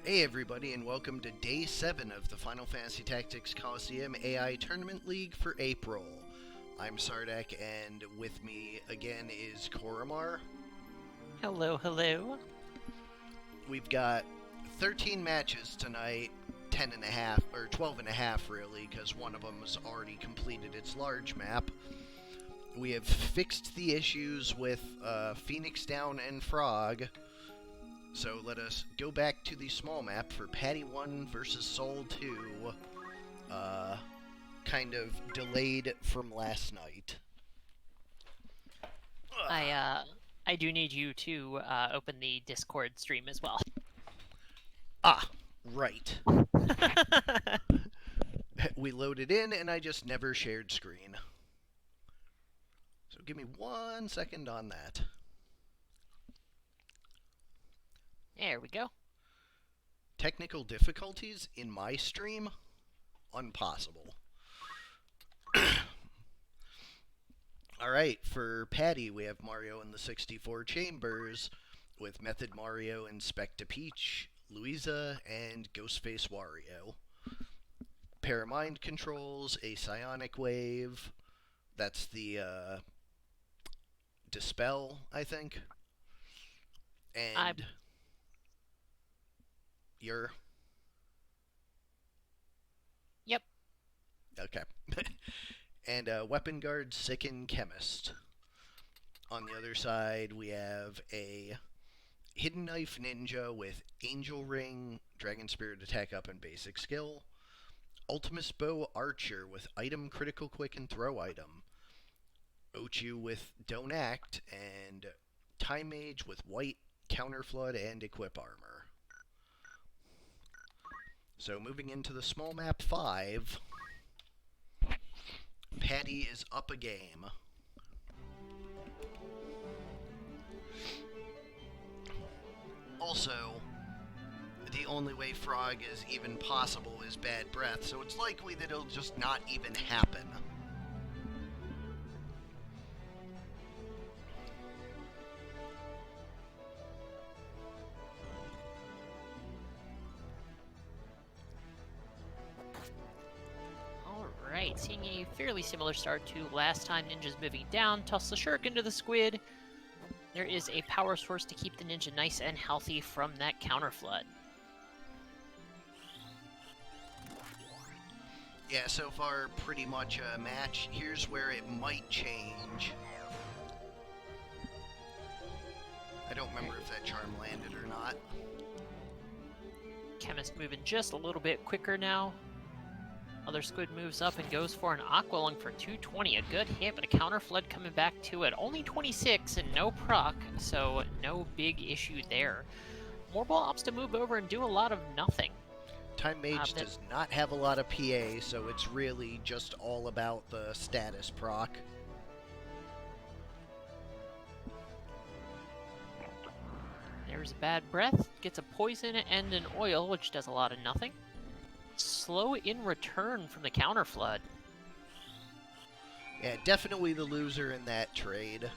Hey everybody, and welcome to Day 7 of the Final Fantasy Tactics Colosseum AI Tournament League for April. I'm Sardek, and with me again is Korremar. Hello, hello. We've got 13 matches tonight, 10 and a half, or 12 and a half really, because one of them has already completed its large map. We have fixed the issues with Phoenix Down and Frog. So let us go back to the small map for Paddy 1 versus Soul 2, kind of delayed from last night. I do need you to open the Discord stream as well. Ah, right. We loaded in and I just never shared screen. So give me 1 second on that. There we go. Technical difficulties in my stream? Impossible. Alright, for Paddy, we have Mario in the 64 Chambers, with Method Mario and Specta Peach, Louisa, and Ghostface Wario. Paramind controls, a Psionic Wave, that's the Dispel, I think. And you're... Yep. Okay. And Weapon Guard, Sicken, Chemist. On the other side, we have a Hidden Knife Ninja with Angel Ring, Dragon Spirit Attack Up, and Basic Skill. Ultimus Bow Archer with Item, Critical Quick, and Throw Item. Ochu with Don't Act, and Time Mage with White, Counter Flood, and Equip Armor. So moving into the small map 5, Paddy is up a game. Also, the only way Frog is even possible is Bad Breath, so it's likely that it'll just not even happen. Alright, seeing a fairly similar start to last time. Ninja's moving down, toss the shuriken to the squid. There is a power source to keep the ninja nice and healthy from that counter flood. Yeah, so far pretty much a match. Here's where it might change. I don't remember if that charm landed or not. Chemist moving just a little bit quicker now. Other squid moves up and goes for an Aqua Lung for 220. A good hit, but a counter flood coming back to it. Only 26 and no proc, so no big issue there. Moorball opts to move over and do a lot of nothing. Time Mage does not have a lot of PA, so it's really just all about the status proc. There's a Bad Breath, gets a poison and an oil, which does a lot of nothing. Slow in return from the counter flood. Yeah, definitely the loser in that trade.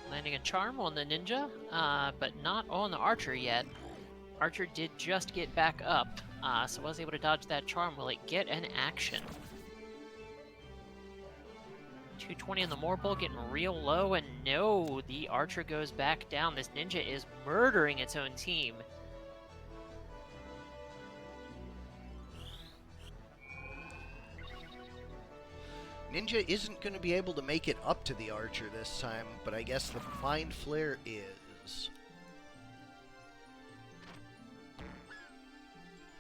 Landing a charm on the ninja, but not on the archer yet. Archer did just get back up, so was able to dodge that charm. Will it get an action? 220 on the Moorball, getting real low, and no, the archer goes back down. This ninja is murdering its own team. Ninja isn't going to be able to make it up to the archer this time, but I guess the Mind Flare is.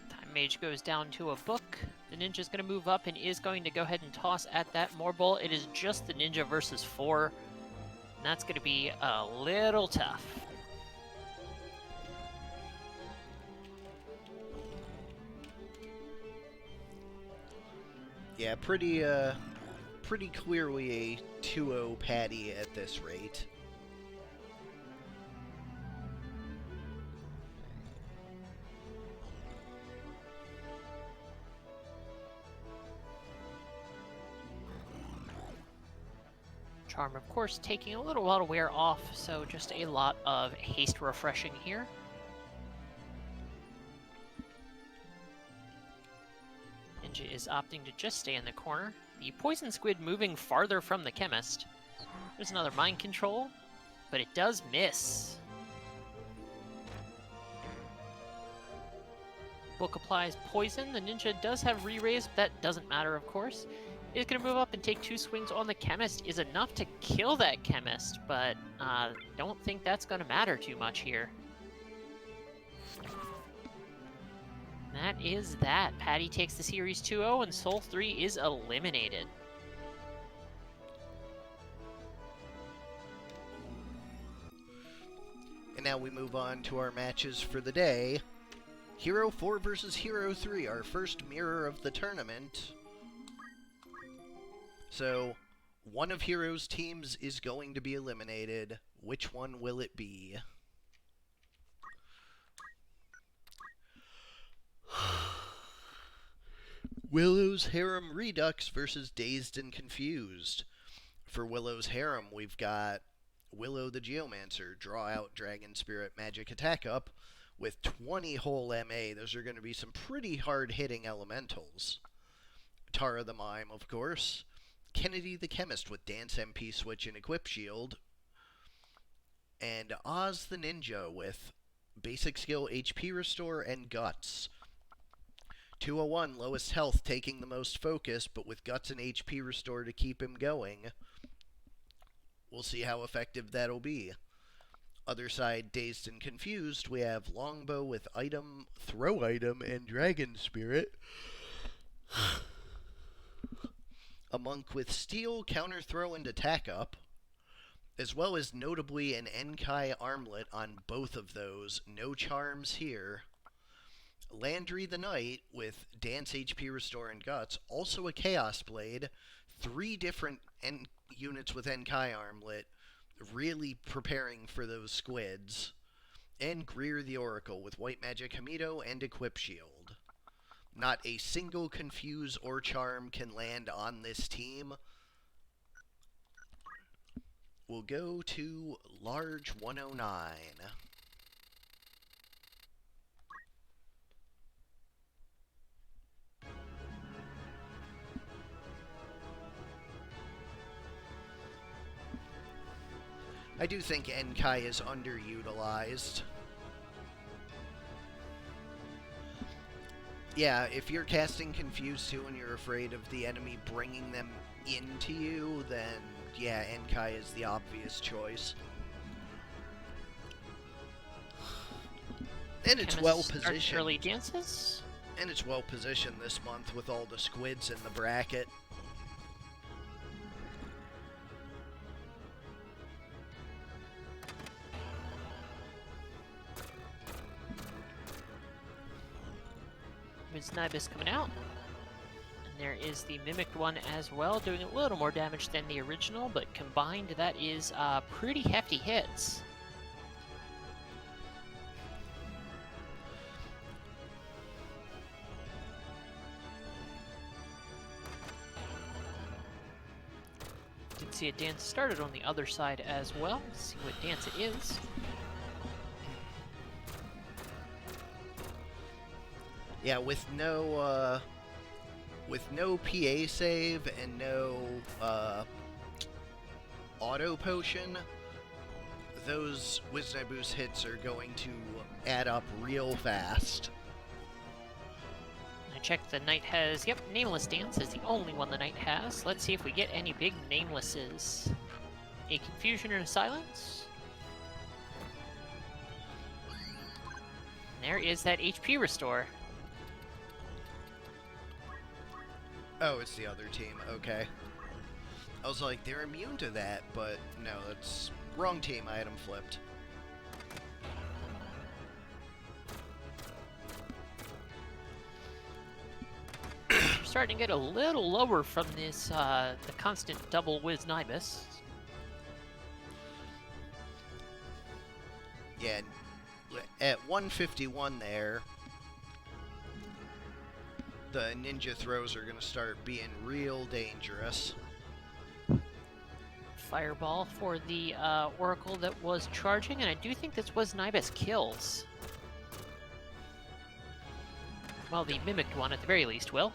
Time Mage goes down to a book. The ninja's going to move up and is going to go ahead and toss at that Moorball. It is just the ninja versus 4. And that's going to be a little tough. Yeah, pretty clearly a 2-0 Paddy at this rate. Charm, of course, taking a little while to wear off, so just a lot of haste refreshing here. Ninja is opting to just stay in the corner. The Poison Squid moving farther from the Chemist. There's another Mind Control, but it does miss. Book applies Poison. The Ninja does have re-raise, but that doesn't matter, of course. It's going to move up and take 2 swings on the Chemist is enough to kill that Chemist, but don't think that's going to matter too much here. That is that. Paddy takes the series 2-0, and Soul 3 is eliminated. And now we move on to our matches for the day. Hero 4 versus Hero 3, our first mirror of the tournament. So, one of Hero's teams is going to be eliminated. Which one will it be? Willow's Harem Redux versus Dazed and Confused. For Willow's Harem, we've got Willow the Geomancer, draw out Dragon Spirit Magic Attack up with 20 whole MA. Those are going to be some pretty hard-hitting elementals. Tara the Mime, of course. Kennedy the Chemist with Dance MP Switch and Equip Shield. And Oz the Ninja with Basic Skill HP Restore and Guts. 201, lowest health, taking the most focus, but with Guts and HP Restore to keep him going. We'll see how effective that'll be. Other side, Dazed and Confused, we have Longbow with Item, Throw Item, and Dragon Spirit. A Monk with Steel, Counter Throw, and Attack Up. As well as notably an Enkai Armlet on both of those. No charms here. Landry the Knight with Dance, HP Restore, and Guts. Also a Chaos Blade. 3 different units with Enkai Armlet. Really preparing for those squids. And Greer the Oracle with White Magic Hamido and Equip Shield. Not a single Confuse or Charm can land on this team. We'll go to Large 109. I do think Enkai is underutilized. Yeah, if you're casting Confuse 2 and you're afraid of the enemy bringing them into you, then yeah, Enkai is the obvious choice. And it's well positioned. Early dances. And it's well positioned this month with all the squids in the bracket. Snibus coming out. And there is the mimicked one as well, doing a little more damage than the original, but combined that is pretty hefty hits. Did see a dance started on the other side as well. Let's see what dance it is. Yeah, with no PA save and no auto potion, those Wiznaboost hits are going to add up real fast. I checked, the Knight has, yep, Nameless Dance is the only one the Knight has. Let's see if we get any big Namelesses. A Confusion and a Silence. And there is that HP Restore. Oh, it's the other team. Okay. I was like, they're immune to that, but no, that's wrong team. I had them flipped. We're starting to get a little lower from this, the constant double Wiznibus. Yeah, at 151 there, the ninja throws are going to start being real dangerous. Fireball for the Oracle that was charging, and I do think this was Nibus kills. Well, the mimicked one at the very least will.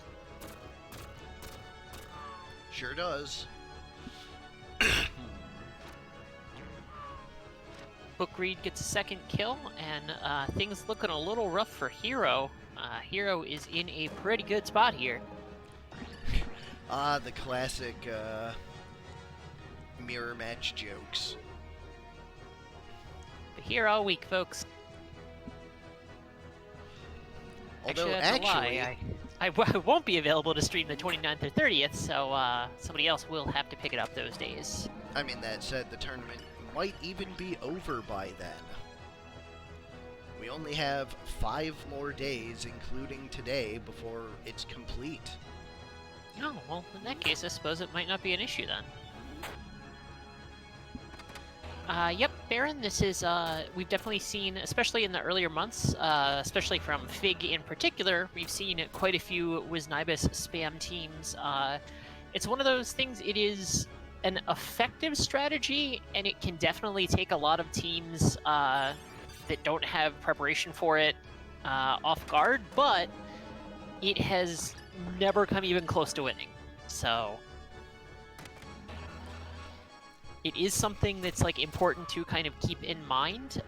Sure does. Bookreed gets a second kill, and things looking a little rough for Hero. Hero is in a pretty good spot here. The classic mirror match jokes. But here all week, folks. Although that's a lie. I won't be available to stream the 29th or 30th, so somebody else will have to pick it up those days. I mean, that said, the tournament might even be over by then. We only have 5 more days, including today, before it's complete. Oh, well, in that case, I suppose it might not be an issue then. Yep, Baron, this is, we've definitely seen, especially in the earlier months, especially from Fig in particular, we've seen quite a few WizNibus spam teams. It's one of those things, it is an effective strategy, and it can definitely take a lot of teams that don't have preparation for it off guard, but it has never come even close to winning, so... It is something that's like important to kind of keep in mind,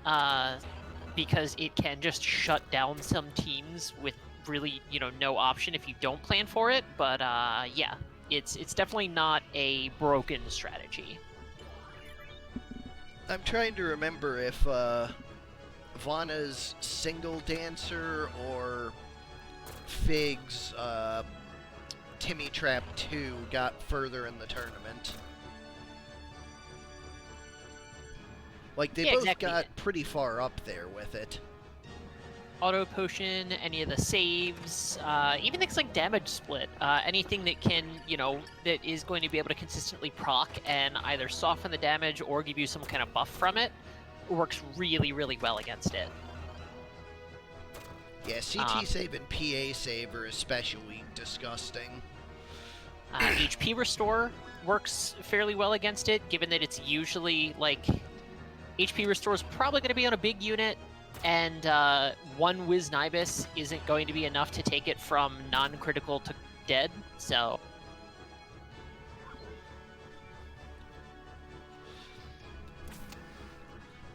because it can just shut down some teams with really, you know, no option if you don't plan for it. But yeah, it's definitely not a broken strategy. I'm trying to remember if Vana's single dancer or Fig's Timmy Trap 2 got further in the tournament. Like, they both got pretty far up there with it. Auto Potion, any of the saves, even things like Damage Split, anything that can, you know, that is going to be able to consistently proc and either soften the damage or give you some kind of buff from it, works really, really well against it. Yeah, CT save and PA save are especially disgusting. HP Restore works fairly well against it, given that it's usually, like... HP Restore is probably going to be on a big unit, and one WizNibus isn't going to be enough to take it from non-critical to dead, so...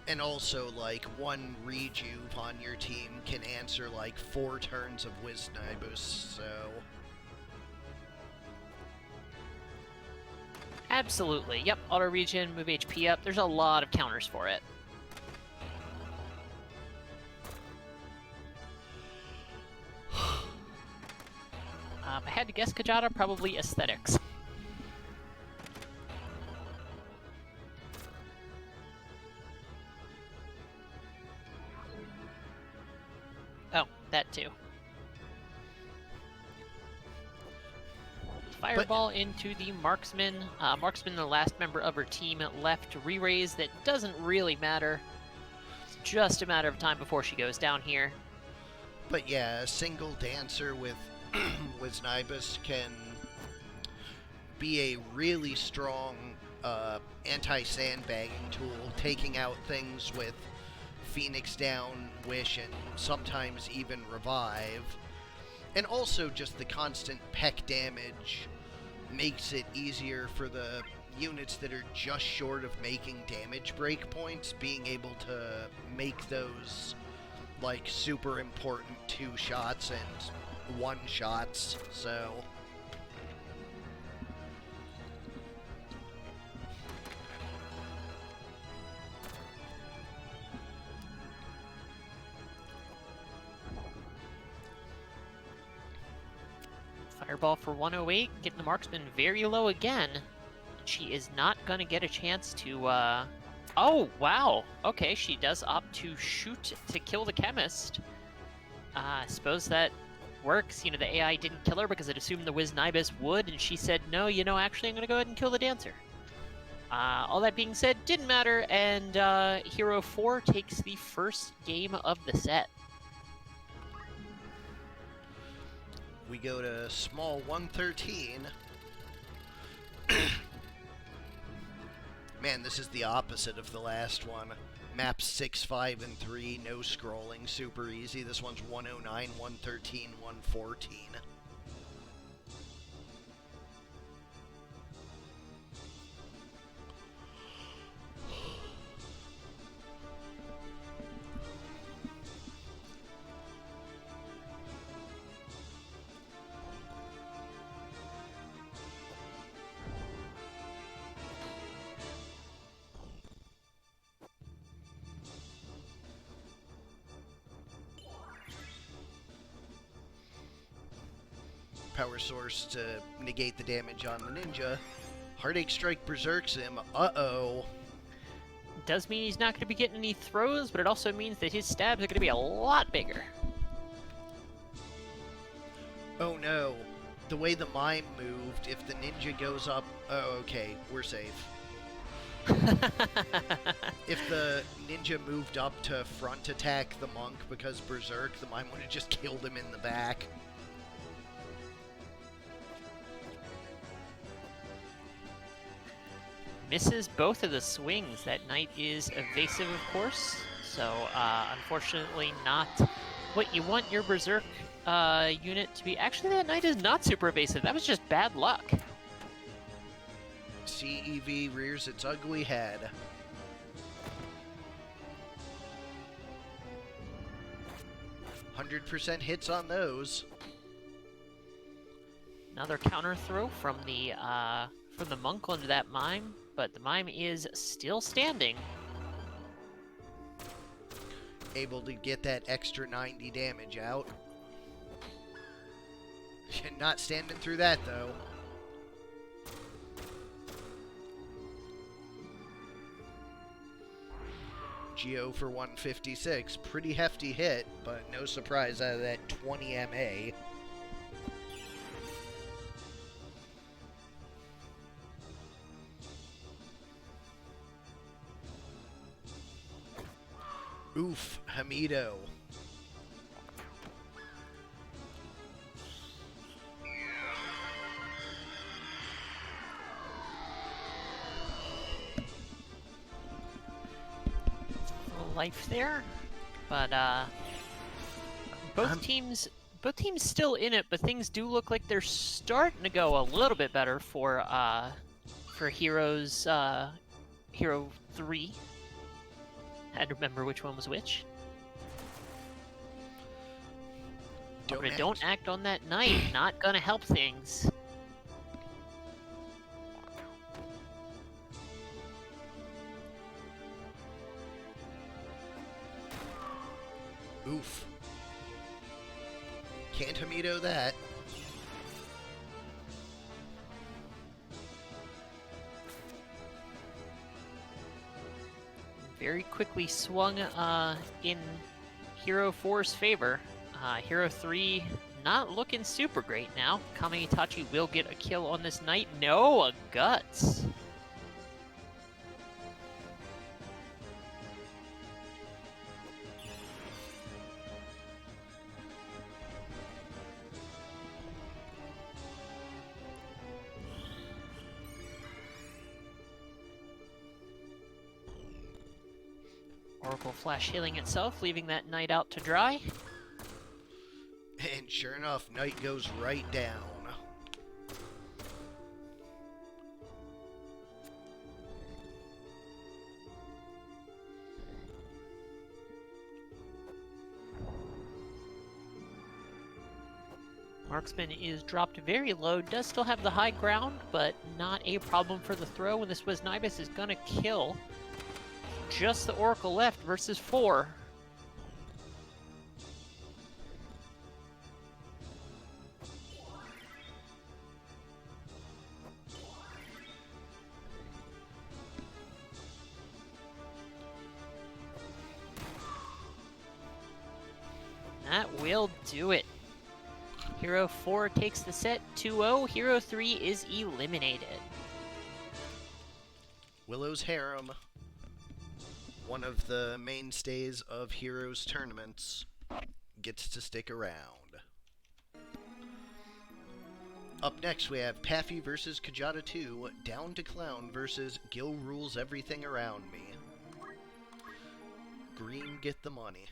And also, like, one Rejuve on your team can answer, like, 4 turns of WizNibus, so... Absolutely. Yep, auto regen, move HP up. There's a lot of counters for it. I had to guess Kjata, probably aesthetics. Oh, that too. Fireball into the Marksman. Marksman, the last member of her team, left to re-raise. That doesn't really matter. It's just a matter of time before she goes down here. But yeah, a single dancer with WizNibus can be a really strong anti-sandbagging tool, taking out things with Phoenix Down, Wish, and sometimes even Revive. And also just the constant peck damage makes it easier for the units that are just short of making damage breakpoints, being able to make those, like, super important 2-shots and 1-shots, so... Fireball for 108, getting the Marksman very low again. She is not going to get a chance to, Oh, wow! Okay, she does opt to shoot to kill the Chemist. I suppose that works. You know, the AI didn't kill her because it assumed the WizNibus would, and she said, no, you know, actually I'm going to go ahead and kill the Dancer. All that being said, didn't matter, and Hero 4 takes the first game of the set. We go to small 113. Man, this is the opposite of the last one. Maps 6, 5, and 3, no scrolling, super easy. This one's 109, 113, 114. Power source to negate the damage on the ninja. Heartache Strike berserks him. Uh-oh. Does mean he's not going to be getting any throws, but it also means that his stabs are going to be a lot bigger. Oh no. The way the mime moved, if the ninja goes up... Oh, okay. We're safe. If the ninja moved up to front attack the monk because berserk, the mime would have just killed him in the back. Misses both of the swings. That knight is evasive, of course, so unfortunately not what you want your berserk unit to be. Actually, that knight is not super evasive. That was just bad luck. CEV rears its ugly head. %100 hits on those. Another counter throw from the monk onto that mime, but the mime is still standing. Able to get that extra 90 damage out. Not standing through that, though. Geo for 156. Pretty hefty hit, but no surprise out of that 20 MA. Oof, Hamido. Life there, but both teams still in it, but things do look like they're starting to go a little bit better for Heroes Hero 3. Had to remember which one was which. Don't act on that knight. Not gonna help things. Oof. Can't Hamido that. Very quickly swung in Hero 4's favor. Hero 3 not looking super great now. Kami Itachi will get a kill on this knight. No, a guts. Oracle Flash healing itself, leaving that knight out to dry. And sure enough, knight goes right down. Marksman is dropped very low, does still have the high ground, but not a problem for the throw, and this was Nibus is gonna kill. Just the Oracle left versus 4. That will do it. Hero 4 takes the set 2-0. Hero 3 is eliminated. Willow's Harem, one of the mainstays of Heroes tournaments, gets to stick around. Up next, we have Paffey versus Kjata 2, Down to Clown versus Gil Rules Everything Around Me. Green, get the money.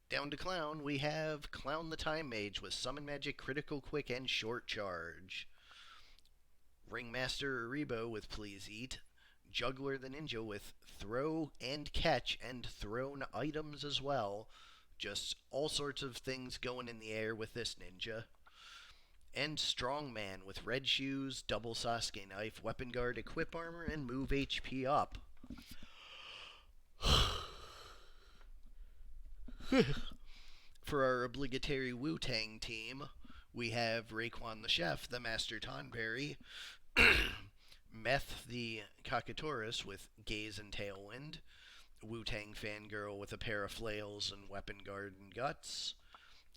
Down to Clown, we have Clown the Time Mage with Summon Magic, Critical Quick, and Short Charge. Ringmaster Aribo with Please Eat. Juggler the Ninja with Throw and Catch and Thrown items as well. Just all sorts of things going in the air with this ninja. And Strongman with Red Shoes, Double Sasuke Knife, Weapon Guard, Equip Armor, and Move HP up. For our obligatory Wu-Tang team, we have Raekwon the Chef, the Master Tonberry, Meth the Kakatoris with Gaze and Tailwind, Wu-Tang Fangirl with a pair of flails and Weapon Guard and Guts,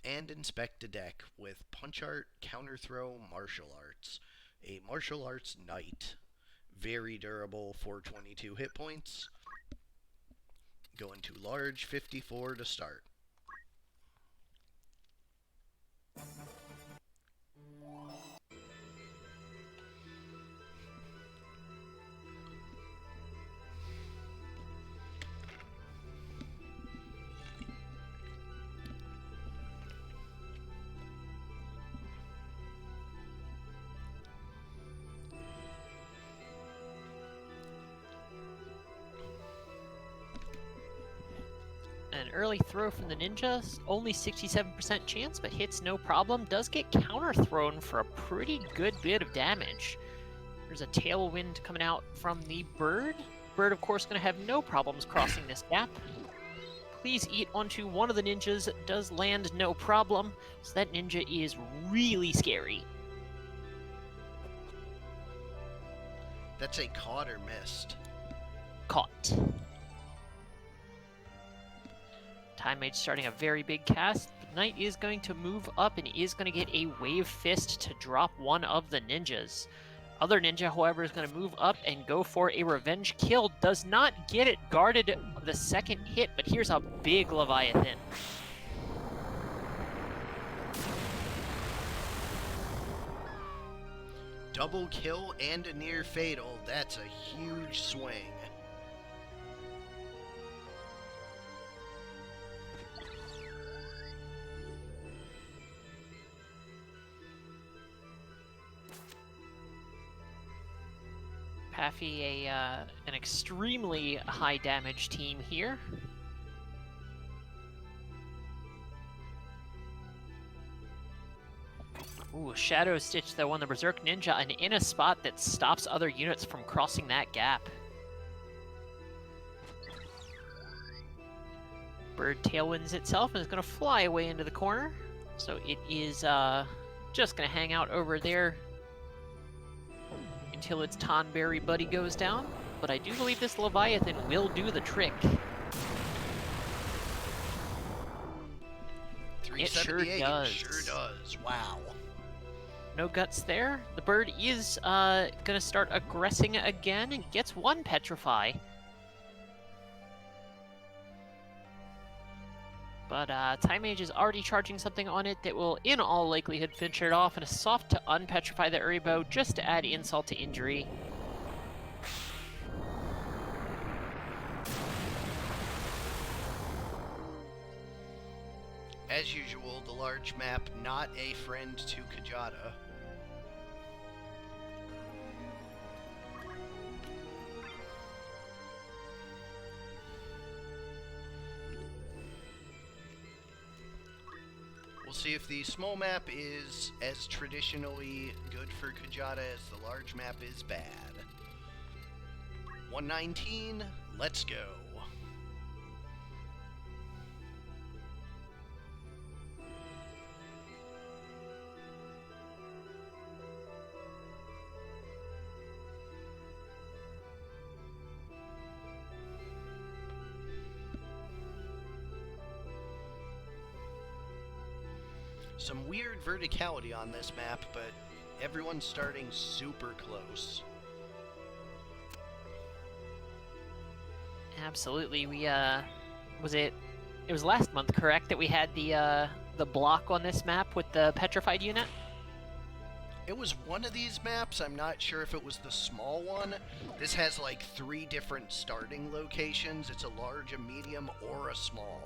and Inspect a Deck with Punch Art, Counter Throw, Martial Arts. A Martial Arts Knight. Very durable, 422 hit points. Going to large, 54 to start. An early throw from the ninjas, only 67% chance, but hits no problem. Does get counter thrown for a pretty good bit of damage. There's a tailwind coming out from the bird. Bird, of course, going to have no problems crossing this gap. Please Eat onto one of the ninjas. Does land no problem, so that ninja is really scary. That's a caught or missed. Caught. Time Mage starting a very big cast. The Knight is going to move up and is going to get a Wave Fist to drop one of the ninjas. Other ninja, however, is going to move up and go for a revenge kill. Does not get it guarded the second hit, but here's a big Leviathan. Double kill and a near fatal. That's a huge swing. Paffey, an extremely high damage team here. Ooh, Shadow Stitch though on the Berserk Ninja and in a spot that stops other units from crossing that gap. Bird tailwinds itself and is going to fly away into the corner. So it is just going to hang out over there until its Tonberry buddy goes down, but I do believe this Leviathan will do the trick. It sure does. It sure does. Wow. No guts there. The bird is gonna start aggressing again and gets one Petrify. But Time Mage is already charging something on it that will, in all likelihood, finish it off, and a soft to unpetrify the Uribo just to add insult to injury. As usual, the large map not a friend to Kjata. We'll see if the small map is as traditionally good for Kjata as the large map is bad. 119, let's go. Some weird verticality on this map, but everyone's starting super close. Absolutely. We was it? It was last month, correct? That we had the block on this map with the petrified unit. It was one of these maps. I'm not sure if it was the small one. This has like 3 different starting locations. It's a large, a medium, or a small.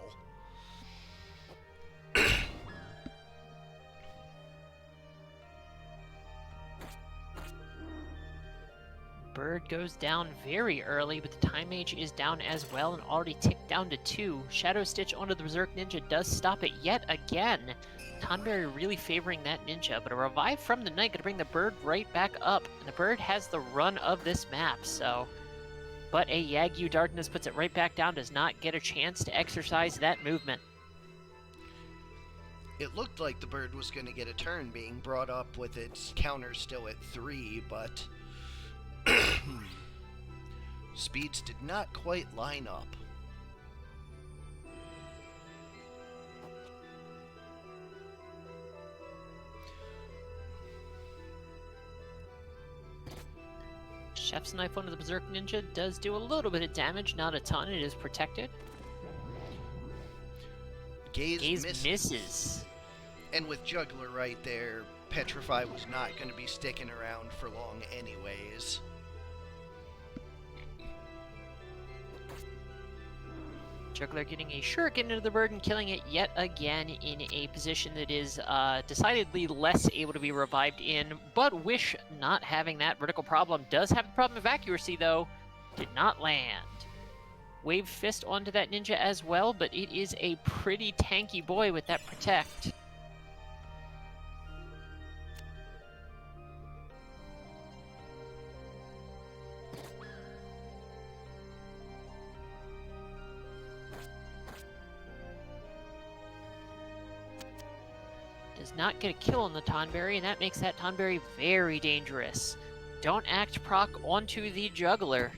Bird goes down very early, but the time mage is down as well and already ticked down to 2. Shadow Stitch onto the Berserk Ninja does stop it yet again. Tonberry really favoring that ninja, but a revive from the knight could bring the bird right back up. And the bird has the run of this map, so... But a Yagyu Darkness puts it right back down, does not get a chance to exercise that movement. It looked like the bird was going to get a turn being brought up with its counter still at 3, but... speeds did not quite line up. Chef's Knife onto the Berserk Ninja does do a little bit of damage, not a ton. It is protected. Gaze misses. And with Juggler right there, Petrify was not going to be sticking around for long anyways. Juggler getting a shuriken into the bird and killing it yet again in a position that is decidedly less able to be revived in, but Wish not having that vertical problem. Does have the problem of accuracy, though. Did not land. Wave Fist onto that ninja as well, but it is a pretty tanky boy with that protect. Does not get a kill on the Tonberry, and that makes that Tonberry very dangerous. Don't act proc onto the Juggler.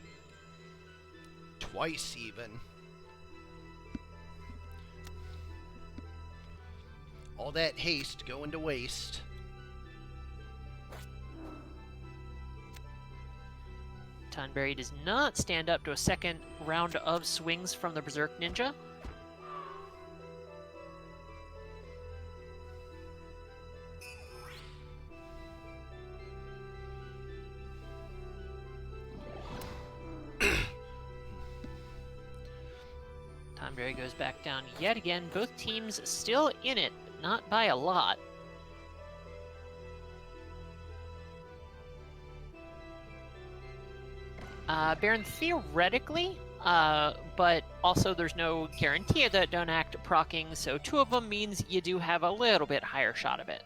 Twice even. All that haste going to waste. Tonberry does not stand up to a second round of swings from the Berserk Ninja. Tonberry goes back down yet again. Both teams still in it, but not by a lot. Baron, theoretically, but also there's no guarantee that don't act proccing, so 2 of them means you do have a little bit higher shot of it.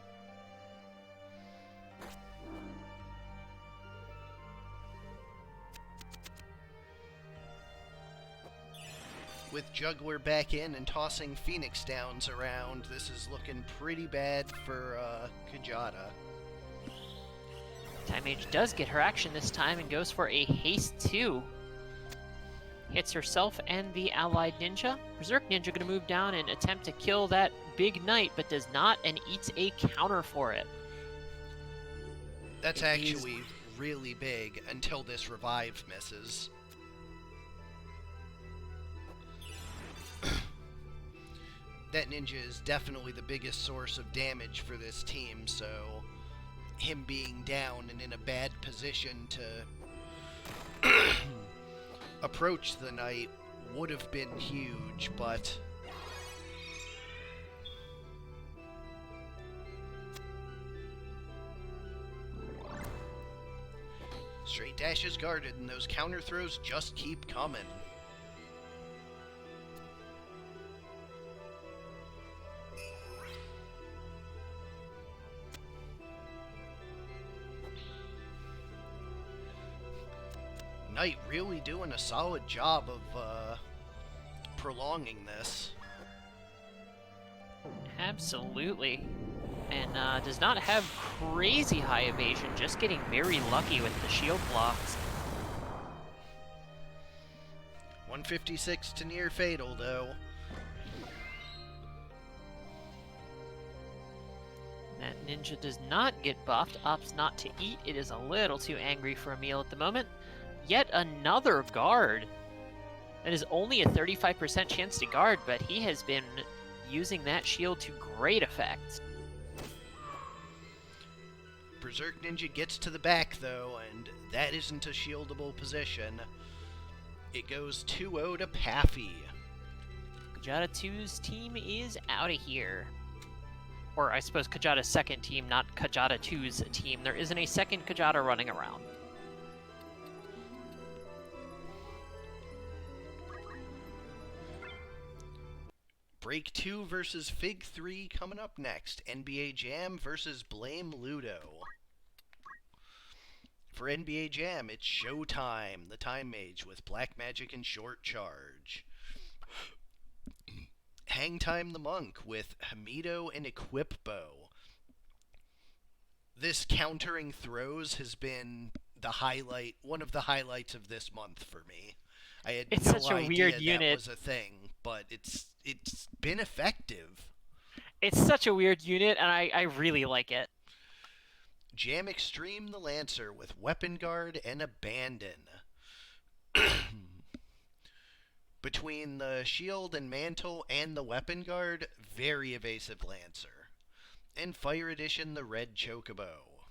With Juggler back in and tossing Phoenix Downs around, this is looking pretty bad for Kjata. Time Mage does get her action this time and goes for a haste 2. Hits herself and the allied ninja. Berserk Ninja gonna move down and attempt to kill that big knight, but does not, and eats a counter for it. That's actually really big until this revive misses. That ninja is definitely the biggest source of damage for this team, so him being down and in a bad position to approach the knight would have been huge, but straight dash is guarded and those counter throws just keep coming. Knight really doing a solid job of prolonging this. Absolutely. And does not have crazy high evasion, just getting very lucky with the shield blocks. 156 to near fatal, though. That ninja does not get buffed, opts not to eat. It is a little too angry for a meal at the moment. Yet another guard. That is only a 35% chance to guard, but he has been using that shield to great effect. Berserk Ninja gets to the back, though, and that isn't a shieldable position. It goes 2-0 to Paffey. Kjata 2's team is out of here. Or I suppose Kjata's second team, not Kjata 2's team. There isn't a second Kjata running around. Break 2 versus Fig 3 coming up next. NBA Jam versus Blame Ludo. For NBA Jam, it's Showtime, the Time Mage with Black Magic and Short Charge. Hangtime the Monk with Hamido and Equip Bow. This countering throws has been one of the highlights of this month for me. I had It's no such a idea weird that unit. was a thing, but it's been effective. It's such a weird unit, and I really like it. Jam Extreme the Lancer with Weapon Guard and Abandon. Between the shield and mantle and the weapon guard, very evasive Lancer. And Fire Edition, the red Chocobo.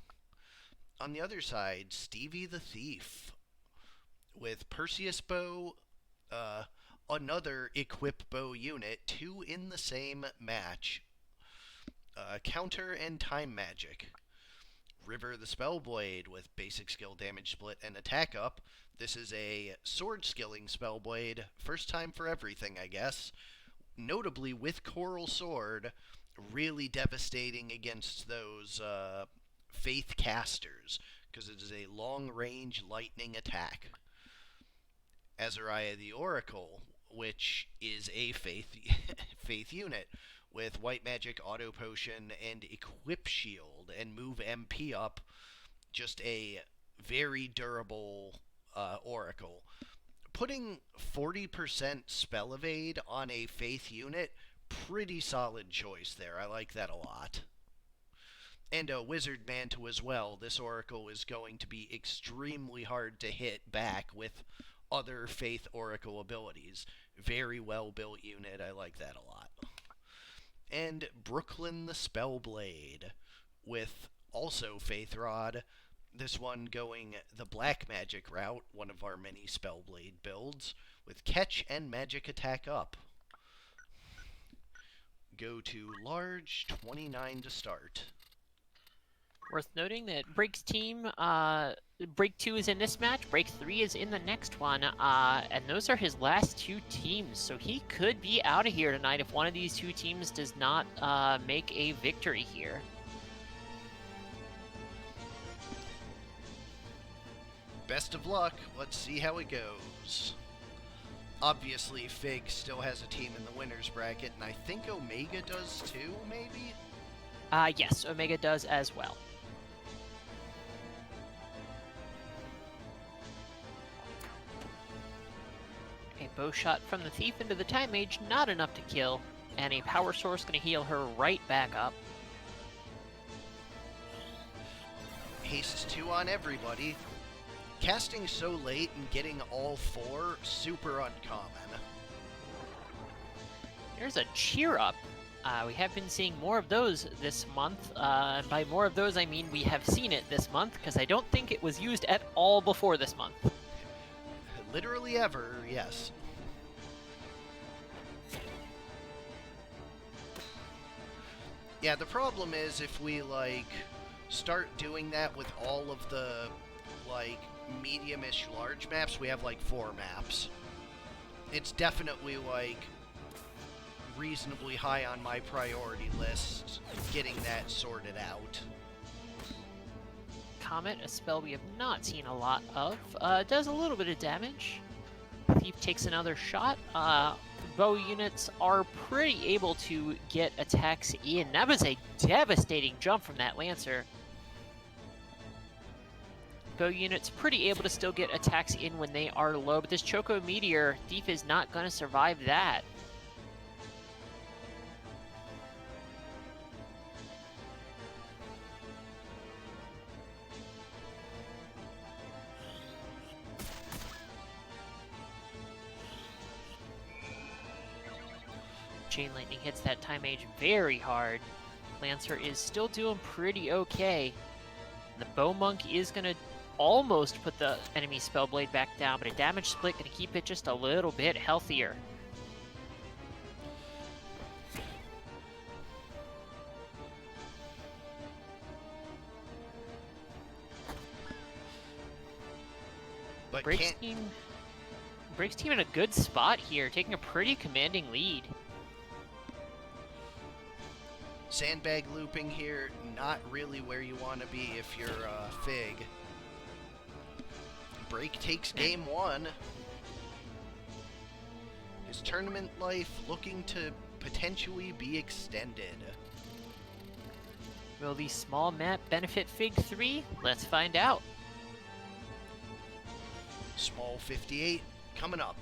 On the other side, Stevie the Thief with Perseus Bow, another Equip Bow unit, 2 in the same match. Counter and Time Magic. River the Spellblade with basic skill damage split and attack up. This is a sword skilling Spellblade, first time for everything, I guess. Notably with Coral Sword, really devastating against those Faith casters, because it is a long-range lightning attack. Azariah the Oracle, which is a Faith unit, with White Magic, Auto Potion, and Equip Shield, and move MP up. Just a very durable Oracle. Putting 40% spell evade on a Faith unit, pretty solid choice there. I like that a lot. And a Wizard Mantle as well. This Oracle is going to be extremely hard to hit back with other Faith Oracle abilities. Very well built unit. I like that a lot. And Brooklyn the Spellblade with also Faith Rod. This one going the Black Magic route, one of our many Spellblade builds, with Catch and Magic Attack up. Go to large, 29 to start. Worth noting that Break's team, Break 2 is in this match, Break 3 is in the next one, and those are his last 2 teams, so he could be out of here tonight if one of these 2 teams does not make a victory here. Best of luck. Let's see how it goes. Obviously, Fig still has a team in the winner's bracket, and I think Omega does too, maybe? Yes, Omega does as well. A bow shot from the Thief into the Time Mage, not enough to kill, and a power source going to heal her right back up. Haste 2 on everybody. Casting so late and getting all 4, super uncommon. There's a cheer up. We have been seeing more of those this month. And by more of those, I mean we have seen it this month, because I don't think it was used at all before this month. Literally ever, yes. Yeah, the problem is if we, start doing that with all of the, medium-ish large maps, we have, 4 maps. It's definitely, reasonably high on my priority list, getting that sorted out. Comet, a spell we have not seen a lot of, does a little bit of damage. Thief takes another shot. Bow units are pretty able to get attacks in. That was a devastating jump from that Lancer. Bow units pretty able to still get attacks in when they are low, but this Choco Meteor, Thief is not going to survive that. Chain Lightning hits that Time Mage very hard. Lancer is still doing pretty okay. The Bow Monk is going to almost put the enemy Spellblade back down, but a damage split going to keep it just a little bit healthier. But Breaks team in a good spot here, taking a pretty commanding lead. Sandbag looping here, not really where you want to be if you're Fig. Break takes game 1. His tournament life looking to potentially be extended. Will the small map benefit Fig 3? Let's find out. Small 58 coming up.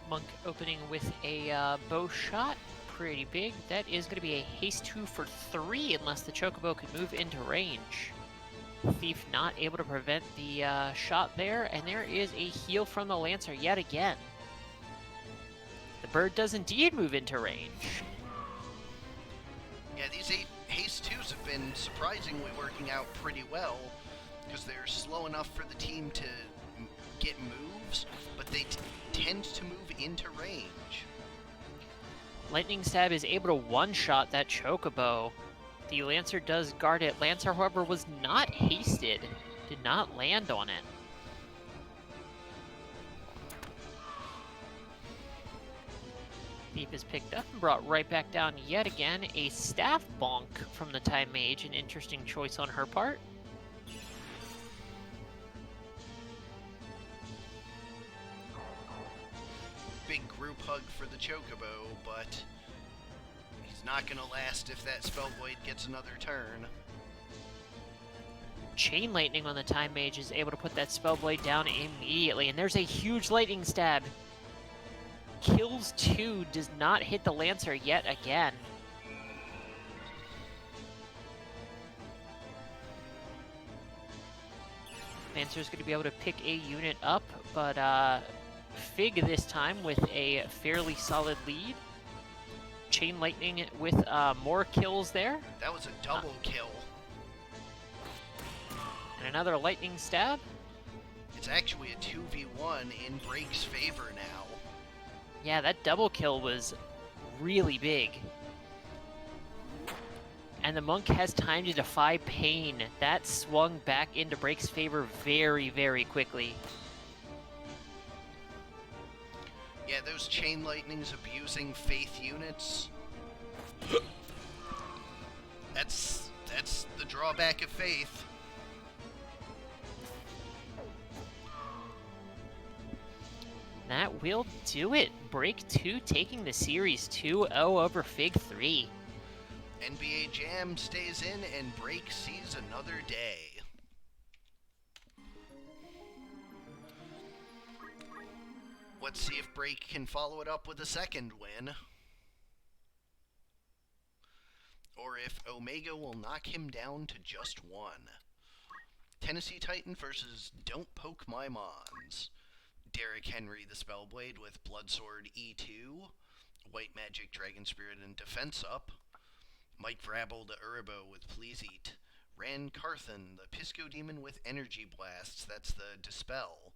Monk opening with a bow shot. Pretty big. That is going to be a haste 2 for 3 unless the Chocobo can move into range. Thief not able to prevent the shot there, and there is a heal from the Lancer yet again. The bird does indeed move into range. Yeah, these 8 haste 2s have been surprisingly working out pretty well because they're slow enough for the team to get moves, but they tend to move into range. Lightning Stab is able to one-shot that Chocobo. The Lancer does guard it. Lancer, however, was not hasted. Did not land on it. Thief is picked up and brought right back down yet again. A staff bonk from the Time Mage, an interesting choice on her part. Big group hug for the Chocobo, but he's not going to last if that Spellblade gets another turn. Chain Lightning on the Time Mage is able to put that Spellblade down immediately, and there's a huge Lightning Stab. Kills 2, does not hit the Lancer yet again. Lancer's going to be able to pick a unit up, but Fig this time with a fairly solid lead. Chain Lightning with more kills there. That was a double kill. And another Lightning Stab. It's actually a 2v1 in Break's favor now. Yeah, that double kill was really big. And the Monk has time to defy pain. That swung back into Break's favor very, very quickly. Yeah, those Chain Lightnings abusing Faith units. That's the drawback of Faith. That will do it. Break 2 taking the series 2-0 over Fig 3. NBA Jam stays in and Break sees another day. Let's see if Break can follow it up with a second win. Or if Omega will knock him down to just 1. Tennessee Titan versus Don't Poke My Mons. Derrick Henry the Spellblade with Bloodsword E2. White Magic Dragon Spirit and Defense up. Mike Vrabel the Urbo with Please Eat. Ran Carthan the Pisco Demon with Energy Blasts, that's the Dispel.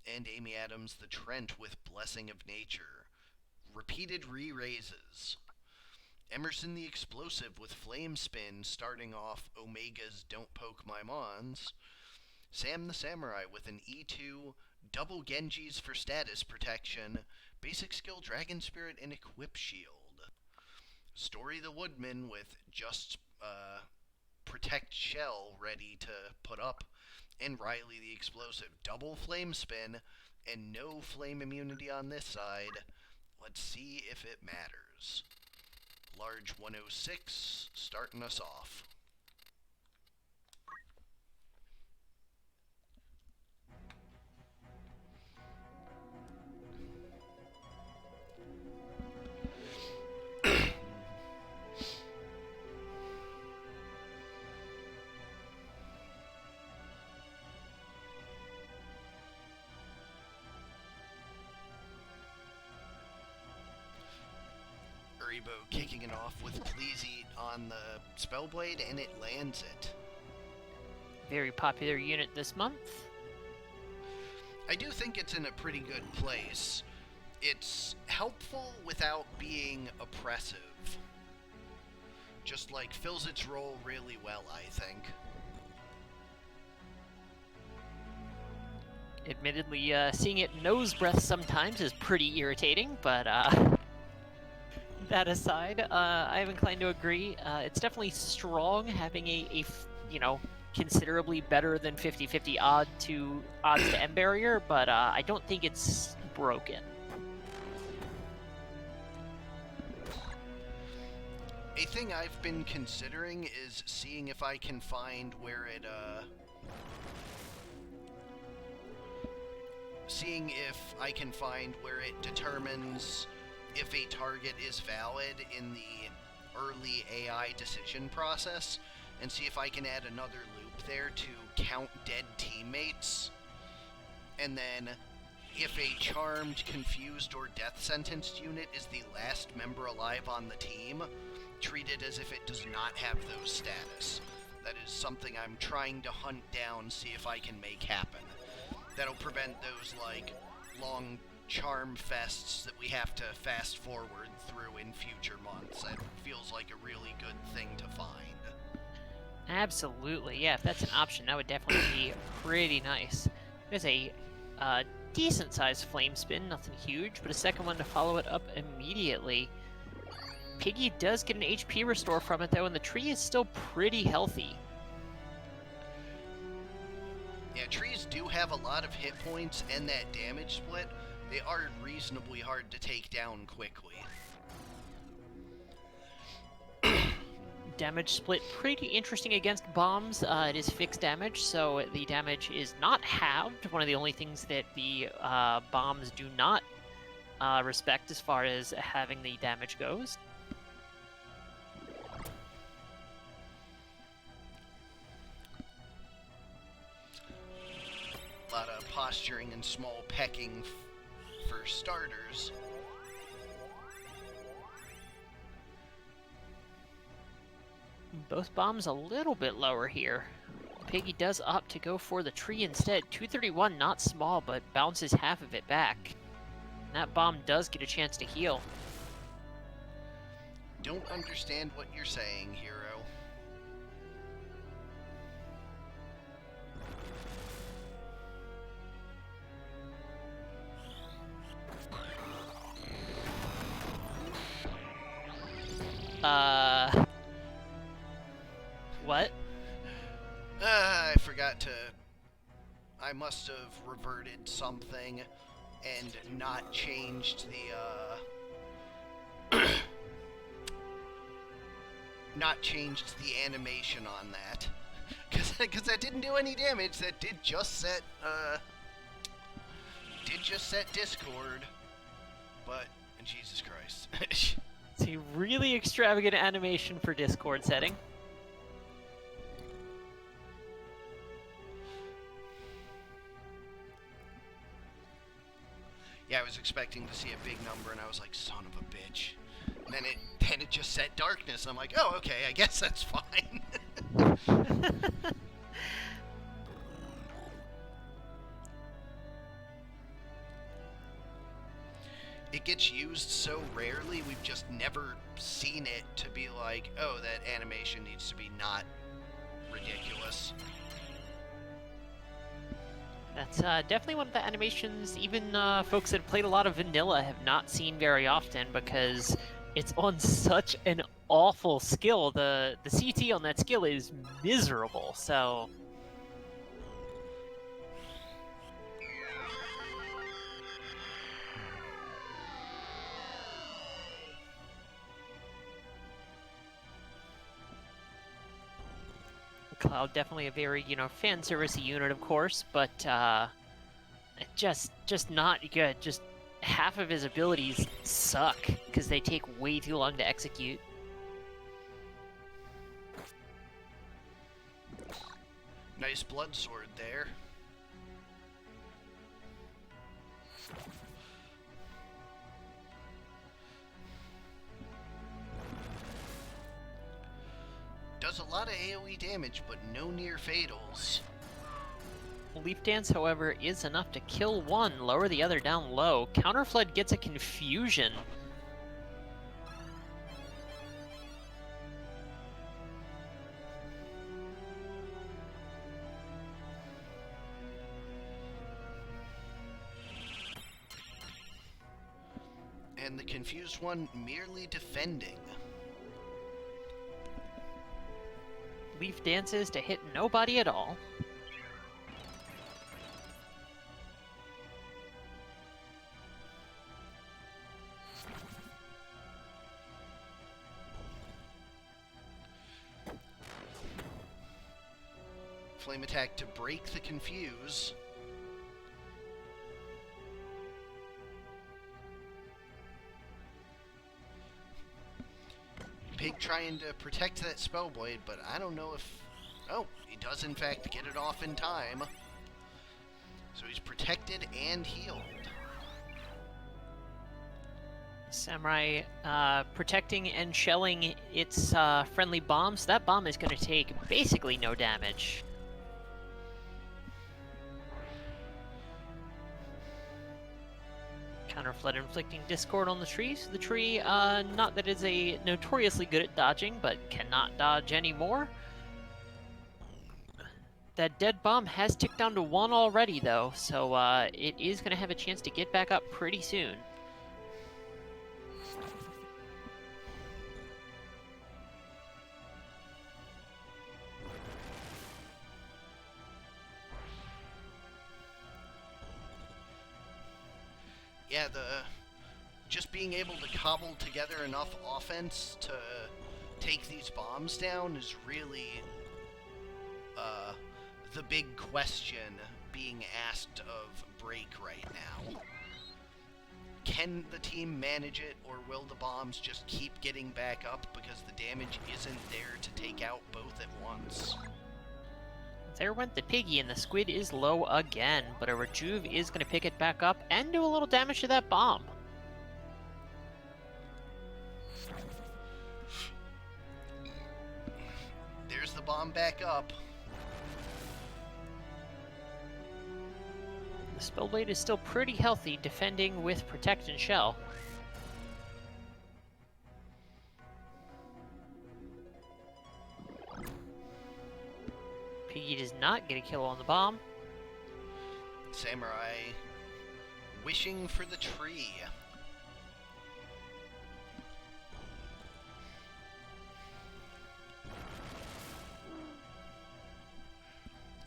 And Amy Adams the Trent with Blessing of Nature. Repeated re-raises. Emerson the Explosive with Flame Spin starting off Omega's Don't Poke My Mons. Sam the Samurai with an E2, double Genjis for status protection, basic skill Dragon Spirit and Equip Shield. Story the Woodman with just Protect Shell ready to put up, and Riley the Explosive. Double Flame Spin and no Flame immunity on this side. Let's see if it matters. Large 106 starting us off. Bow kicking it off with Please Eat on the Spellblade, and it lands it. Very popular unit this month. I do think it's in a pretty good place. It's helpful without being oppressive. Just like fills its role really well, I think. Admittedly, seeing it nose breath sometimes is pretty irritating, but that aside, I'm inclined to agree. It's definitely strong, having a considerably better than 50-50 odds to end barrier, but I don't think it's broken. A thing I've been considering is seeing if I can find where it, determines if a target is valid in the early AI decision process, and see if I can add another loop there to count dead teammates, and then if a charmed, confused, or death-sentenced unit is the last member alive on the team, treat it as if it does not have those status. That is something I'm trying to hunt down, see if I can make happen. That'll prevent those, like, long charm fests that we have to fast forward through in future months. That feels like a really good thing to find. Absolutely, yeah, if that's an option, that would definitely be pretty nice. There's a decent-sized flame spin, nothing huge, but a second one to follow it up immediately. Piggy does get an HP restore from it, though, and the tree is still pretty healthy. Yeah, trees do have a lot of hit points and that damage split. They are reasonably hard to take down quickly. Damage split pretty interesting against bombs. It is fixed damage, so the damage is not halved. One of the only things that the bombs do not respect as far as having the damage goes. A lot of posturing and small pecking for starters. Both bombs a little bit lower here. Piggy does opt to go for the tree instead. 231, not small, but bounces half of it back. And that bomb does get a chance to heal. Don't understand what you're saying, hero. What? I forgot to... I must have reverted something and not changed the, not changed the animation on that. Because that didn't do any damage. That did just set, Discord. But, Jesus Christ. It's a really extravagant animation for Discord setting. Yeah, I was expecting to see a big number, and I was like, son of a bitch. And then it just set darkness, and I'm like, oh, okay, I guess that's fine. It gets used so rarely, we've just never seen it to be like, oh, that animation needs to be not ridiculous. That's definitely one of the animations even folks that have played a lot of vanilla have not seen very often, because it's on such an awful skill. The CT on that skill is miserable, so... Cloud, definitely a very, fan servicey unit, of course, but just not good. Just half of his abilities suck because they take way too long to execute. Nice blood sword there. does a lot of AoE damage, but no near fatals. Leaf Dance, however, is enough to kill one, lower the other down low. Counterflood gets a confusion. And the confused one merely defending. Leaf dances to hit nobody at all. Flame attack to break the confuse. Pig trying to protect that Spellblade, but I don't know if... Oh, he does in fact get it off in time. So he's protected and healed. Samurai protecting and shelling its friendly bombs. That bomb is going to take basically no damage. Counterflood inflicting discord on the trees. The tree, not that it's a notoriously good at dodging, but cannot dodge anymore. That dead bomb has ticked down to 1 already, though, so it is going to have a chance to get back up pretty soon. Yeah, just being able to cobble together enough offense to take these bombs down is really the big question being asked of Break right now. Can the team manage it, or will the bombs just keep getting back up because the damage isn't there to take out both at once? There went the piggy, and the squid is low again, but a rejuve is going to pick it back up and do a little damage to that bomb. There's the bomb back up. The Spellblade is still pretty healthy, defending with Protect and Shell. Piggy does not get a kill on the bomb. Samurai wishing for the tree.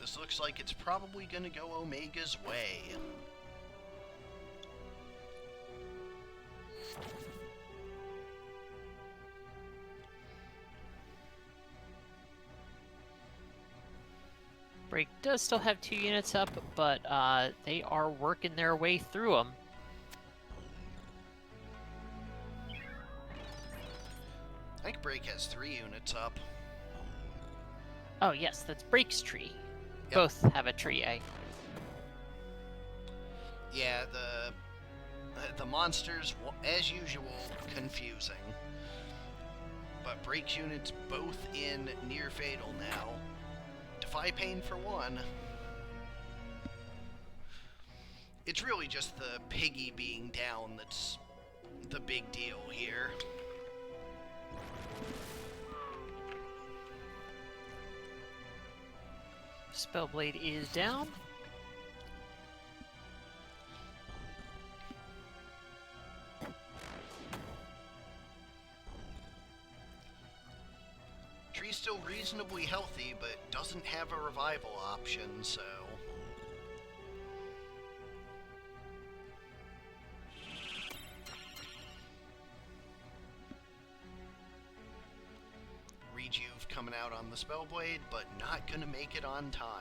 This looks like it's probably going to go Omega's way. Break does still have 2 units up, but they are working their way through them. I think Break has 3 units up. Oh yes, that's Break's tree. Yep. Both have a tree, eh? Yeah, the monsters, as usual, confusing. But Break's units both in near fatal now. Defy Pain for 1. It's really just the piggy being down that's the big deal here. Spellblade is down. Tree's still reasonably healthy, but doesn't have a revival option, so... Rejuve coming out on the Spellblade, but not gonna make it on time.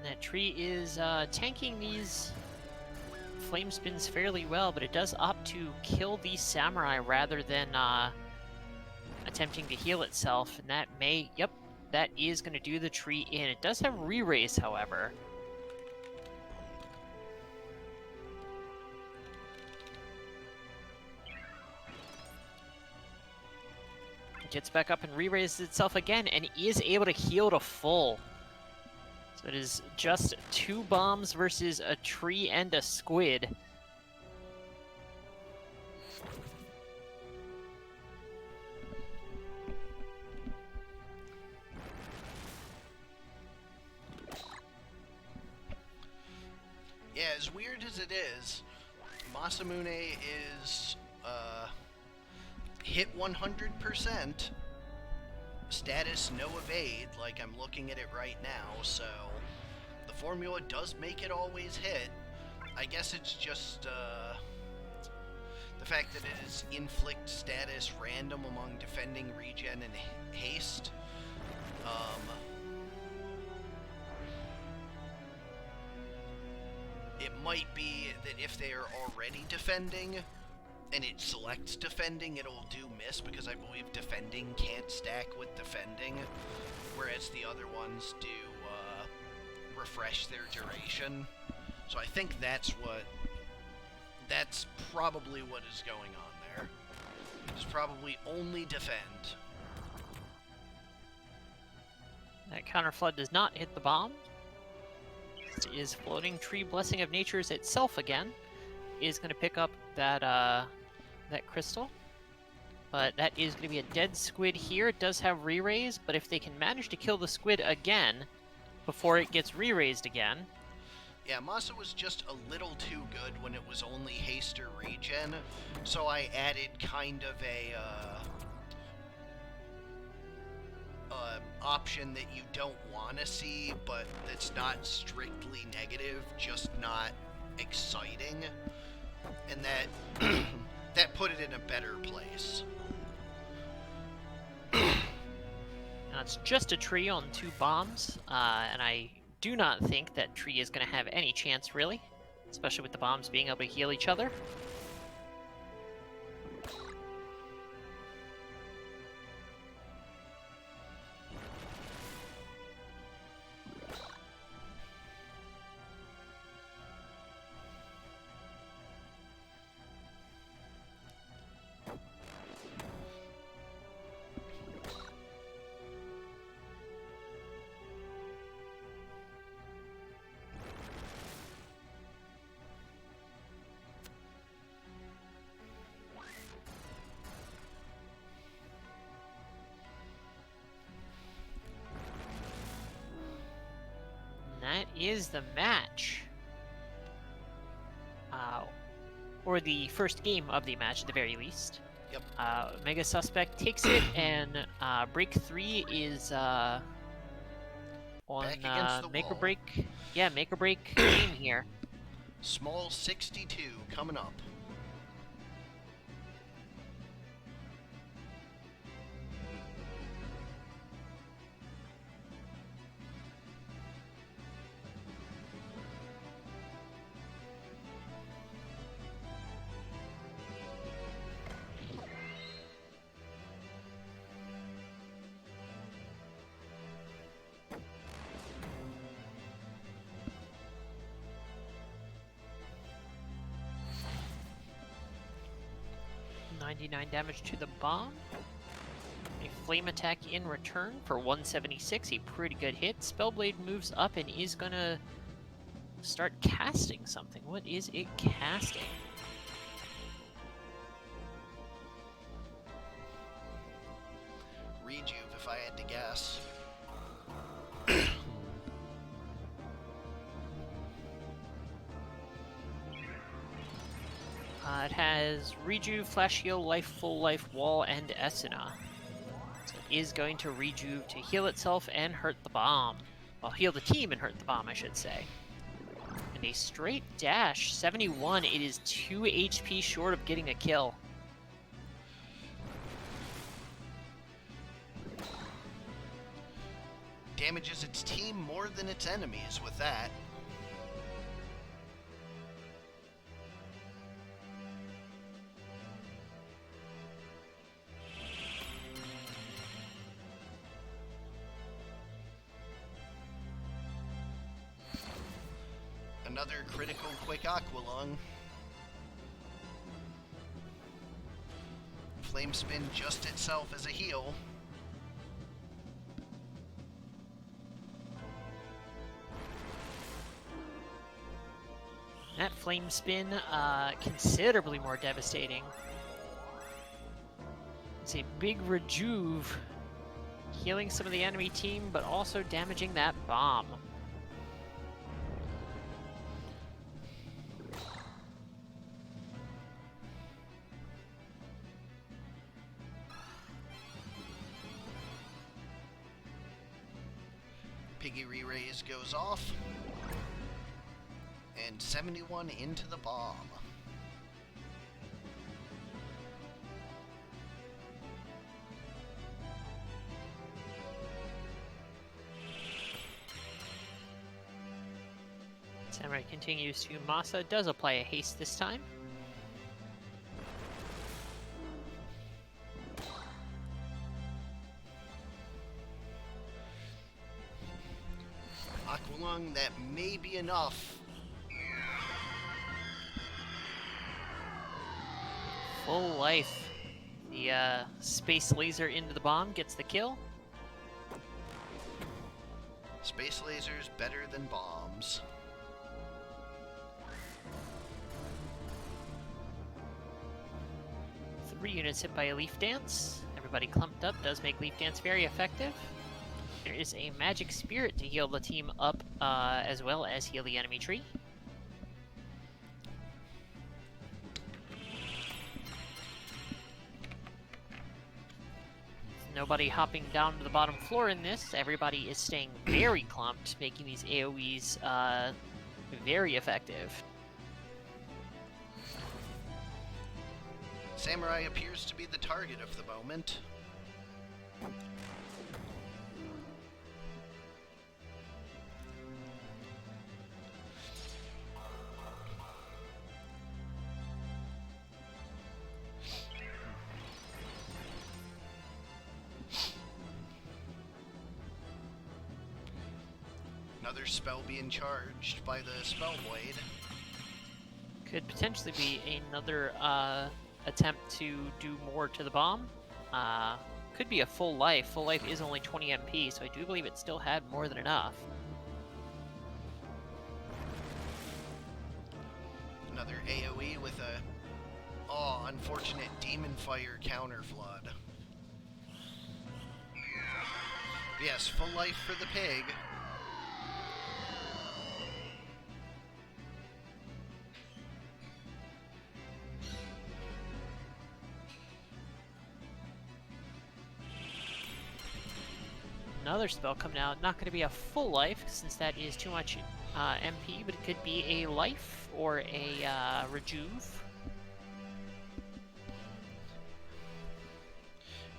That tree is tanking these flame spins fairly well, but it does opt to kill the samurai rather than attempting to heal itself, and that may, yep, that is going to do the tree in. It does have re-raise, however. It gets back up and re-raises itself again, and is able to heal to full. So it is just 2 bombs versus a tree and a squid. Yeah, as weird as it is, Masamune is hit 100%, status no evade, like I'm looking at it right now, so the formula does make it always hit. I guess it's just the fact that it is inflict status random among defending, regen, and haste. It might be that if they are already defending, and it selects defending, it'll do miss, because I believe defending can't stack with defending, whereas the other ones do refresh their duration. So I think that's probably what is going on there. It's probably only defend. That counter flood does not hit the bomb. It is floating tree blessing of nature's itself again. Is going to pick up that that crystal, but that is going to be a dead squid here. It does have re-raise, but if they can manage to kill the squid again before it gets re-raised again. Yeah, Masa was just a little too good when it was only haste or regen, so I added kind of a option that you don't want to see, but that's not strictly negative, just not exciting, and that that put it in a better place. Now it's just a tree on 2 bombs, and I do not think that tree is going to have any chance, really, especially with the bombs being able to heal each other. That is the match. Or the first game of the match, at the very least. Yep. Omegasuspekt takes it, and break 3 is on make or break. Yeah, make or break game here. Small 62 coming up. $99 damage to the bomb. A flame attack in return for 176, a pretty good hit. Spellblade moves up and is gonna start casting something. What is it casting? Rejuve, if I had to guess. It has Rejuve, Flash Heal, Life, Full Life, Wall, and Esuna. So it is going to Rejuve to heal itself and hurt the bomb. Well, heal the team and hurt the bomb, I should say. And a straight dash, 71. It is 2 HP short of getting a kill. Damages its team more than its enemies with that. Another critical quick Aqualung. Flame Spin just itself as a heal. That Flame Spin, considerably more devastating. It's a big rejuve, healing some of the enemy team, but also damaging that bomb. Piggy Re-Raise goes off. And 71 into the bomb. Samurai continues to Masa, does apply a haste this time. Aqualung, that may be enough. Full life. The space laser into the bomb gets the kill. Space lasers better than bombs. Three units hit by a Leaf Dance. Everybody clumped up does make Leaf Dance very effective. There is a Magic Spirit to heal the team up, as well as heal the enemy tree. Nobody hopping down to the bottom floor in this. Everybody is staying very clumped, making these AoEs very effective. Samurai appears to be the target of the moment. Another spell being charged by the Spell Blade. Could potentially be another attempt to do more to the bomb. Could be a full life. Full life is only 20 MP, so I do believe it still had more than enough. Another AoE with a, unfortunate Demon Fire counter flood. Yes, full life for the pig. Another spell coming out. Not going to be a full life, since that is too much MP, but it could be a life or a rejuve.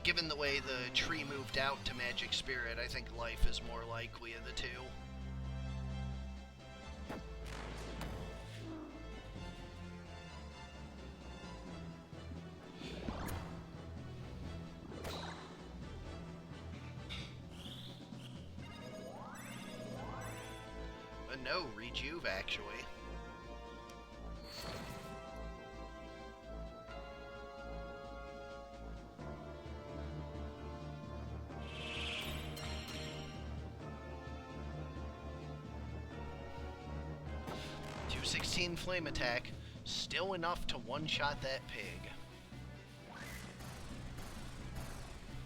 Given the way the tree moved out to Magic Spirit, I think life is more likely of the two. No, rejuve actually. .216 flame attack, still enough to one-shot that pig.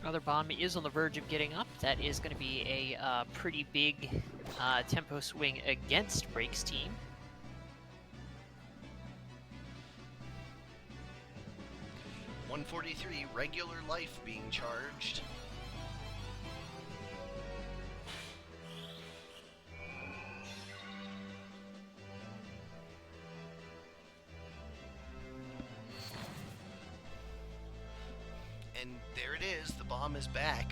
Another bomb is on the verge of getting up. That is going to be a pretty big tempo swing against Break's team. .143 regular life being charged. And there it is, the bomb is back.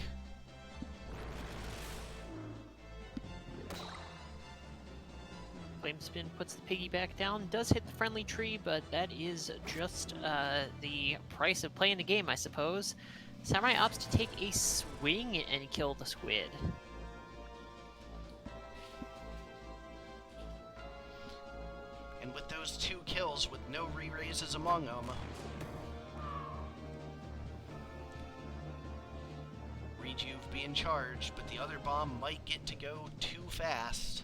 Flame Spin puts the piggy back down, does hit the friendly tree, but that is just the price of playing the game, I suppose. Samurai opts to take a swing and kill the squid. with those 2 kills with no re-raises among them. Rejuve being charged, but the other bomb might get to go too fast.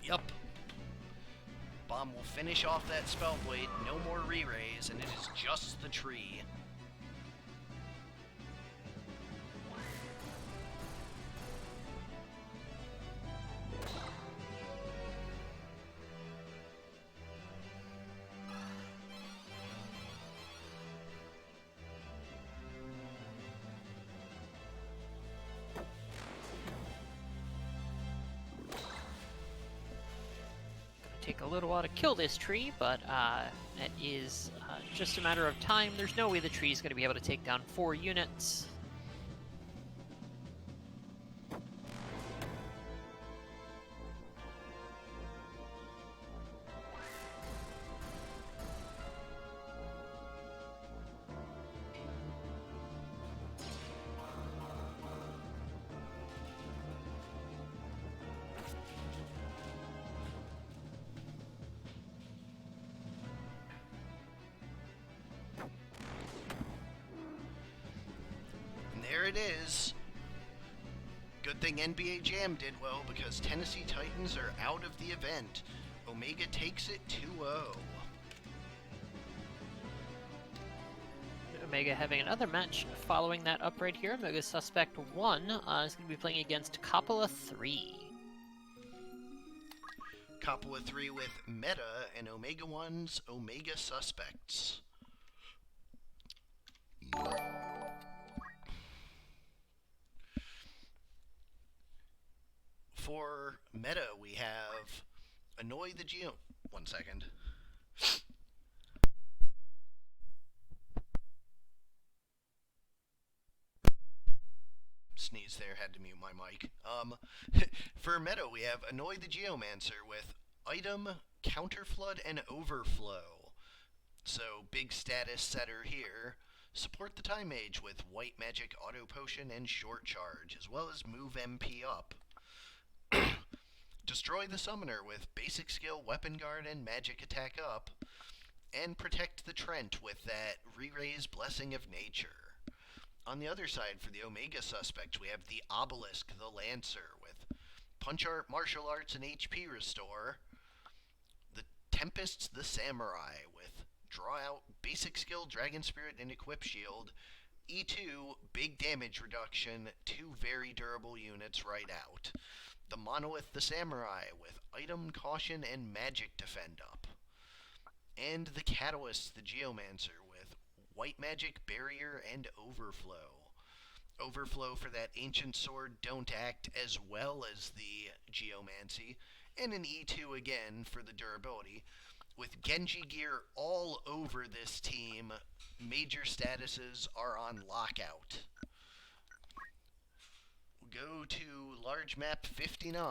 Yup. Bomb will finish off that Spellblade, no more re-raise, and it is just the tree. Take a little while to kill this tree, but it is just a matter of time. There's no way the tree is going to be able to take down 4 units. There it is. Good thing NBA Jam did well because Tennessee Titans are out of the event. Omega takes it 2-0. Omega having another match following that upgrade here. Omegasuspekt 1 is going to be playing against Coppola 3. Coppola 3 with Meta and Omega 1's Omegasuspekts. For Meta, we have Annoy the Geo... One second. Sneeze there, had to mute my mic. For Meta, we have Annoy the Geomancer with Item, Counterflood, and Overflow. So, big status setter here. Support the Time Mage with White Magic Auto Potion and Short Charge, as well as move MP up. Destroy the Summoner with Basic Skill, Weapon Guard, and Magic Attack up. And protect the Trent with that Re-Raise Blessing of Nature. On the other side, for the Omegasuspekt, we have the Obelisk, the Lancer, with Punch Art, Martial Arts, and HP Restore. The Tempests, the Samurai, with Draw Out, Basic Skill, Dragon Spirit, and Equip Shield. E2, big damage reduction, 2 very durable units right out. The Monolith, the Samurai, with Item, Caution, and Magic Defend up. And the Catalyst, the Geomancer, with White Magic, Barrier, and Overflow. Overflow for that Ancient Sword, Don't Act, as well as the Geomancy. And an E2 again for the durability. With Genji gear all over this team, major statuses are on lockout. Go to large map 59.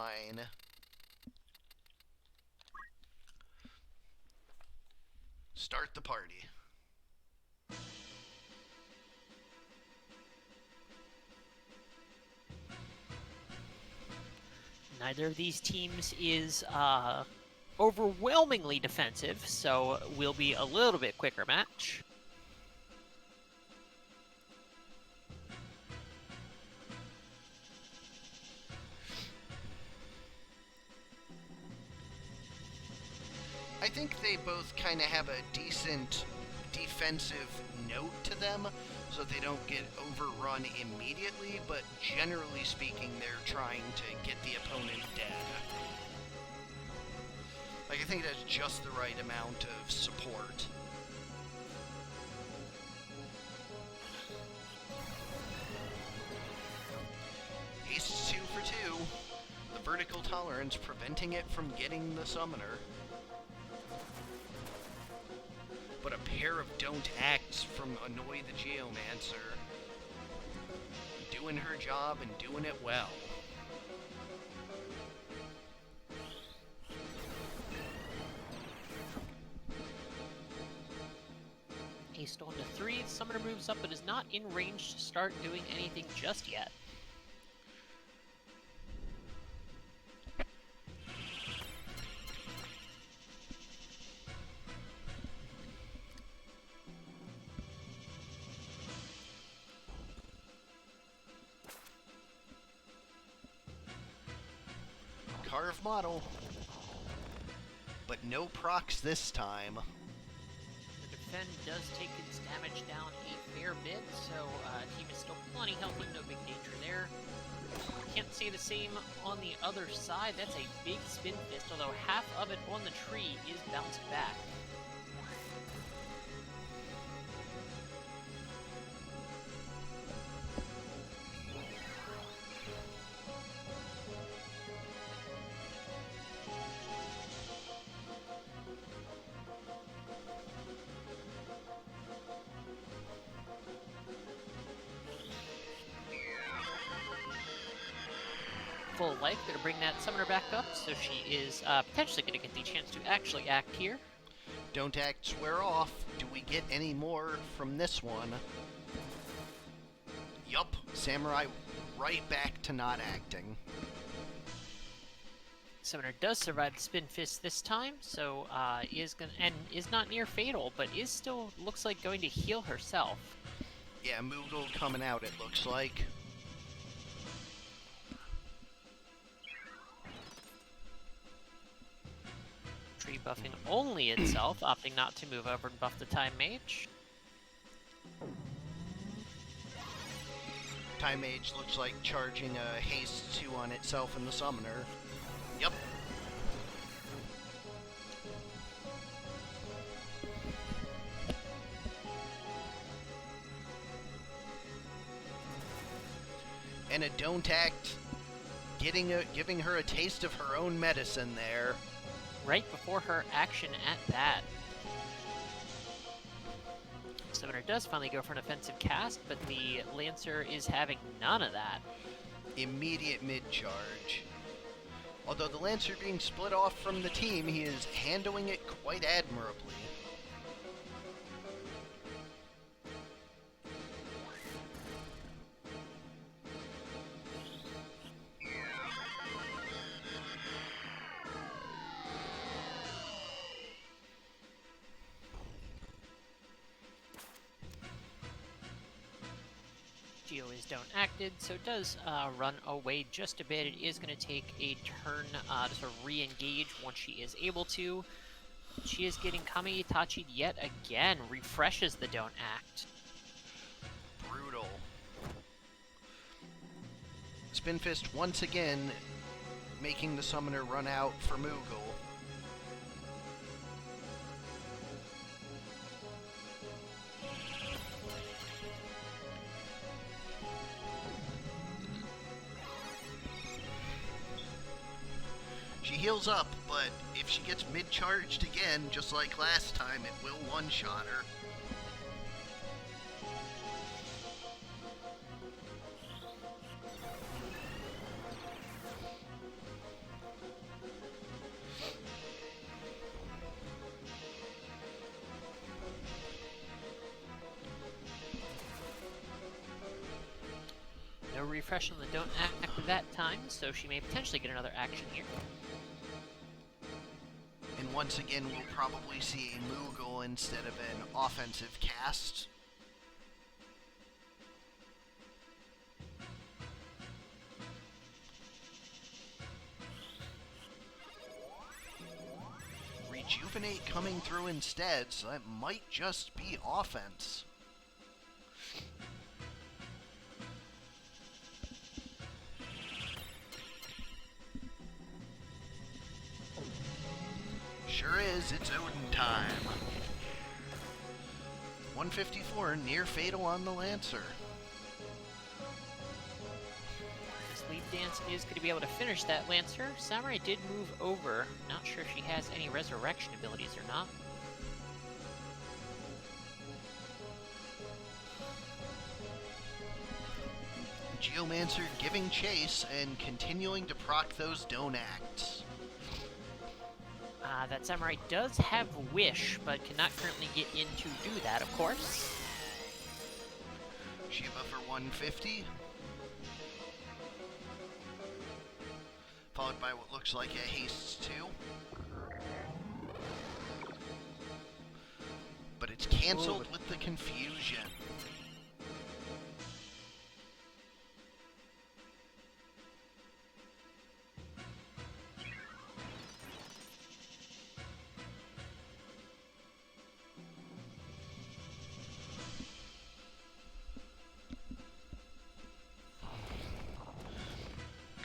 Start the party. Neither of these teams is overwhelmingly defensive, so will be a little bit quicker match. I think they both kind of have a decent defensive note to them, so they don't get overrun immediately, but generally speaking, they're trying to get the opponent dead. Like, I think that's just the right amount of support. Ace 2 for 2. The vertical tolerance preventing it from getting the summoner. But a pair of Don't Acts from Annoy the Geomancer. Doing her job and doing it well. Ace stolen to 3. The summoner moves up but is not in range to start doing anything just yet. Carve model. But no procs this time. The defend does take its damage down a fair bit, so team is still plenty healthy, no big danger there. Can't say the same on the other side. That's a big spin fist, although half of it on the tree is bounced back. Full life, gonna bring that summoner back up, so she is potentially gonna get the chance to actually act here. Don't act, swear off. Do we get any more from this one? Yup, Samurai right back to not acting. Summoner does survive the spin fist this time, so is not near fatal, but is still looks like going to heal herself. Yeah, Moogle coming out, it looks like. Tree buffing only itself, opting not to move over and buff the Time Mage. Time Mage looks like charging a haste 2 on itself and the summoner. Yep. And a don't act, giving her a taste of her own medicine there. Right before her action at that. Summoner does finally go for an offensive cast, but the Lancer is having none of that. Immediate mid-charge. Although the Lancer being split off from the team, he is handling it quite admirably. Geo is don't acted, so it does run away just a bit. It is going to take a turn to sort of re-engage once she is able to. She is getting Kami Itachi'd yet again, refreshes the don't act. Brutal. Spin Fist once again making the summoner run out for Moogle. She heals up, but if she gets mid-charged again, just like last time, it will one-shot her. No refresh on the don't act that time, so she may potentially get another action here. And once again, we'll probably see a Moogle instead of an offensive cast. Rejuvenate coming through instead, so that might just be offense. Sure is, it's Odin time. 154, near fatal on the Lancer. This lead dance is going to be able to finish that Lancer. Samurai did move over. Not sure if she has any resurrection abilities or not. Geomancer giving chase and continuing to proc those don't acts. That Samurai does have Wish, but cannot currently get in to do that, of course. Shiva for 150. Followed by what looks like a haste 2. But it's cancelled with the confusion.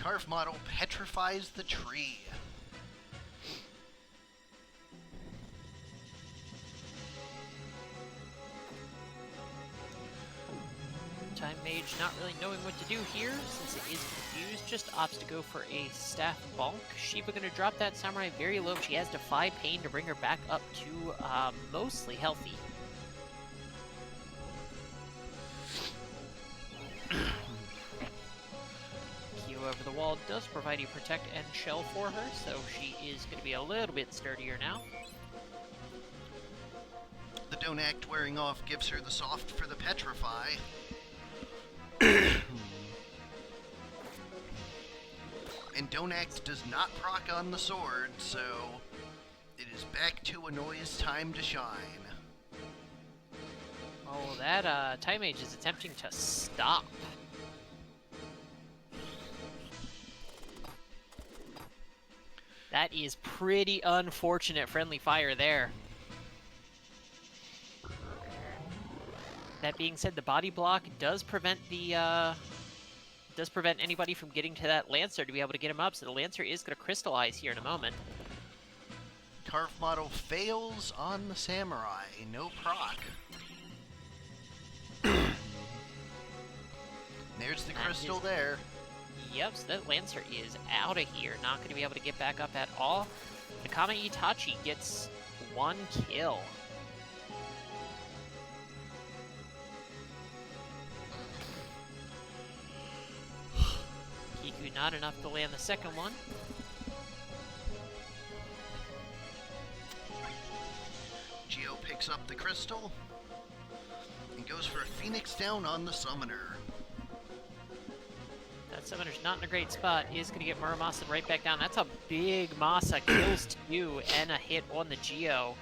Carve model petrifies the tree. Time Mage not really knowing what to do here, since it is confused, just opts to go for a staff bonk. Shiva gonna drop that samurai very low. She has Defy Pain to bring her back up to mostly healthy. Kyo over the wall does provide a protect and shell for her, so she is gonna be a little bit sturdier now. The Don't Act wearing off gives her the soft for the petrify. And Don't Act does not proc on the sword, so it is back to Annoy's time to shine. Oh, that Time Mage is attempting to stop. That is pretty unfortunate friendly fire there. That being said, the body block does prevent the anybody from getting to that Lancer to be able to get him up, so the Lancer is going to crystallize here in a moment. Carve model fails on the samurai, no proc. There's the crystal there. Yep, so that Lancer is out of here, not going to be able to get back up at all. Nakama Itachi gets 1 kill. Kiku not enough to land the second one. Geo picks up the crystal and goes for a Phoenix down on the summoner. That summoner's not in a great spot. He is going to get Muramasa right back down. That's a big Masa. Kills 2 and a hit on the Geo.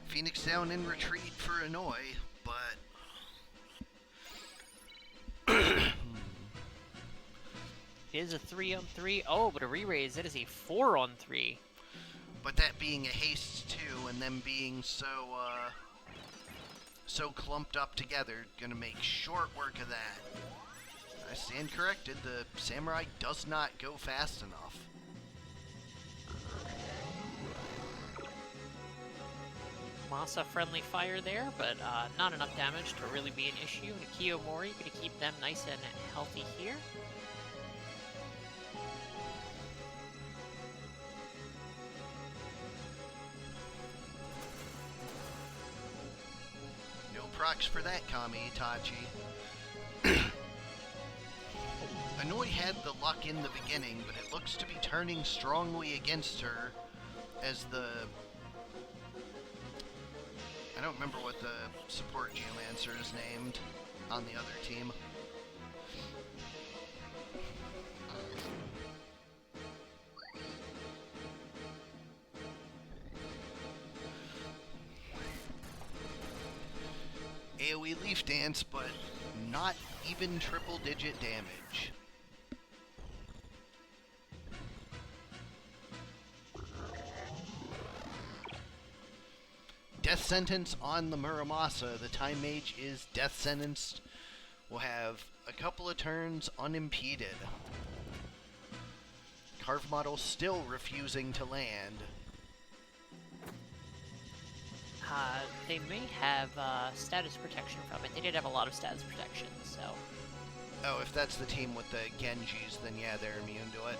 Phoenix down in retreat for Annoy, but It is a 3-on-3. Oh, but a re-raise. It is a 4-on-3. but that being a haste too, and them being so clumped up together, gonna make short work of that. I stand corrected. The samurai does not go fast enough. Masa friendly fire there, but not enough damage to really be an issue. Nikio Mori going to keep them nice and healthy here. No procs for that, Kami Itachi. Annoy had the luck in the beginning, but it looks to be turning strongly against her as the... I don't remember what the support Geomancer is named on the other team. AoE Leaf Dance, but not even triple-digit damage. Death sentence on the Muramasa. The Time Mage is death sentenced. Will have a couple of turns unimpeded. Carve model still refusing to land. They may have status protection from it. They did have a lot of status protection, so... Oh, if that's the team with the Genjis, then yeah, they're immune to it.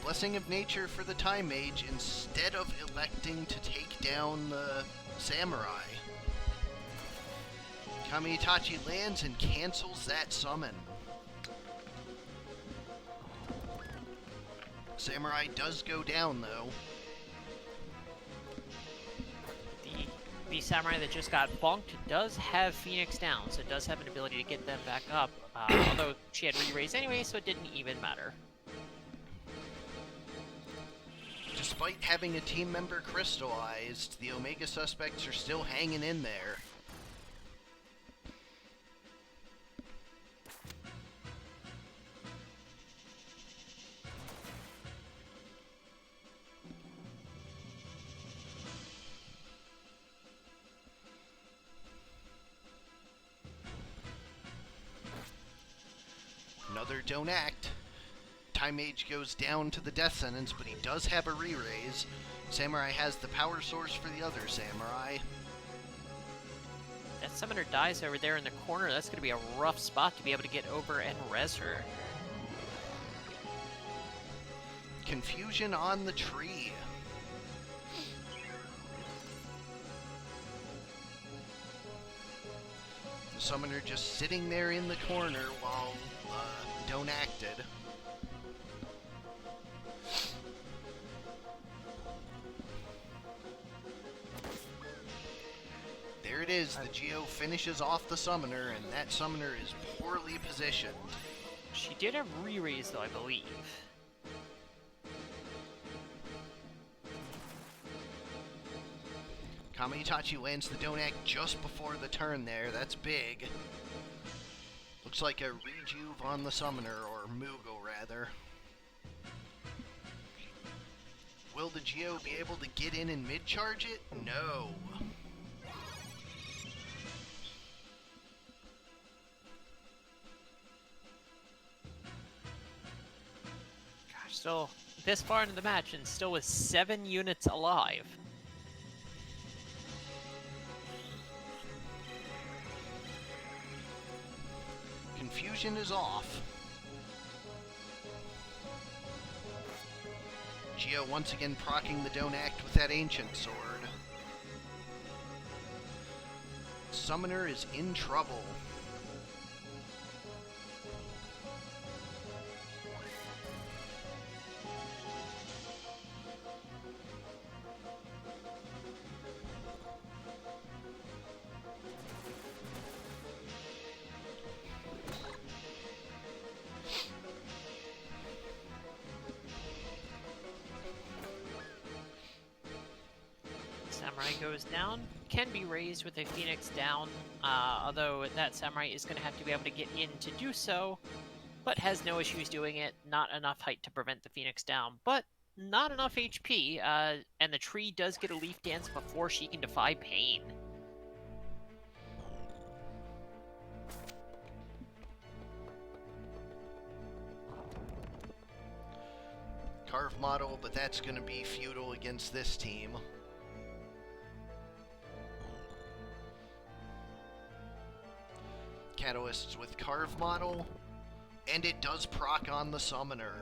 Blessing of Nature for the Time Mage instead of electing to take down the Samurai. Kami Itachi lands and cancels that summon. Samurai does go down, though. The Samurai that just got bonked does have Phoenix down, so it does have an ability to get them back up. Although she had re-raise anyway, so it didn't even matter. Despite having a team member crystallized, the Omegasuspekts are still hanging in there. Another don't act. Time Mage goes down to the death sentence, but he does have a re-raise. Samurai has the power source for the other Samurai. That summoner dies over there in the corner. That's going to be a rough spot to be able to get over and res her. Confusion on the tree. The summoner just sitting there in the corner while don't acted. There it is. The Geo finishes off the summoner, and that summoner is poorly positioned. She did have re-raise, though, I believe. Kami-Itachi lands the don't act just before the turn there. That's big. Looks like a rejuve on the summoner, or Moogle rather. Will the Geo be able to get in and mid-charge it? No. Gosh, still this far into the match and still with 7 units alive. Confusion is off. Geo once again proccing the don't act with that ancient sword. Summoner is in trouble. Samurai goes down, can be raised with a Phoenix down, although that Samurai is going to have to be able to get in to do so, but has no issues doing it. Not enough height to prevent the Phoenix down, but not enough HP, and the tree does get a Leaf Dance before she can defy pain. Carve model, but that's going to be futile against this team. Catalysts with Carve model, and it does proc on the summoner.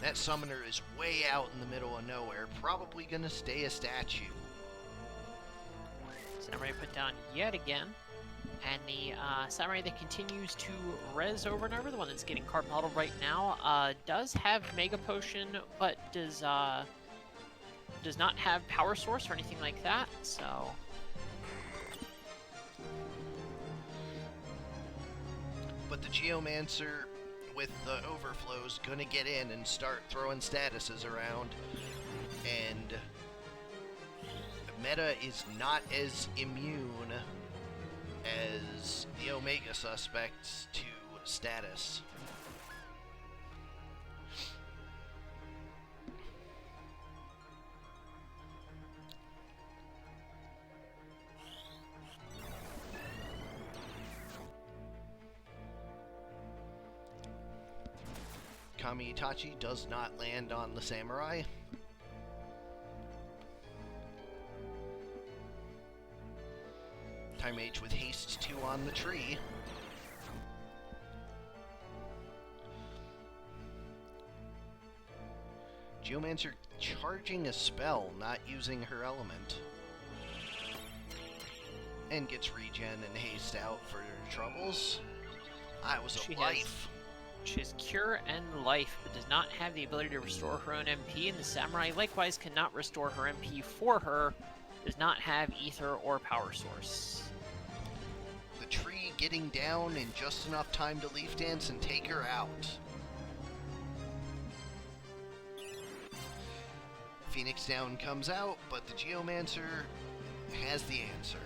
That summoner is way out in the middle of nowhere, probably gonna stay a statue. Samurai put down yet again, and the Samurai that continues to res over and over, the one that's getting Carve model right now, does have Mega Potion, but does not have Power Source or anything like that, so... But the Geomancer with the overflows gonna get in and start throwing statuses around, and meta is not as immune as the Omegasuspekts to status. Kami-Itachi does not land on the Samurai. Time Mage with haste 2 on the tree. Geomancer charging a spell, not using her element. And gets regen and haste out for troubles. That was a life. She has Cure and Life, but does not have the ability to restore her own MP, and the Samurai likewise cannot restore her MP for her, does not have Ether or Power Source. The tree getting down in just enough time to Leaf Dance and take her out. Phoenix down comes out, but the Geomancer has the answer.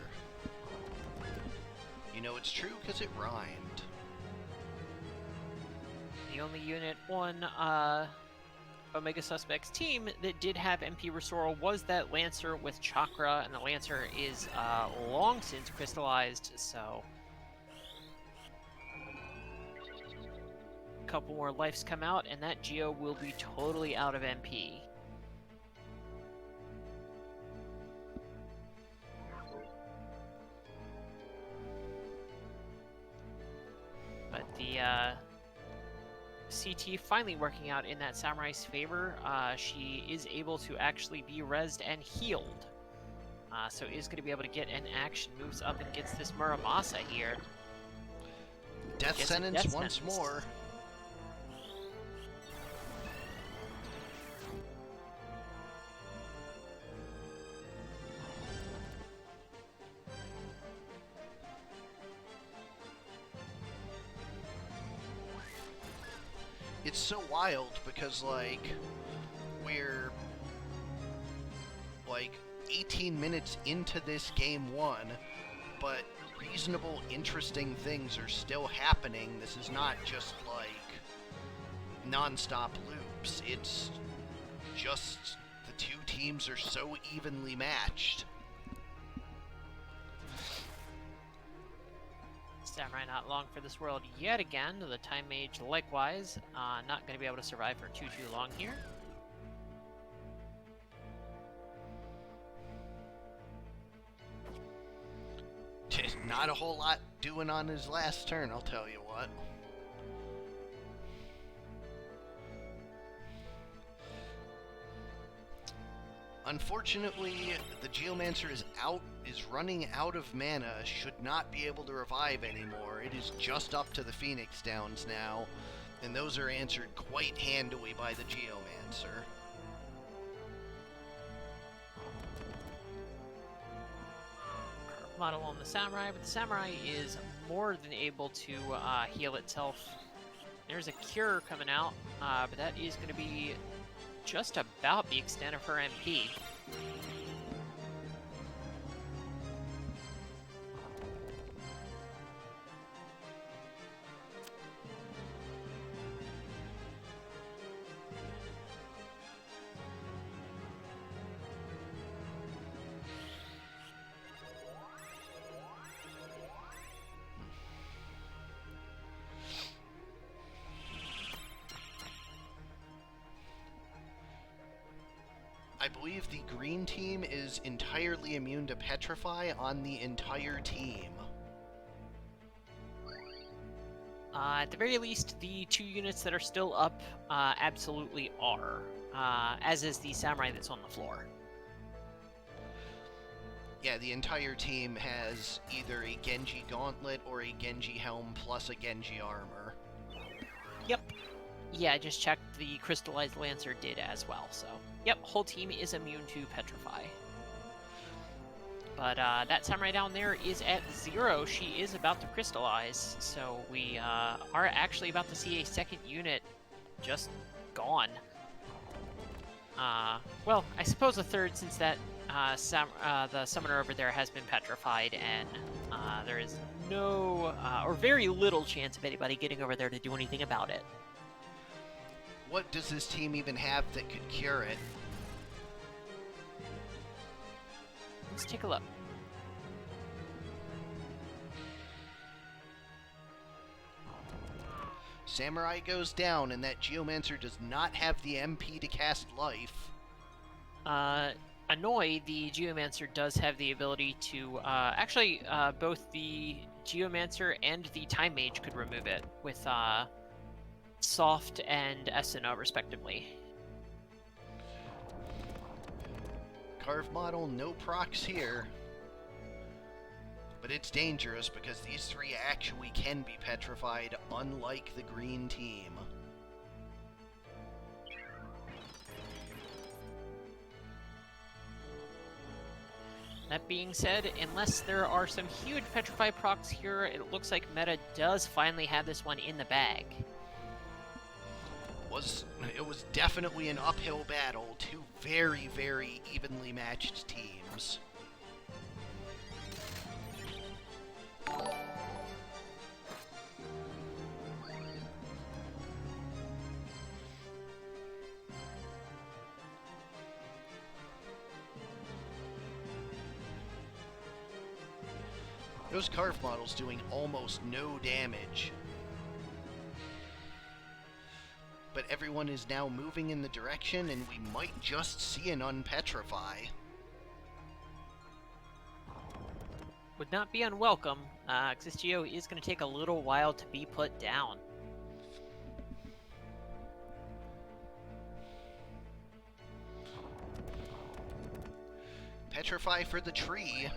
You know it's true because it rhymed. The only unit on Omegasuspekt's team that did have MP Restoral was that Lancer with Chakra, and the Lancer is long since crystallized, so... couple more lives come out, and that Geo will be totally out of MP. But the CT finally working out in that Samurai's favor. She is able to actually be rezzed and healed. So is going to be able to get an action, moves up and gets this Muramasa here. Death sentence once more. It's so wild because, like, we're, like, 18 minutes into this game 1, but reasonable, interesting things are still happening. This is not just, like, non-stop loops. It's just the two teams are so evenly matched. Samurai not long for this world yet again. The Time Mage likewise not going to be able to survive for too long here. Not a whole lot doing on his last turn, I'll tell you what. Unfortunately, the Geomancer is running out of mana, should not be able to revive anymore. It is just up to the Phoenix Downs now, and those are answered quite handily by the Geomancer. Model on the Samurai, but the Samurai is more than able to heal itself. There's a Cure coming out, but that is going to be just about the extent of her MP. I believe the green team is entirely immune to Petrify on the entire team. At the very least, the 2 units that are still up absolutely are, as is the Samurai that's on the floor. Yeah, the entire team has either a Genji Gauntlet or a Genji Helm plus a Genji Armor. Yep. Yeah, I just checked. The Crystallized Lancer did as well, so... Yep, whole team is immune to Petrify. But that Samurai down there is at 0. She is about to crystallize, so we are actually about to see a second unit just gone. Well, I suppose a third, since that the summoner over there has been petrified, and there is no, or very little chance of anybody getting over there to do anything about it. What does this team even have that could cure it? Let's take a look. Samurai goes down, and that Geomancer does not have the MP to cast Life. Annoy, the Geomancer does have the ability to, actually, both the Geomancer and the Time Mage could remove it with, Soft and SNO, respectively. Carve model, no procs here. But it's dangerous because these 3 actually can be petrified, unlike the green team. That being said, unless there are some huge petrify procs here, it looks like Meta does finally have this one in the bag. It was definitely an uphill battle. 2 very, very evenly matched teams. Those Carve models doing almost no damage. but everyone is now moving in the direction, and we might just see an unpetrify. Would not be unwelcome. Xistio is going to take a little while to be put down. Petrify for the tree,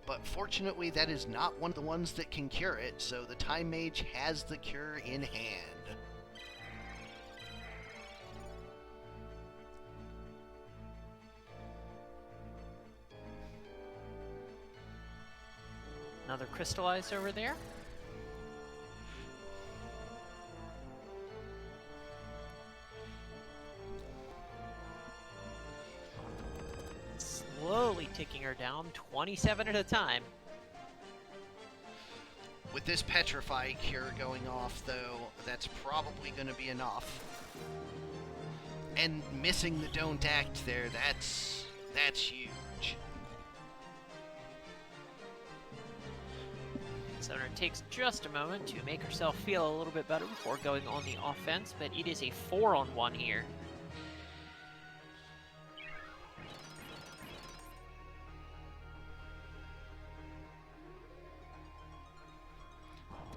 but fortunately that is not one of the ones that can cure it, so the Time Mage has the cure in hand. Another crystallize over there. Slowly ticking her down, 27 at a time. With this Petrify cure going off, though, that's probably going to be enough. And missing the Don't Act there, that's huge. Summoner takes just a moment to make herself feel a little bit better before going on the offense, but it is a 4-on-1 here.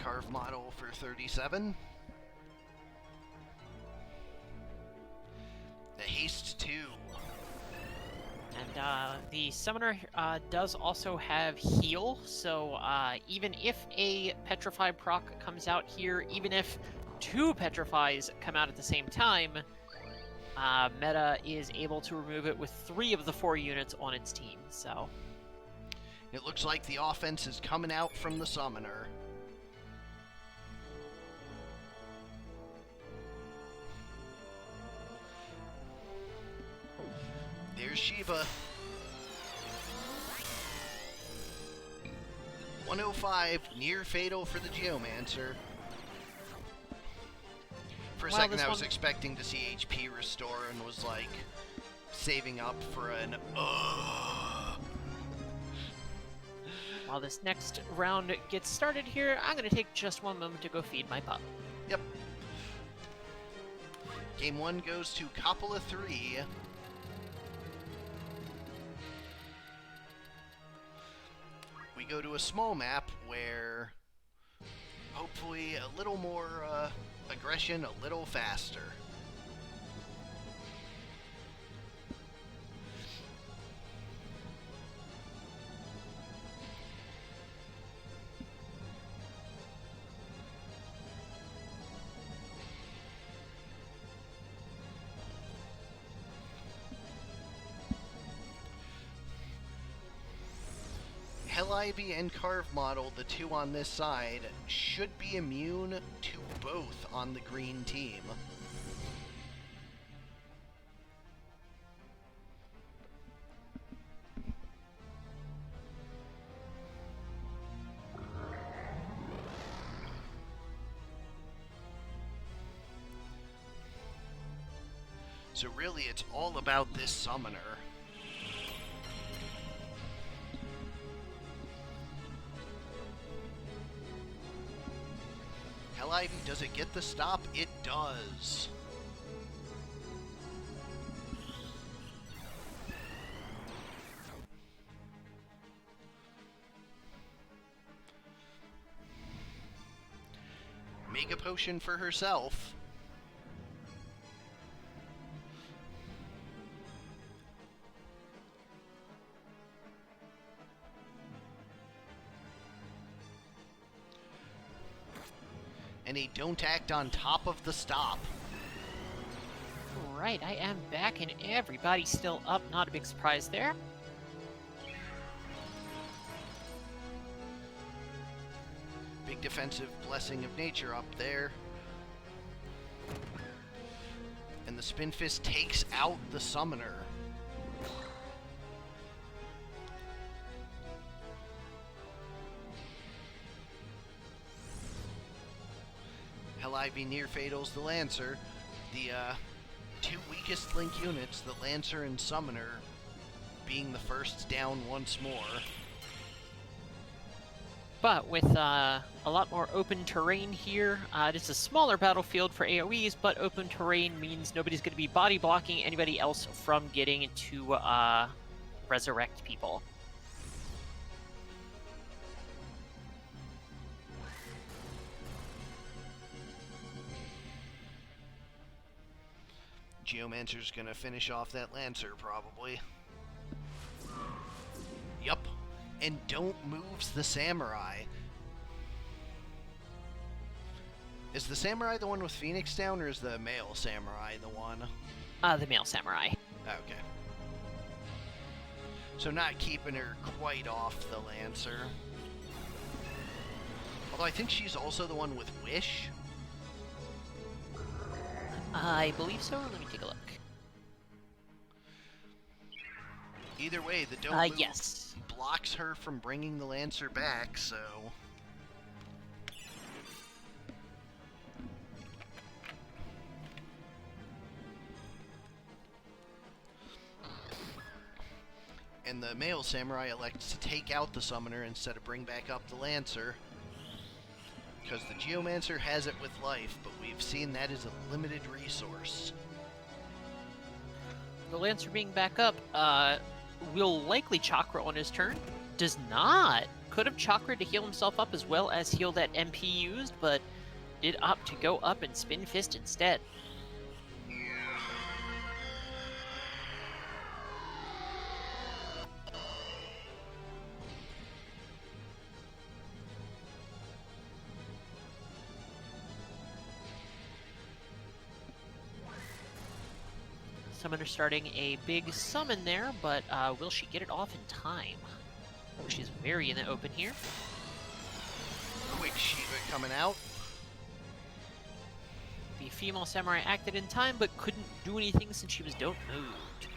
Carve model for 37. The haste 2. And the summoner does also have heal, so even if a Petrify proc comes out here, even if 2 Petrifies come out at the same time, Meta is able to remove it with 3 of the 4 units on its team, so... It looks like the offense is coming out from the summoner. There's Shiva. 105, near fatal for the Geomancer. For a second I was expecting to see HP restore and was like saving up for an While this next round gets started here, I'm going to take just one moment to go feed my pup. Yep. Game 1 goes to Coppola 3. We go to a small map where hopefully a little more aggression, a little faster. Hell Ivy and Carve Model, the 2 on this side, should be immune to both on the green team. So really, it's all about this summoner. Hell Ivy, does it get the stop? It does. Mega Potion for herself. And a Don't Act on top of the stop. Right, I am back and everybody's still up. Not a big surprise there. Big defensive Blessing of Nature up there. And the Spin Fist takes out the Summoner. Hell Ivy near fatals the Lancer. The 2 weakest link units, the Lancer and Summoner, being the first down once more. But with a lot more open terrain here, it is a smaller battlefield for AoEs, but open terrain means nobody's going to be body blocking anybody else from getting to resurrect people. Geomancer's gonna finish off that Lancer, probably. Yup. And don't moves the Samurai. Is the Samurai the one with Phoenix down, or is the male Samurai the one? The male Samurai. Okay. So not keeping her quite off the Lancer. Although I think she's also the one with Wish. I believe so. Let me take a look. Either way, the don't move yes. blocks her from bringing the Lancer back, so... And the male Samurai elects to take out the Summoner instead of bring back up the Lancer. Because the Geomancer has it with life, but we've seen that is a limited resource. The Lancer being back up will likely Chakra on his turn. Does not. Could have Chakra to heal himself up as well as heal that MP used, but did opt to go up and Spin Fist instead. Summoner starting a big summon there, but will she get it off in time? Oh, she's very in the open here. Quick Shiva coming out. The female Samurai acted in time, but couldn't do anything since she was don't moved.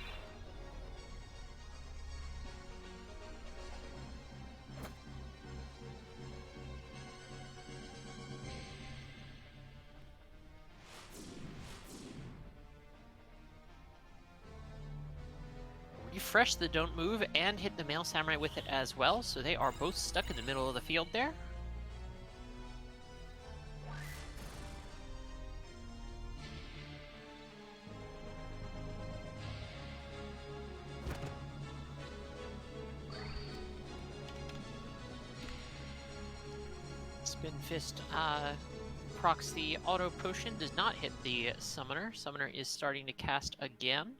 Refresh the don't move and hit the male Samurai with it as well, so they are both stuck in the middle of the field there. Spin Fist procs the auto potion, does not hit the summoner. Summoner is starting to cast again.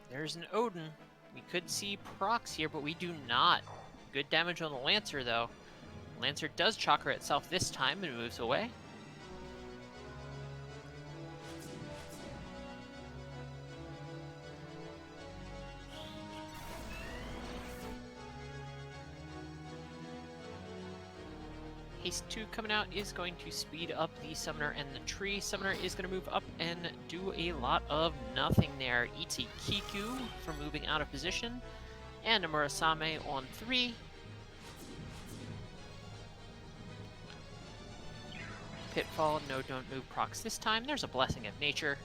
There's an Odin. We could see procs here, but we do not. Good damage on the Lancer, though. Lancer does Chakra itself this time and moves away. Haste 2 coming out is going to speed up the Summoner and the tree. Summoner is going to move up and do a lot of nothing there. Eats a Kiku for moving out of position. And a Murasame on 3. Pitfall, no don't move procs this time. There's a Blessing of Nature.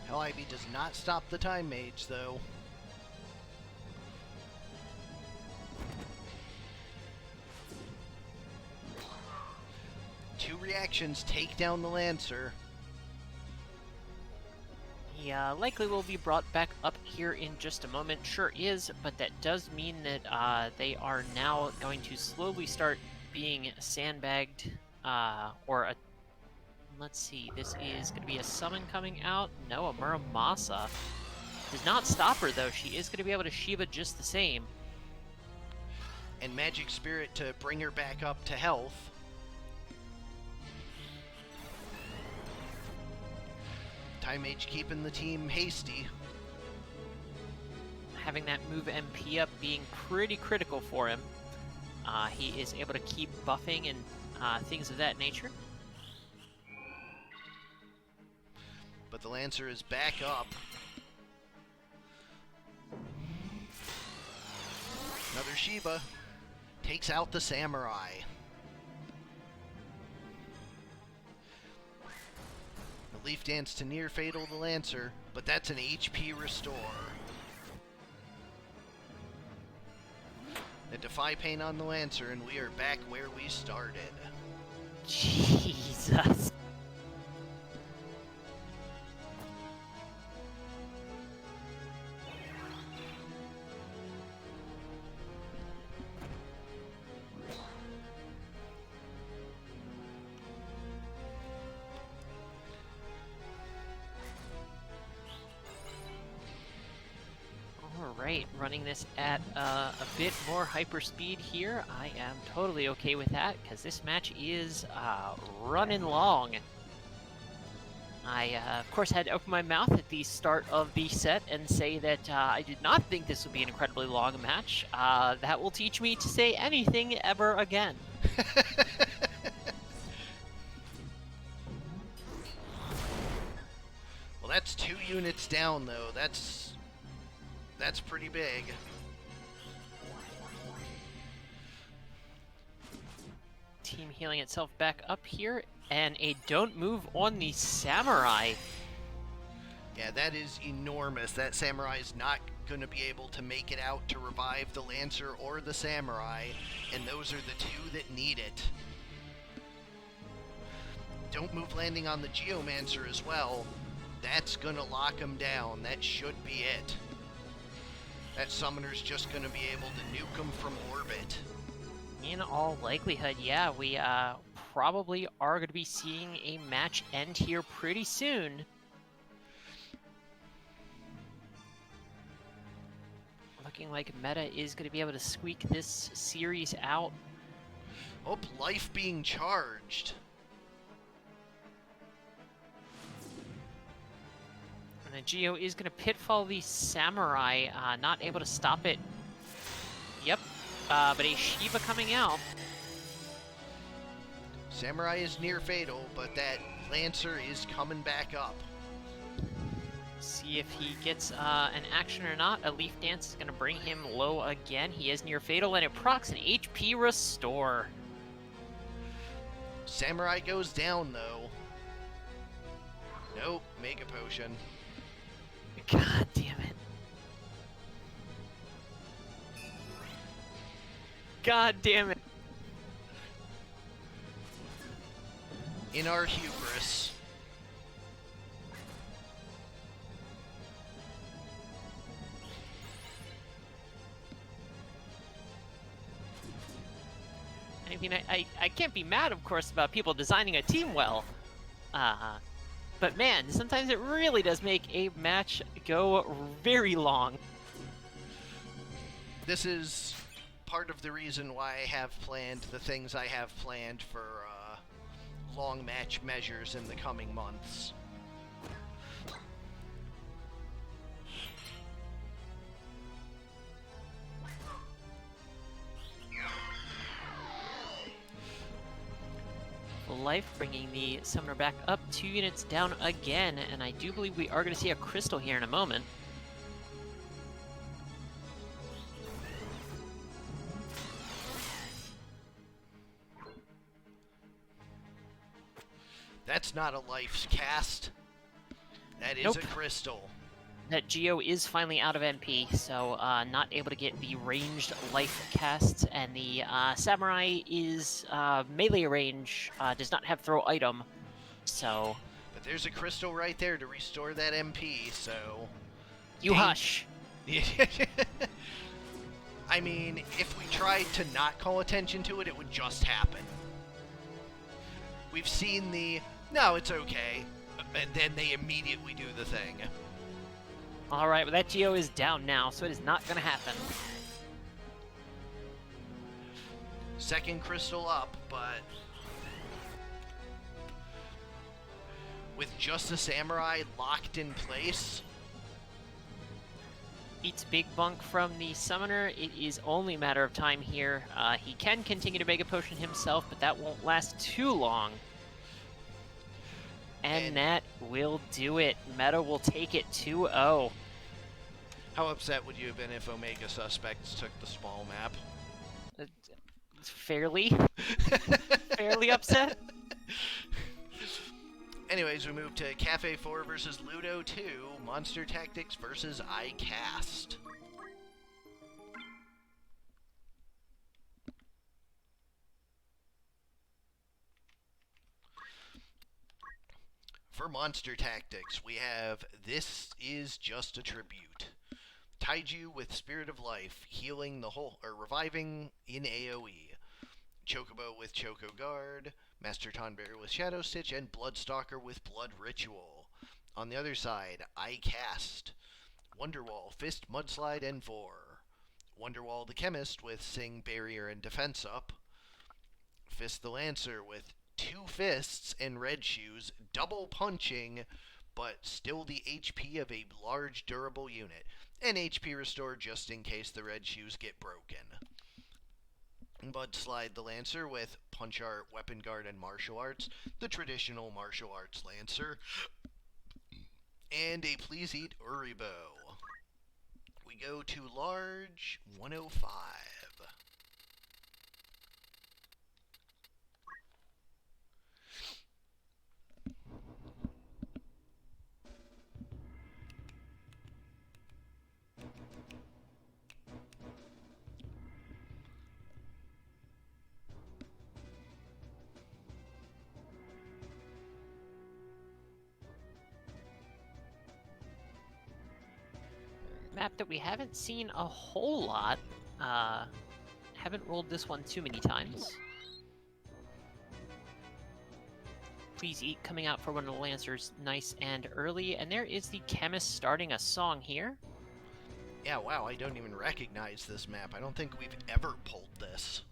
Hell Ivy does not stop the Time Mage, though. Two reactions take down the Lancer. He likely will be brought back up here in just a moment. Sure is, but that does mean that they are now going to slowly start being sandbagged, let's see, this is going to be a summon coming out. No, a Muramasa. Does not stop her, though. She is going to be able to Shiva just the same. And Magic Spirit to bring her back up to health. Time Mage keeping the team hasty. Having that move MP up being pretty critical for him. He is able to keep buffing and things of that nature. But the Lancer is back up. Another Shiva. Takes out the Samurai. The Leaf Dance to near fatal the Lancer, but that's an HP restore. A Defy Pain on the Lancer, and we are back where we started. Jesus. Alright, running this at a bit more hyperspeed here. I am totally okay with that, because this match is running long. I, of course, had to open my mouth at the start of the set and say that I did not think this would be an incredibly long match. That will teach me to say anything ever again. Well, that's 2 units down, though. That's pretty big. Team healing itself back up here, and a don't move on the Samurai. Yeah, that is enormous. That Samurai is not going to be able to make it out to revive the Lancer or the Samurai, and those are the 2 that need it. Don't move landing on the Geomancer as well. That's going to lock him down. That should be it. That summoner's just going to be able to nuke him from orbit. In all likelihood, yeah, we probably are going to be seeing a match end here pretty soon. Looking like Meta is going to be able to squeak this series out. Oh, life being charged. And the Geo is going to pitfall the Samurai, not able to stop it. Yep, but a Shiva coming out. Samurai is near fatal, but that Lancer is coming back up. See if he gets an action or not. A Leaf Dance is going to bring him low again. He is near fatal, and it procs an HP restore. Samurai goes down, though. Nope, Mega Potion. God damn it. God damn it. In our hubris. I mean, I can't be mad, of course, about people designing a team well. But man, sometimes it really does make a match go very long. This is part of the reason why I have planned the things I have planned for long match measures in the coming months. Life bringing the summoner back up 2 units down again, and I do believe we are going to see a crystal here in a moment. That's not a life's cast. That is a crystal. That Geo is finally out of MP, so not able to get the ranged life casts, and the Samurai is melee range, does not have throw item, so... But there's a crystal right there to restore that MP, so... You hush! I mean, if we tried to not call attention to it, it would just happen. We've seen the, no, it's okay, and then they immediately do the thing. Alright, but that Geo is down now, so it is not going to happen. Second crystal up, but with just a Samurai locked in place. Beats Big Bunk from the Summoner. It is only a matter of time here. He can continue to Mega Potion himself, but that won't last too long. And that will do it. Meta will take it 2-0. How upset would you have been if Omegasuspekt took the small map? fairly upset. Anyways, we move to Kaffe 4 versus Ludo 2, Monster Tactics versus iCast. For Monster Tactics, we have This Is Just a Tribute. Taiju with Spirit of Life, healing the whole, or reviving in AoE. Chocobo with Choco Guard, Master Tonberry with Shadow Stitch, and Bloodstalker with Blood Ritual. On the other side, iCast, Wonderwall, Fist, Mudslide, and Vor. Wonderwall the Chemist with Sing, Barrier, and Defense Up. Fist the Lancer with 2 fists and red shoes, double punching, but still the HP of a large durable unit. And HP restore just in case the red shoes get broken. Mudslide the Lancer with Punch Art, Weapon Guard, and Martial Arts, the traditional martial arts Lancer. And a Please Eat Uribo. We go to large 105. Map that we haven't seen a whole lot. Haven't rolled this one too many times. Please Eat coming out for one of the Lancers nice and early. And there is the Chemist starting a song here. Yeah, wow, I don't even recognize this map. I don't think we've ever pulled this.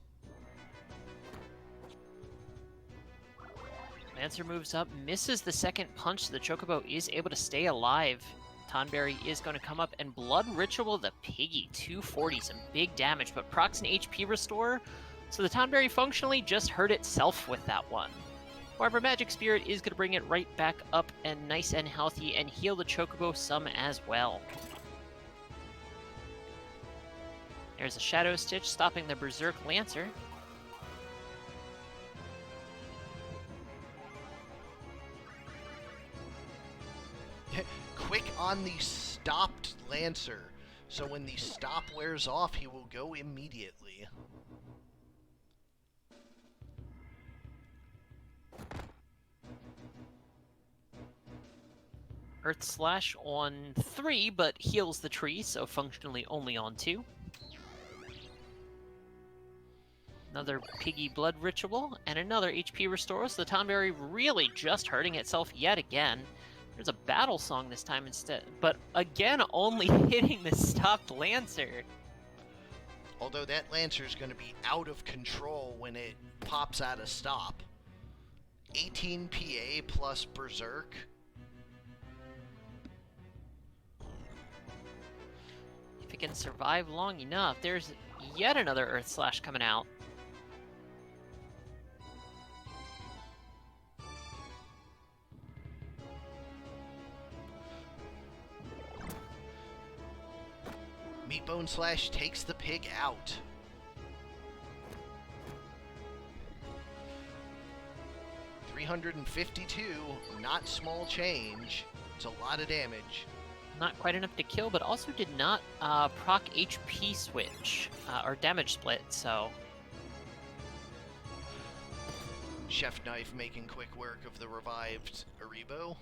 Lancer moves up, misses the second punch. The Chocobo is able to stay alive. Tonberry is going to come up, and Blood Ritual the Piggy, 240, some big damage, but procs an HP restore, so the Tonberry functionally just hurt itself with that one. However, Magic Spirit is going to bring it right back up and nice and healthy and heal the Chocobo some as well. There's a Shadow Stitch stopping the Berserk Lancer. Quick on the stopped Lancer, so when the stop wears off, he will go immediately. Earth Slash on 3, but heals the tree, so functionally only on 2. Another Piggy Blood Ritual, and another HP restore, so the Tonberry really just hurting itself yet again. There's a Battle Song this time instead, but again, only hitting the stopped Lancer. Although that Lancer is going to be out of control when it pops out of stop. 18 PA plus Berserk. If it can survive long enough, there's yet another Earth Slash coming out. Meatbone Slash takes the pig out. $352, not small change. It's a lot of damage. Not quite enough to kill, but also did not proc HP switch, or damage split, so... Chef Knife making quick work of the revived Uribo.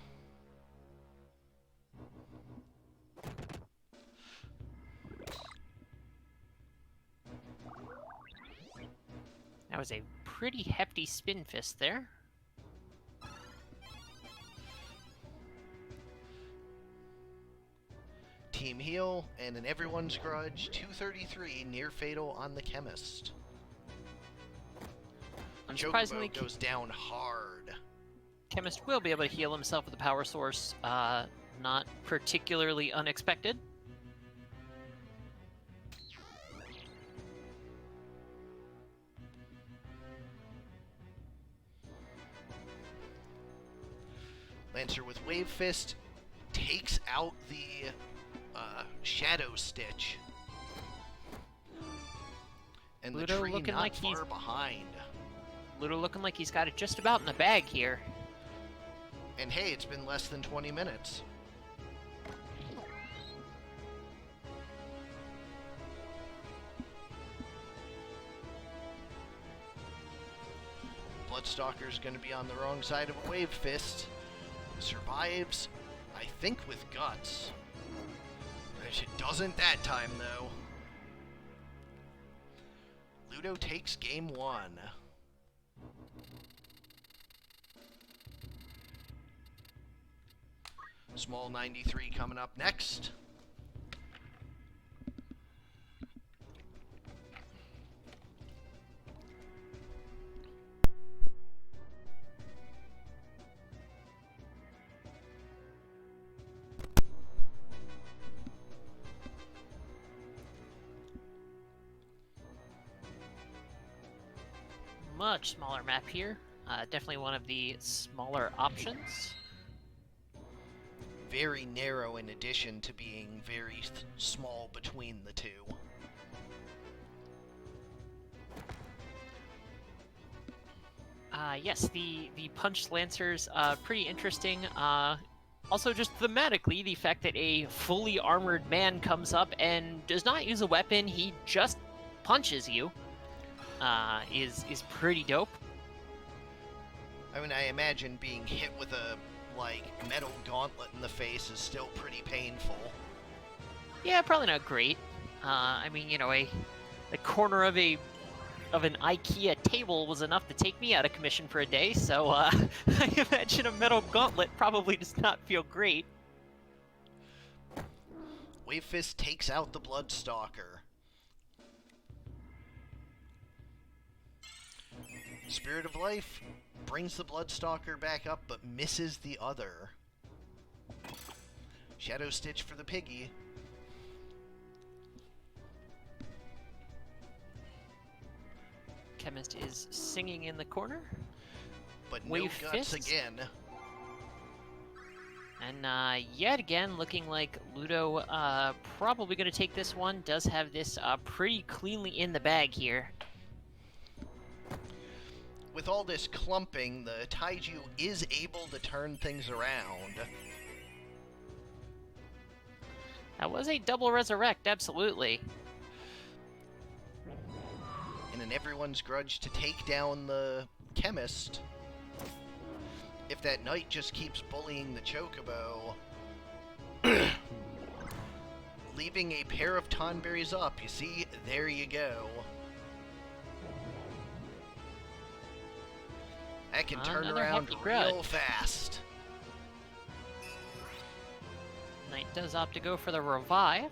That was a pretty hefty spin fist there. Team heal, and in everyone's grudge, 233 near fatal on the Chemist. Unsurprisingly, Chocobo goes down hard. Chemist will be able to heal himself with a power source, not particularly unexpected. Lancer with Wave Fist takes out the Shadow Stitch. And Ludo the tree looking not like far behind. Ludo looking like he's got it just about in the bag here. And hey, it's been less than 20 minutes. Bloodstalker's going to be on the wrong side of a wave fist. Survives, I think, with guts. It doesn't that time, though. Ludo takes game 1. Small 93 coming up next. Much smaller map here. Definitely one of the smaller options. Very narrow in addition to being very small between the two. Yes, the Punch Lancers, pretty interesting. Also, just thematically, the fact that a fully armored man comes up and does not use a weapon, he just punches you, is pretty dope. I mean, I imagine being hit with a, metal gauntlet in the face is still pretty painful. Yeah, probably not great. I mean, you know, the corner of an IKEA table was enough to take me out of commission for a day, so I imagine a metal gauntlet probably does not feel great. Wave Fist takes out the Bloodstalker. Spirit of Life brings the Bloodstalker back up, but misses the other. Shadow Stitch for the piggy. Chemist is singing in the corner. But no Wave guts Fists. again. And yet again, looking like Ludo probably going to take this one. Does have this pretty cleanly in the bag here. With all this clumping, the Taiju is able to turn things around. That was a double resurrect, absolutely. And in everyone's grudge to take down the Chemist, if that Knight just keeps bullying the Chocobo, leaving a pair of Tonberries up, you see, there you go. That can turn Another around happy real grudge. fast. Knight does opt to go for the revive.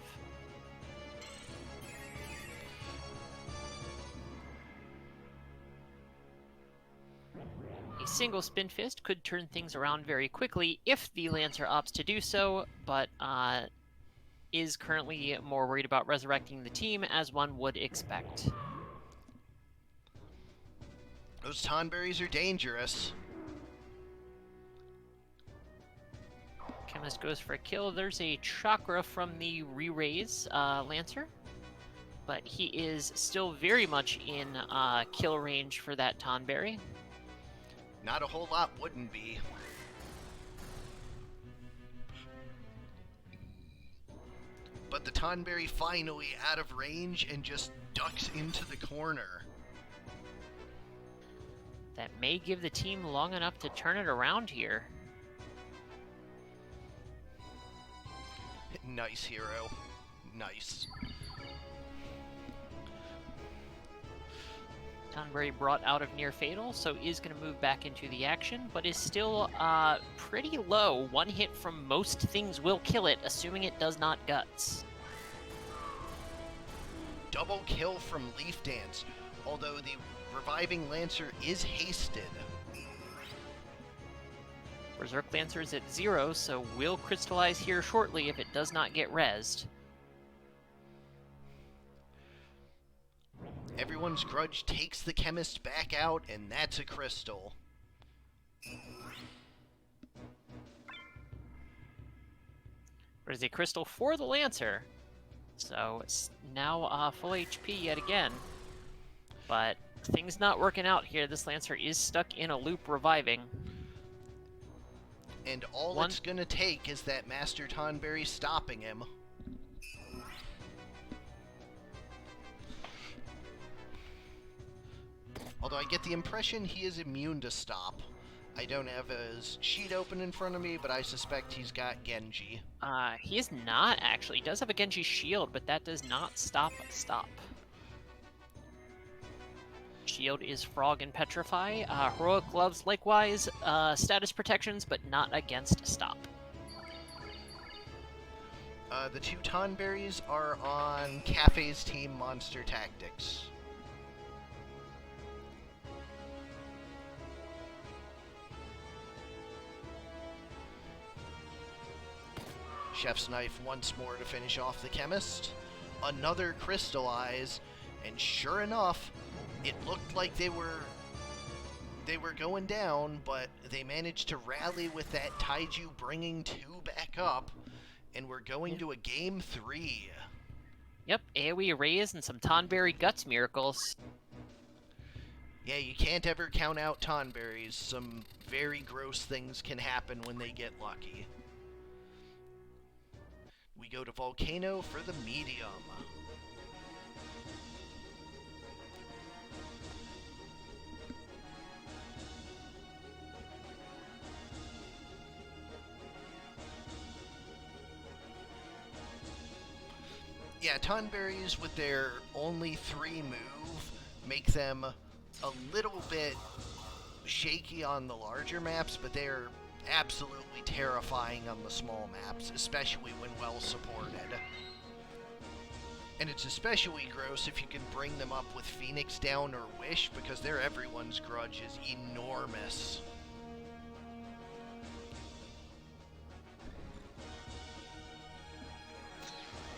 A single Spin Fist could turn things around very quickly if the Lancer opts to do so, but is currently more worried about resurrecting the team, as one would expect. Those Tonberries are dangerous. Chemist goes for a kill. There's a Chakra from the re-raise Lancer, but he is still very much in kill range for that Tonberry. Not a whole lot wouldn't be. But the Tonberry finally out of range and just ducks into the corner. That may give the team long enough to turn it around here. Nice, hero. Nice. Tonberry brought out of near fatal, so is going to move back into the action, but is still pretty low. One hit from most things will kill it, assuming it does not guts. Double kill from Leaf Dance, although the reviving Lancer is hasted. Berserk Lancer is at 0, so will crystallize here shortly if it does not get rezzed. Everyone's grudge takes the Chemist back out, and that's a crystal. There's a crystal for the Lancer, so it's now full HP yet again. But things not working out here. This Lancer is stuck in a loop reviving. And all it's going to take is that Master Tonberry stopping him. Although I get the impression he is immune to stop. I don't have his sheet open in front of me, but I suspect he's got Genji. He is not, actually. He does have a Genji shield, but that does not stop. Shield is Frog and Petrify. Heroic Gloves, likewise, status protections, but not against stop. The two Tonberries are on Kaffe's team, Monster Tactics. Chef's Knife once more to finish off the Chemist. Another Crystallize, and sure enough, it looked like they were going down, but they managed to rally with that Taiju bringing 2 back up, and we're going to a Game 3. Yep, AoE Raise and some Tonberry Guts miracles. Yeah, you can't ever count out Tonberries. Some very gross things can happen when they get lucky. We go to Volcano for the medium. Yeah, Tonberries with their only 3 move make them a little bit shaky on the larger maps, but they're absolutely terrifying on the small maps, especially when well supported. And it's especially gross if you can bring them up with Phoenix Down or Wish, because they're everyone's grudge is enormous.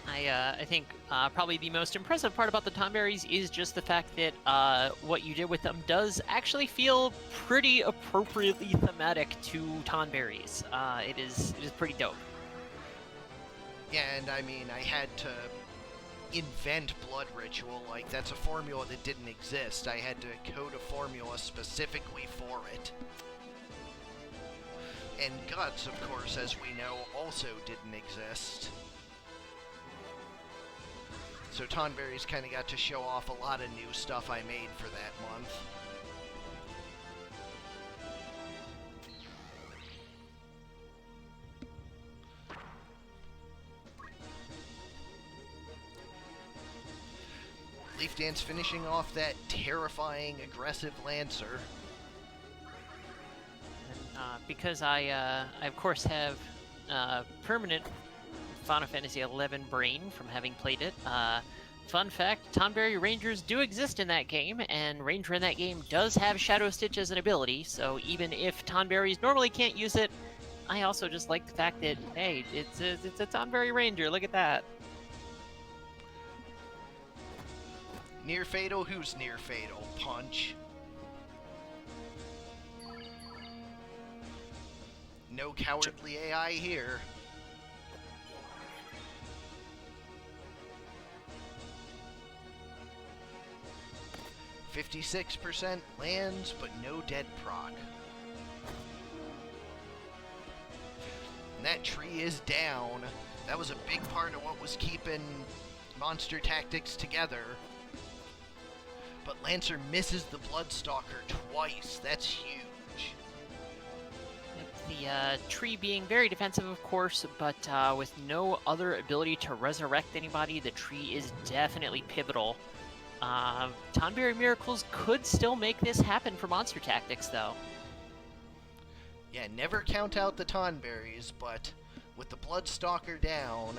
I think probably the most impressive part about the Tonberries is just the fact that what you did with them does actually feel pretty appropriately thematic to Tonberries. It is pretty dope. Yeah, and I mean, I had to invent Blood Ritual. Like, that's a formula that didn't exist. I had to code a formula specifically for it. And Guts, of course, as we know, also didn't exist. So Tonberries kind of got to show off a lot of new stuff I made for that month. Leaf Dance finishing off that terrifying, aggressive Lancer. And, because I of course have permanent Final Fantasy XI brain from having played it. Fun fact, Tonberry Rangers do exist in that game, and Ranger in that game does have Shadow Stitch as an ability, so even if Tonberries normally can't use it, I also just like the fact that, hey, it's a Tonberry Ranger, look at that. Near Fatal? Who's Near Fatal? Punch. No cowardly AI here. %56% lands, but no dead proc. And that tree is down. That was a big part of what was keeping Monster Tactics together. But Lancer misses the Bloodstalker twice. That's huge. The tree being very defensive, of course, but with no other ability to resurrect anybody, the tree is definitely pivotal. Tonberry Miracles could still make this happen for Monster Tactics, though. Yeah, never count out the Tonberries, but with the Bloodstalker down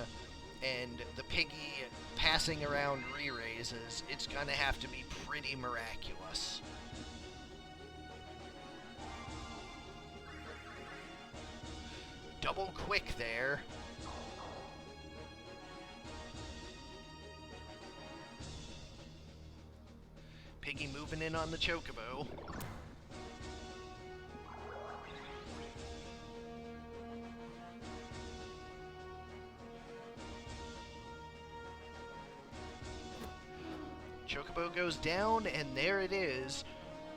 and the Piggy passing around re-raises, it's gonna have to be pretty miraculous. Double quick there. Piggy moving in on the Chocobo. Chocobo goes down, and there it is.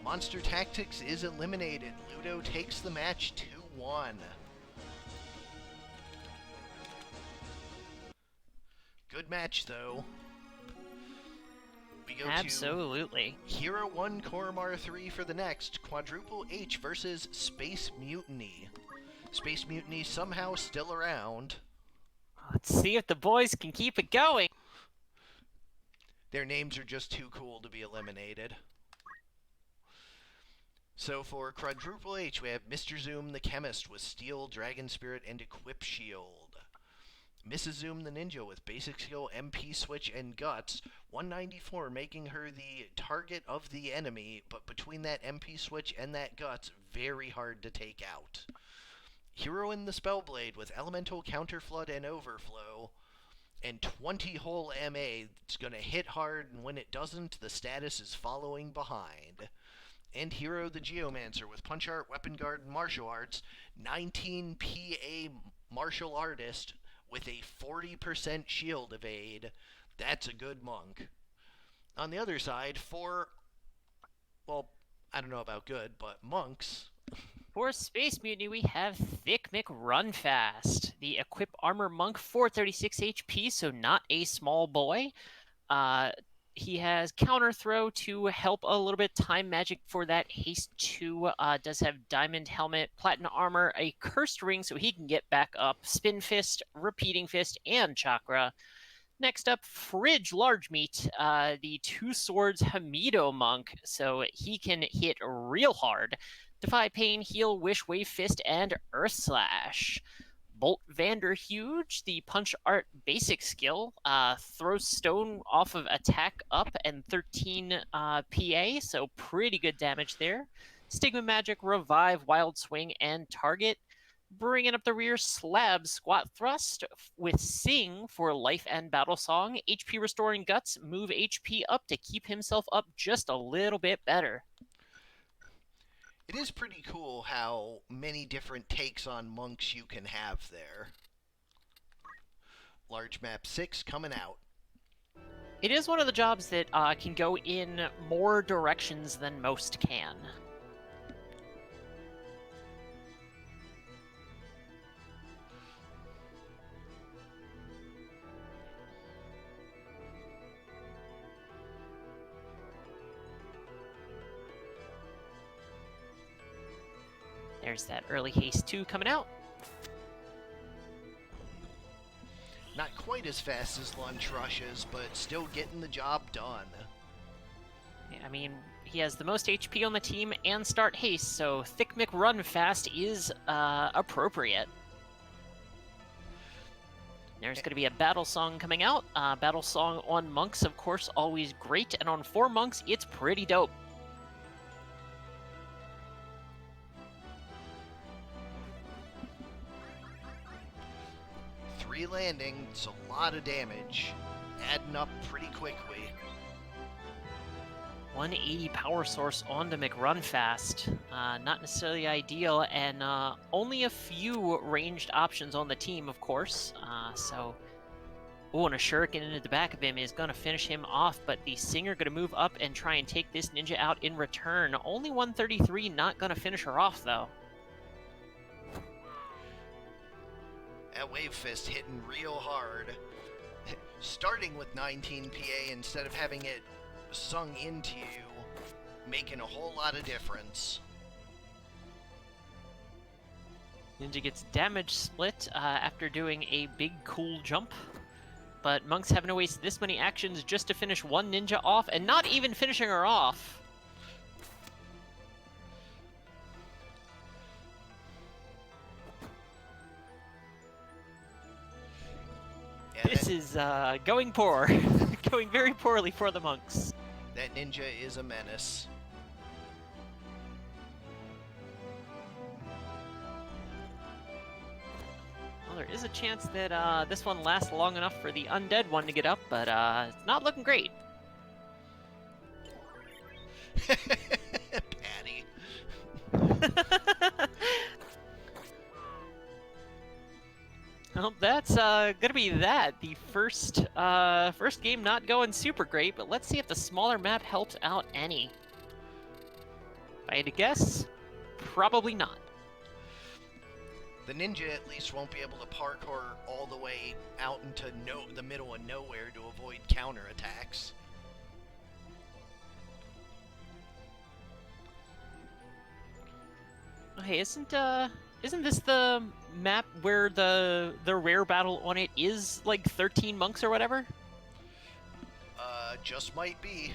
Monster Tactics is eliminated. Ludo takes the match 2-1. Good match, though. We go Absolutely. to Hero 1, Korremar 3 for the next. Quadruple H versus Space Mutiny. Space Mutiny somehow still around. Let's see if the boys can keep it going. Their names are just too cool to be eliminated. So for Quadruple H, we have Mr. Zoom the Chemist with Steel, Dragon Spirit, and Equip Shield. Mrs. Zoom the Ninja with Basic Skill, MP Switch, and Guts. 194 making her the target of the enemy, but between that MP Switch and that Guts, very hard to take out. Hero in the Spellblade with Elemental, Counterflood, and Overflow. And 20 whole MA. It's going to hit hard, and when it doesn't, the status is following behind. And Hero the Geomancer with Punch Art, Weapon Guard, and Martial Arts. 19 PA Martial Artist with a 40% shield evade. That's a good monk. On the other side, well, I don't know about good, but monks. For Space Mutiny, we have Thick Mick Run Fast, the Equip Armor Monk, 436 HP, so not a small boy. He has Counter Throw to help a little bit. Time Magic for that. Haste 2 does have Diamond Helmet, Platinum Armor, a Cursed Ring so he can get back up, Spin Fist, Repeating Fist, and Chakra. Next up, Fridge Large Meat, the Two Swords Hamido Monk, so he can hit real hard. Defy Pain, Heal, Wish, Wave Fist, and Earth Slash. Bolt Vanderhuge, the Punch Art basic skill, throws stone off of attack up and 13 PA, so pretty good damage there. Stigma Magic, Revive, Wild Swing, and Target. Bringing up the rear, Slab Squat Thrust with Sing for Life and Battle Song. HP Restoring Guts, move HP up to keep himself up just a little bit better. It is pretty cool how many different takes on monks you can have there. Large Map 6 coming out. It is one of the jobs that can go in more directions than most can. There's that early haste 2 coming out. Not quite as fast as Lunch Rushes, but still getting the job done. I mean, he has the most HP on the team and start haste, so Thick Mick Run Fast is appropriate. There's going to be a Battle Song coming out. Battle Song on Monks, of course, always great, and on 4 Monks, it's pretty dope. Landing, it's a lot of damage, adding up pretty quickly. 180 power source onto McRunfast. Not necessarily ideal, and only a few ranged options on the team, of course. And a shuriken into the back of him is going to finish him off, but the Singer going to move up and try and take this ninja out in return. Only 133, not going to finish her off, though. That Wave Fist hitting real hard. Starting with 19 PA instead of having it sung into you, making a whole lot of difference. Ninja gets damage split after doing a big cool jump. But Monk's having to waste this many actions just to finish one ninja off, and not even finishing her off. This is going poor. Going very poorly for the monks. That ninja is a menace. Well, there is a chance that this one lasts long enough for the undead one to get up, but it's not looking great. Paddy. Well, that's gonna be that. The first game not going super great, but let's see if the smaller map helps out any. If I had to guess, probably not. The ninja at least won't be able to parkour all the way out into the middle of nowhere to avoid counterattacks. Hey, isn't this the map where the rare battle on it is like 13 monks or whatever? Just might be.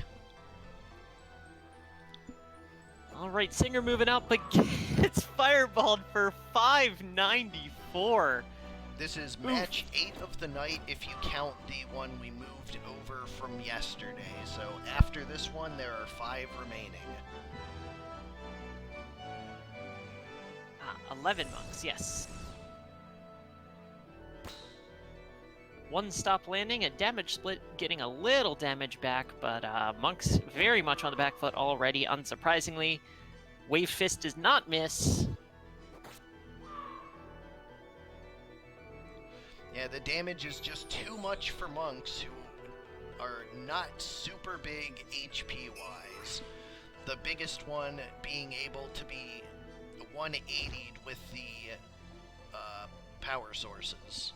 All right, Singer moving up, but gets fireballed for 594. This is match 8 of the night if you count the one we moved over from yesterday. So after this one, there are 5 remaining. 11 monks, yes. One stop landing, a damage split, getting a little damage back, but monks very much on the back foot already, unsurprisingly. Wave Fist does not miss. Yeah, the damage is just too much for monks who are not super big HP-wise. The biggest one being able to be 180'd with the power sources.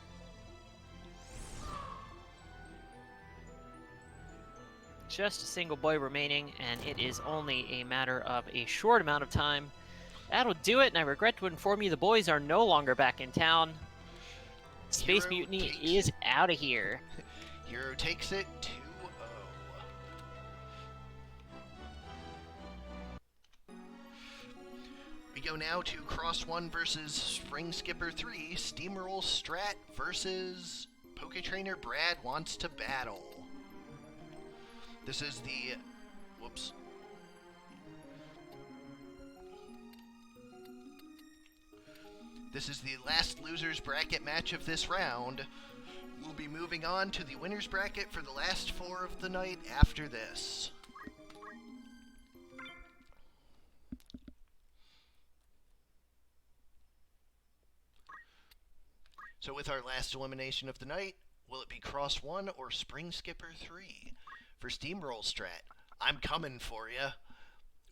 Just a single boy remaining, and it is only a matter of a short amount of time. That'll do it, and I regret to inform you the boys are no longer back in town. Space Hero Mutiny takes is out of here. Hero takes it 2-0. We go now to Cross 1 versus SpringSkipper 3, Steamroll Strat versus Poketrainer Brad Wants to Battle. This is the... Whoops. This is the last loser's bracket match of this round. We'll be moving on to the winner's bracket for the last 4 of the night after this. So with our last elimination of the night, will it be Cross 1 or SpringSkipper 3? For Steamroll Strat, I'm coming for ya.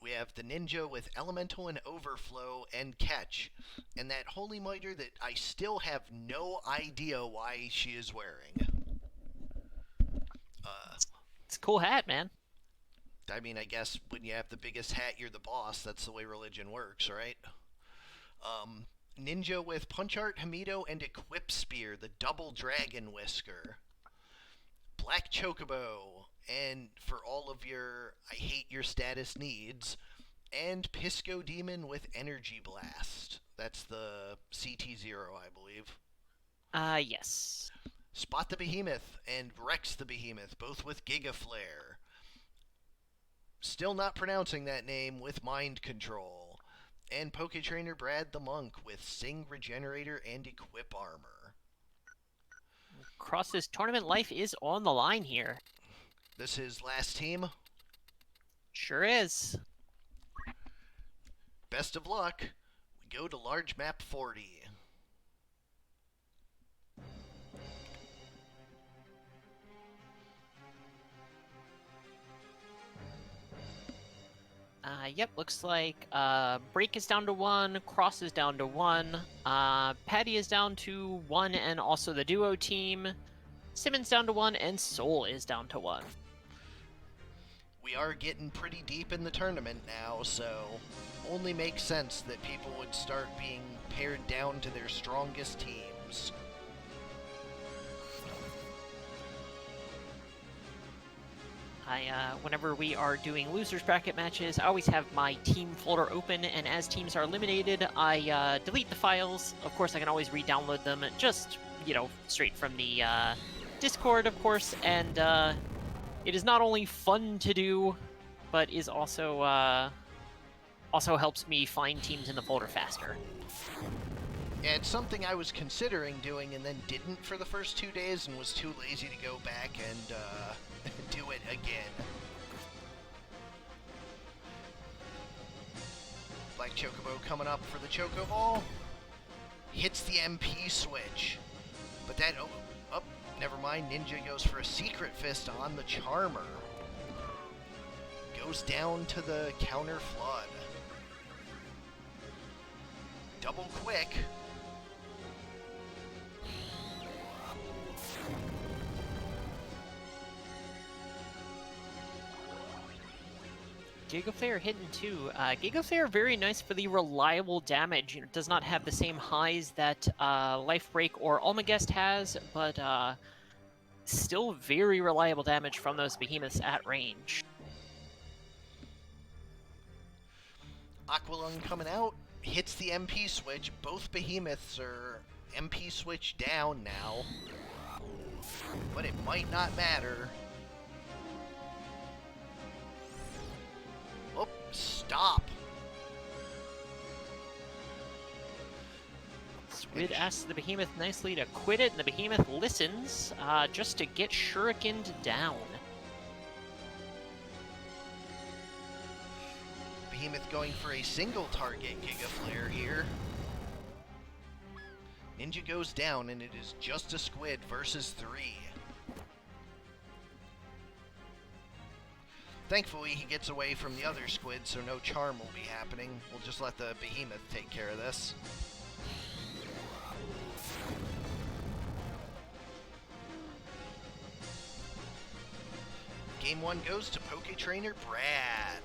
We have the ninja with Elemental and Overflow and Catch, and that Holy Miter that I still have no idea why she is wearing. It's a cool hat, man. I mean, I guess when you have the biggest hat, you're the boss. That's the way religion works, right? Ninja with Punch Art, Hamido, and Equip Spear, the double dragon whisker. Black Chocobo, and for all of your I hate your status needs, and Pisco Demon with Energy Blast. That's the CT0, I believe. Yes. Spot the Behemoth and Rex the Behemoth, both with Giga Flare. Still not pronouncing that name with Mind Control. And Poketrainer Brad the Monk with Sing Regenerator and Equip Armor. Cross's tournament life is on the line here. This is last team. Sure is. Best of luck. We go to large map 40. Yep, looks like Break is down to 1, Cross is down to 1, Paddy is down to 1, and also the duo team. Simmon's down to 1, and Soul is down to 1. We are getting pretty deep in the tournament now, so only makes sense that people would start being pared down to their strongest teams. Whenever we are doing losers bracket matches, I always have my team folder open, and as teams are eliminated, I delete the files. Of course, I can always re-download them, just, straight from the Discord, of course, and it is not only fun to do, but is also helps me find teams in the folder faster. Yeah, it's something I was considering doing and then didn't for the first 2 days and was too lazy to go back and do it again. Black Chocobo coming up for the Choco Ball. Hits the MP switch. that. Oh, oh, never mind. Ninja goes for a secret fist on the Charmer. Goes down to the counter flood. Double quick. Gigaflare hitting too. Gigaflare very nice for the reliable damage. You know, does not have the same highs that Life Break or Omegast has, but still very reliable damage from those behemoths at range. Aqualung coming out, hits the MP switch. Both behemoths are MP switch down now, but it might not matter. Oh, stop. Squid asks the behemoth nicely to quit it, and the behemoth listens just to get shurikened down. Behemoth going for a single target Gigaflare here. Ninja goes down, and it is just a squid versus 3. Thankfully, he gets away from the other squid, so no charm will be happening. We'll just let the behemoth take care of this. Game 1 goes to Poke Trainer Brad.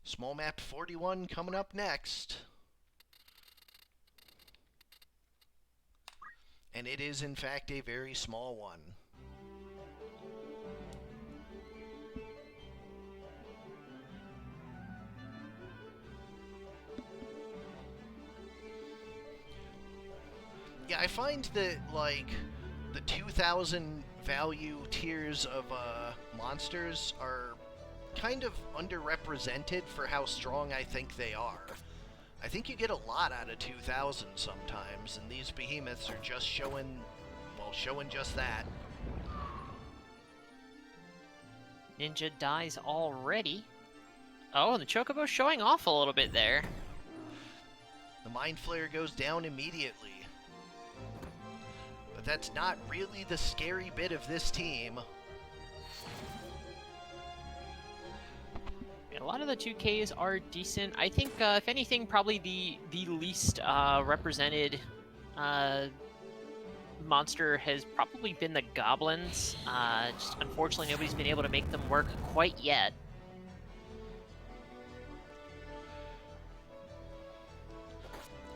Small Map 41 coming up next. And it is, in fact, a very small one. Yeah, I find that, like, the 2,000 value tiers of monsters are kind of underrepresented for how strong I think they are. I think you get a lot out of 2,000 sometimes, and these behemoths are just showing just that. Ninja dies already. Oh, and the Chocobo's showing off a little bit there. The Mind Flare goes down immediately. But that's not really the scary bit of this team. A lot of the 2Ks are decent. I think, if anything, probably the least represented monster has probably been the goblins. Just unfortunately, nobody's been able to make them work quite yet.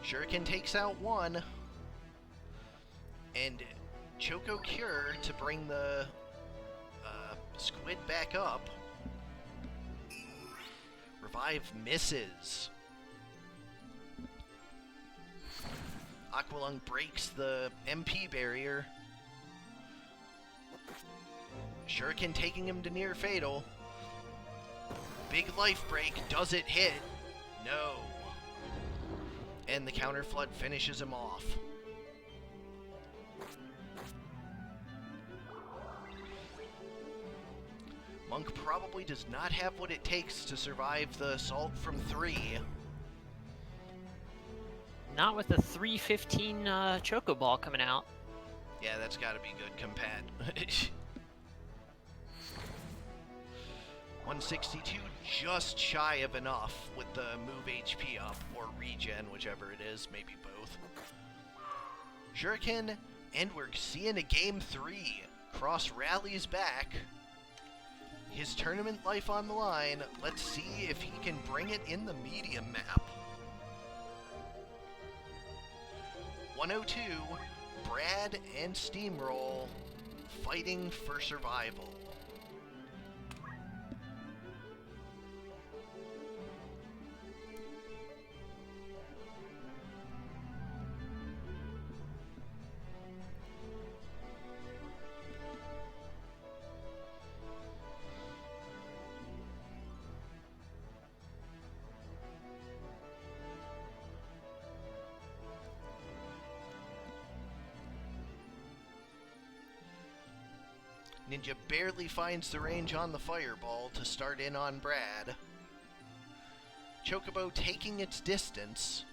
Shuriken takes out one. And Choco Cure to bring the squid back up. Revive misses. Aqualung breaks the MP barrier. Shuriken taking him to near fatal. Big life break. Does it hit? No. And the counter flood finishes him off. Monk probably does not have what it takes to survive the assault from 3. Not with the 315 Choco Ball coming out. Yeah, that's got to be good compat. 162, just shy of enough with the move HP up, or regen, whichever it is, maybe both. Shuriken, and we're seeing a game 3. Cross rallies back. His tournament life on the line. Let's see if he can bring it in the medium map. 102, Brad and Steamroll fighting for survival. Ninja barely finds the range on the fireball to start in on Brad. Chocobo taking its distance.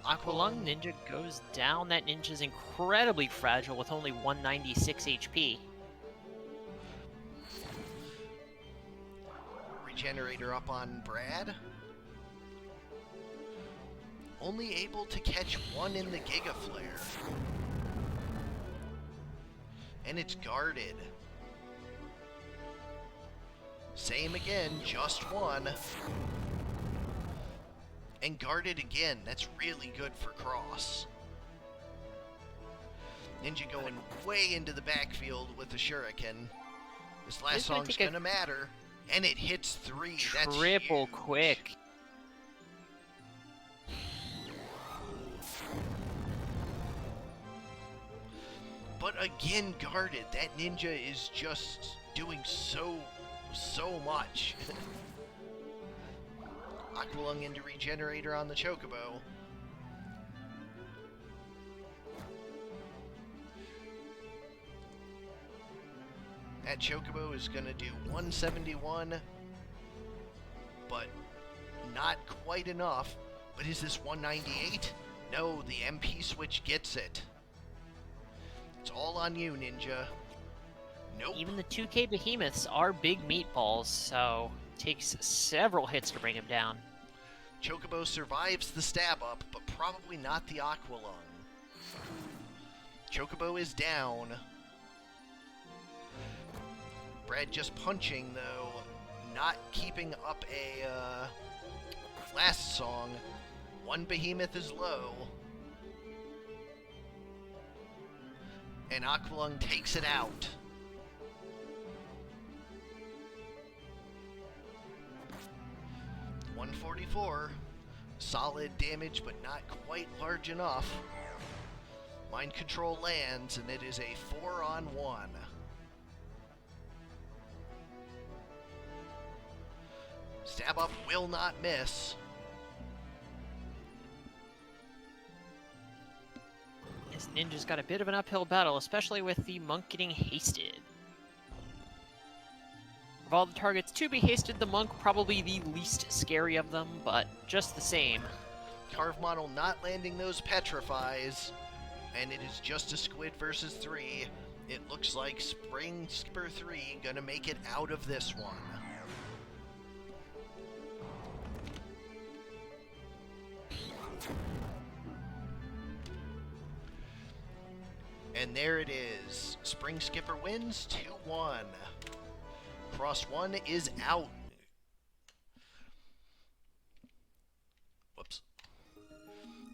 Aqualung Ninja goes down. That ninja's incredibly fragile with only 196 HP. Regenerator up on Brad. Only able to catch one in the Giga Flare. And it's guarded. Same again, just one. And guarded again. That's really good for cross. Ninja going way into the backfield with the shuriken. This last song's gonna matter. And it hits 3. That's triple huge. quick. But again guarded. That ninja is just doing so much. Aqualung into Regenerator on the Chocobo. That Chocobo is going to do 171, but not quite enough. But is this 198? No, the MP switch gets it. It's all on you, Ninja. Nope. Even the 2K behemoths are big meatballs, so it takes several hits to bring him down. Chocobo survives the stab up, but probably not the Aqualung. Chocobo is down. Brad just punching, though, not keeping up a last song. One behemoth is low. And Aqualung takes it out. .144. Solid damage, but not quite large enough. Mind Control lands, and it is a 4-on-1. Stab up will not miss. This ninja's got a bit of an uphill battle, especially with the monk getting hasted. Of all the targets to be hasted, the monk probably the least scary of them, but just the same. Carve model not landing those petrifies, and it is just a squid versus 3. It looks like SpringSkipper 3 gonna make it out of this one. And there it is. SpringSkipper wins 2-1. Cross 1 is out. Whoops.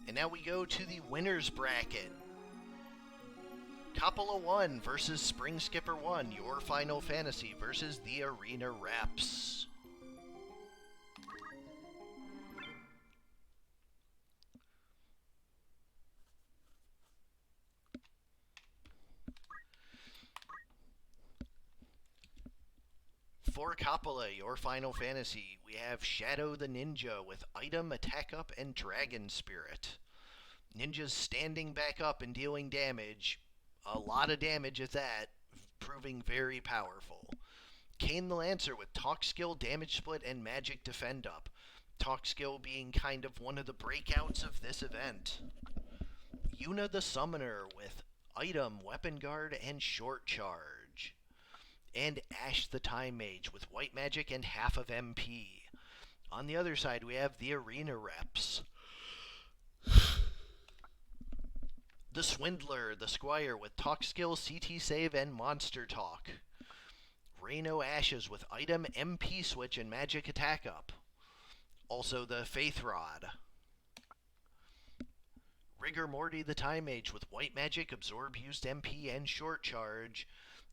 And now we go to the winner's bracket. Coppola 1 versus SpringSkipper 1. Your Final Fantasy versus the Arena Reps. For Coppola, your Final Fantasy, we have Shadow the Ninja with Item, Attack Up, and Dragon Spirit. Ninja's standing back up and dealing damage. A lot of damage at that, proving very powerful. Kane the Lancer with Talk Skill, Damage Split, and Magic Defend Up. Talk Skill being kind of one of the breakouts of this event. Yuna the Summoner with Item, Weapon Guard, and Short Charge. And Ash the Time Mage with White Magic and half of MP. On the other side, we have the Arena Reps. The Swindler, the Squire with Talk Skill, CT Save, and Monster Talk. Reno Ashes with Item, MP Switch, and Magic Attack Up. Also the Faith Rod. Rigor Morty the Time Mage with White Magic, Absorb Used MP, and Short Charge.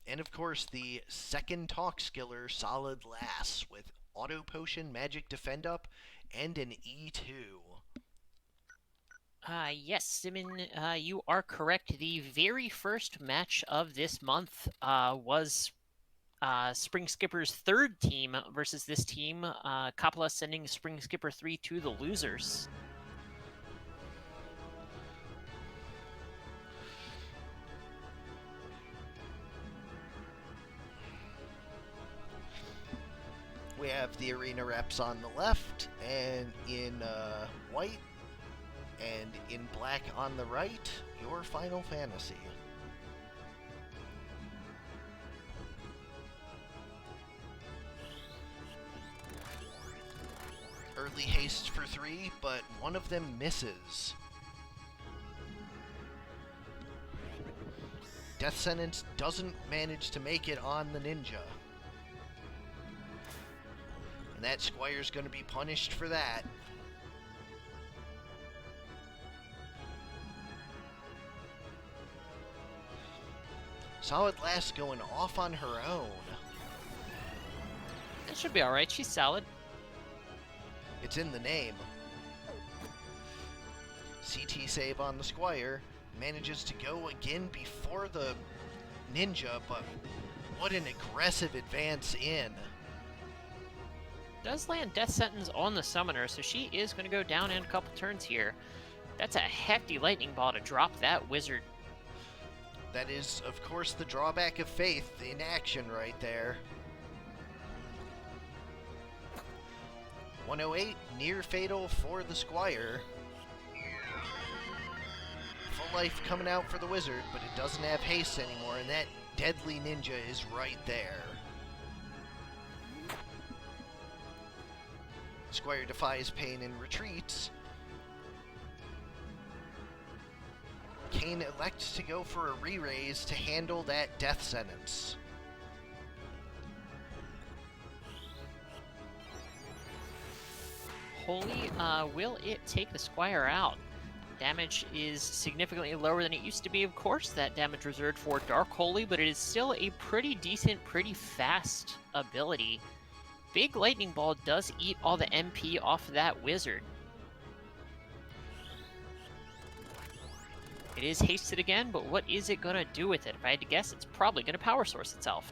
And of course, the second Talk Skiller, Solid Lass, with Auto Potion, Magic Defend Up, and an E2. Yes, Simmon, you are correct. The very first match of this month was SpringSkipper's third team versus this team. Coppola sending SpringSkipper 3 to the losers. We have the arena reps on the left, and in white, and in black on the right, your Final Fantasy. Early haste for 3, but one of them misses. Death Sentence doesn't manage to make it on the ninja. And that Squire's going to be punished for that. Solid Last going off on her own. That should be alright. She's solid. It's in the name. CT save on the Squire. Manages to go again before the ninja, but what an aggressive advance in. Does land Death Sentence on the Summoner, so she is going to go down in a couple turns here. That's a hefty lightning ball to drop that wizard. That is, of course, the drawback of faith in action right there. 108, near fatal for the Squire. Full life coming out for the wizard, but it doesn't have haste anymore, and that deadly ninja is right there. Squire defies pain and retreats. Kane elects to go for a re-raise to handle that death sentence. Holy, will it take the Squire out? Damage is significantly lower than it used to be, of course. That damage reserved for Dark Holy, but it is still a pretty decent, pretty fast ability. Big Lightning Ball does eat all the MP off of that wizard. It is hasted again, but what is it going to do with it? If I had to guess, it's probably going to power source itself.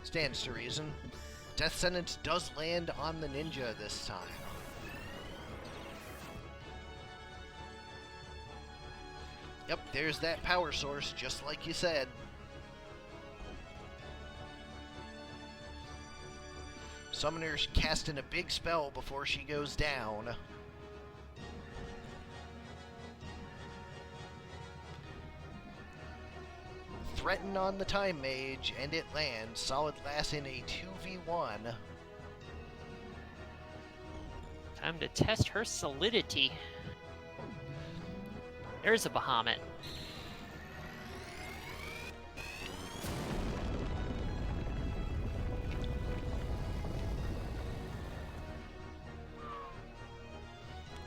Stands to reason. Death Sentence does land on the ninja this time. Yep, there's that power source, just like you said. Summoner's casting a big spell before she goes down. Threaten on the Time Mage, and it lands. Solid Lass in a 2v1. Time to test her solidity. There's a Bahamut.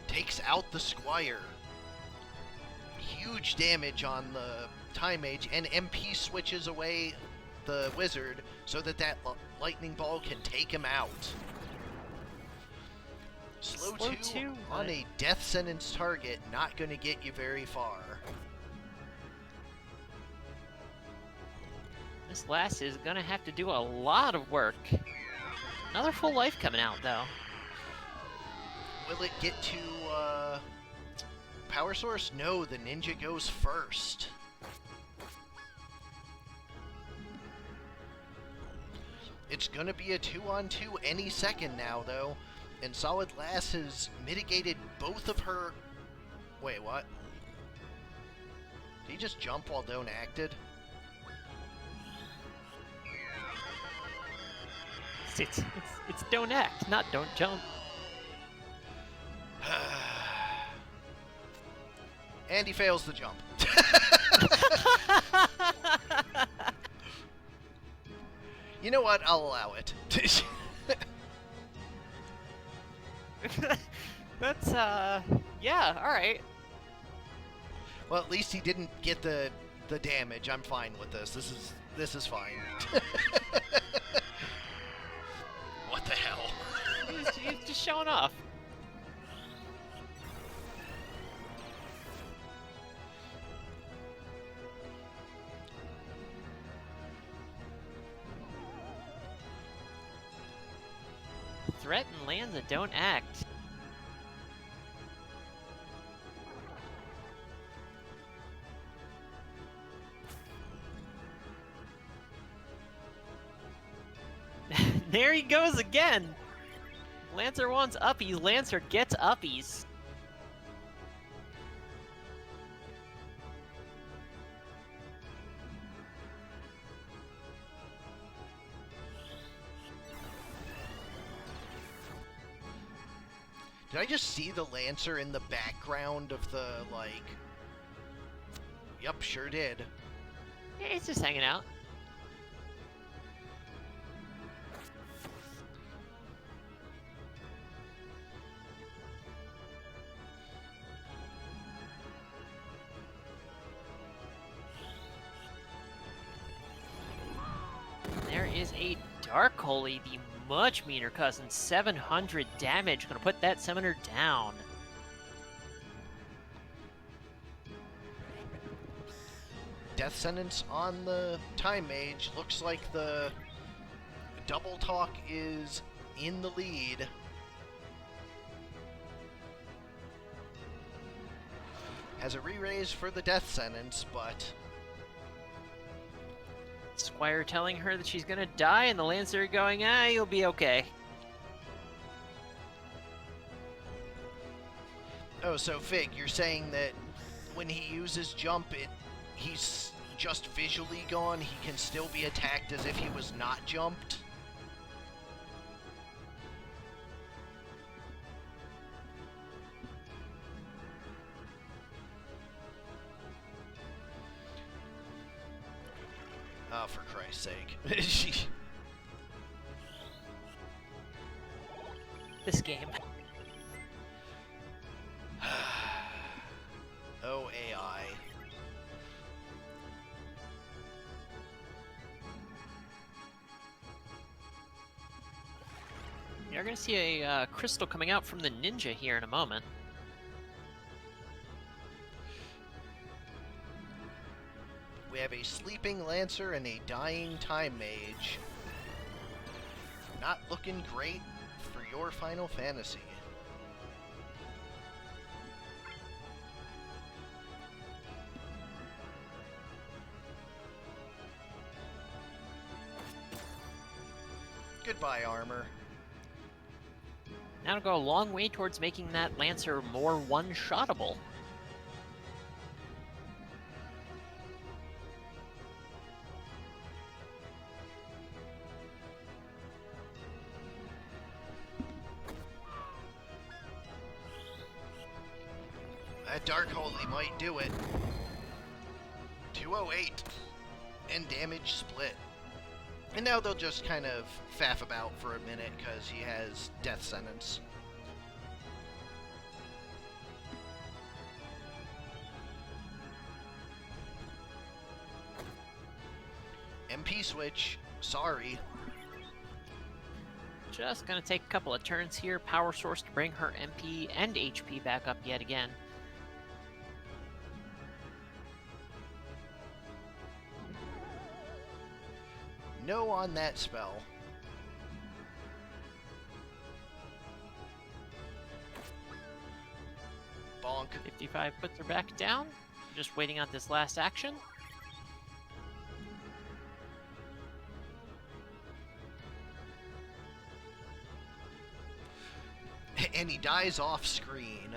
Takes out the Squire. Huge damage on the Time Mage, and MP switches away the wizard so that lightning ball can take him out. Slow two on a death sentence target, not going to get you very far. This Lass is going to have to do a lot of work. Another full life coming out, though. Will it get to power source? No, the ninja goes first. It's going to be a 2-on-2 any second now, though. And Solid Lass has mitigated both of her... Wait, what? Did he just jump while Don't acted? It's Don't Act, not Don't Jump. And he fails the jump. You know what? I'll allow it. That's, yeah, alright. Well, at least he didn't get the damage. I'm fine with this. This is fine. What the hell? He's just showing off. Threaten lands a Don't Act. There he goes again! Lancer wants uppies, Lancer gets uppies. Did I just see the Lancer in the background of the, like... Yup, sure did. Yeah, he's just hanging out. There is a Dark Holy, the much meaner cousin, 700 damage. Gonna put that summoner down. Death sentence on the Time Mage. Looks like the Double Talk is in the lead. Has a re-raise for the death sentence, but... Squire telling her that she's gonna die, and the Lancer going, you'll be okay. Oh, so Fig, you're saying that when he uses jump, he's just visually gone, he can still be attacked as if he was not jumped? Oh, for Christ's sake. This game. Oh, AI. You're gonna see a crystal coming out from the ninja here in a moment. We have a sleeping Lancer and a dying Time Mage. Not looking great for your Final Fantasy. Goodbye, armor. Now to go a long way towards making that Lancer more one-shottable. That Dark Holy might do it. 208. And damage split. And now they'll just kind of faff about for a minute because he has death sentence. MP switch. Sorry. Just gonna take a couple of turns here. Power source to bring her MP and HP back up yet again. No on that spell. Bonk. 55 puts her back down. Just waiting on this last action. And he dies off screen.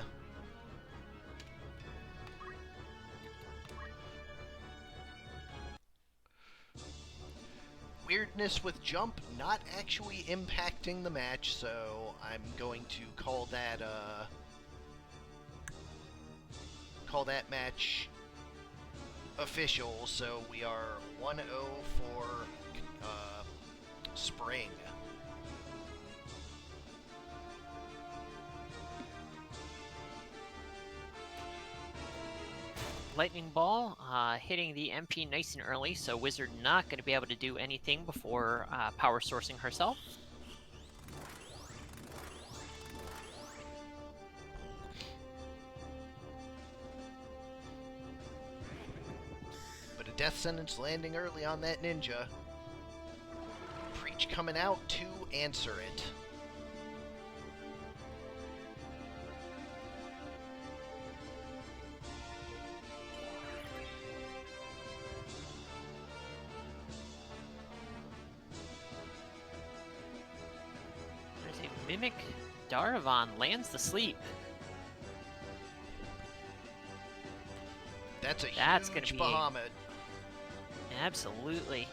Weirdness with jump not actually impacting the match, so I'm going to call that match official. So we are 1-0 for Spring. Lightning Ball hitting the MP nice and early, so Wizard not going to be able to do anything before power sourcing herself. But a death sentence landing early on that ninja. Preach coming out to answer it. Mimic Daravan lands the sleep. That's a That's gonna huge be Bahamut. Absolutely.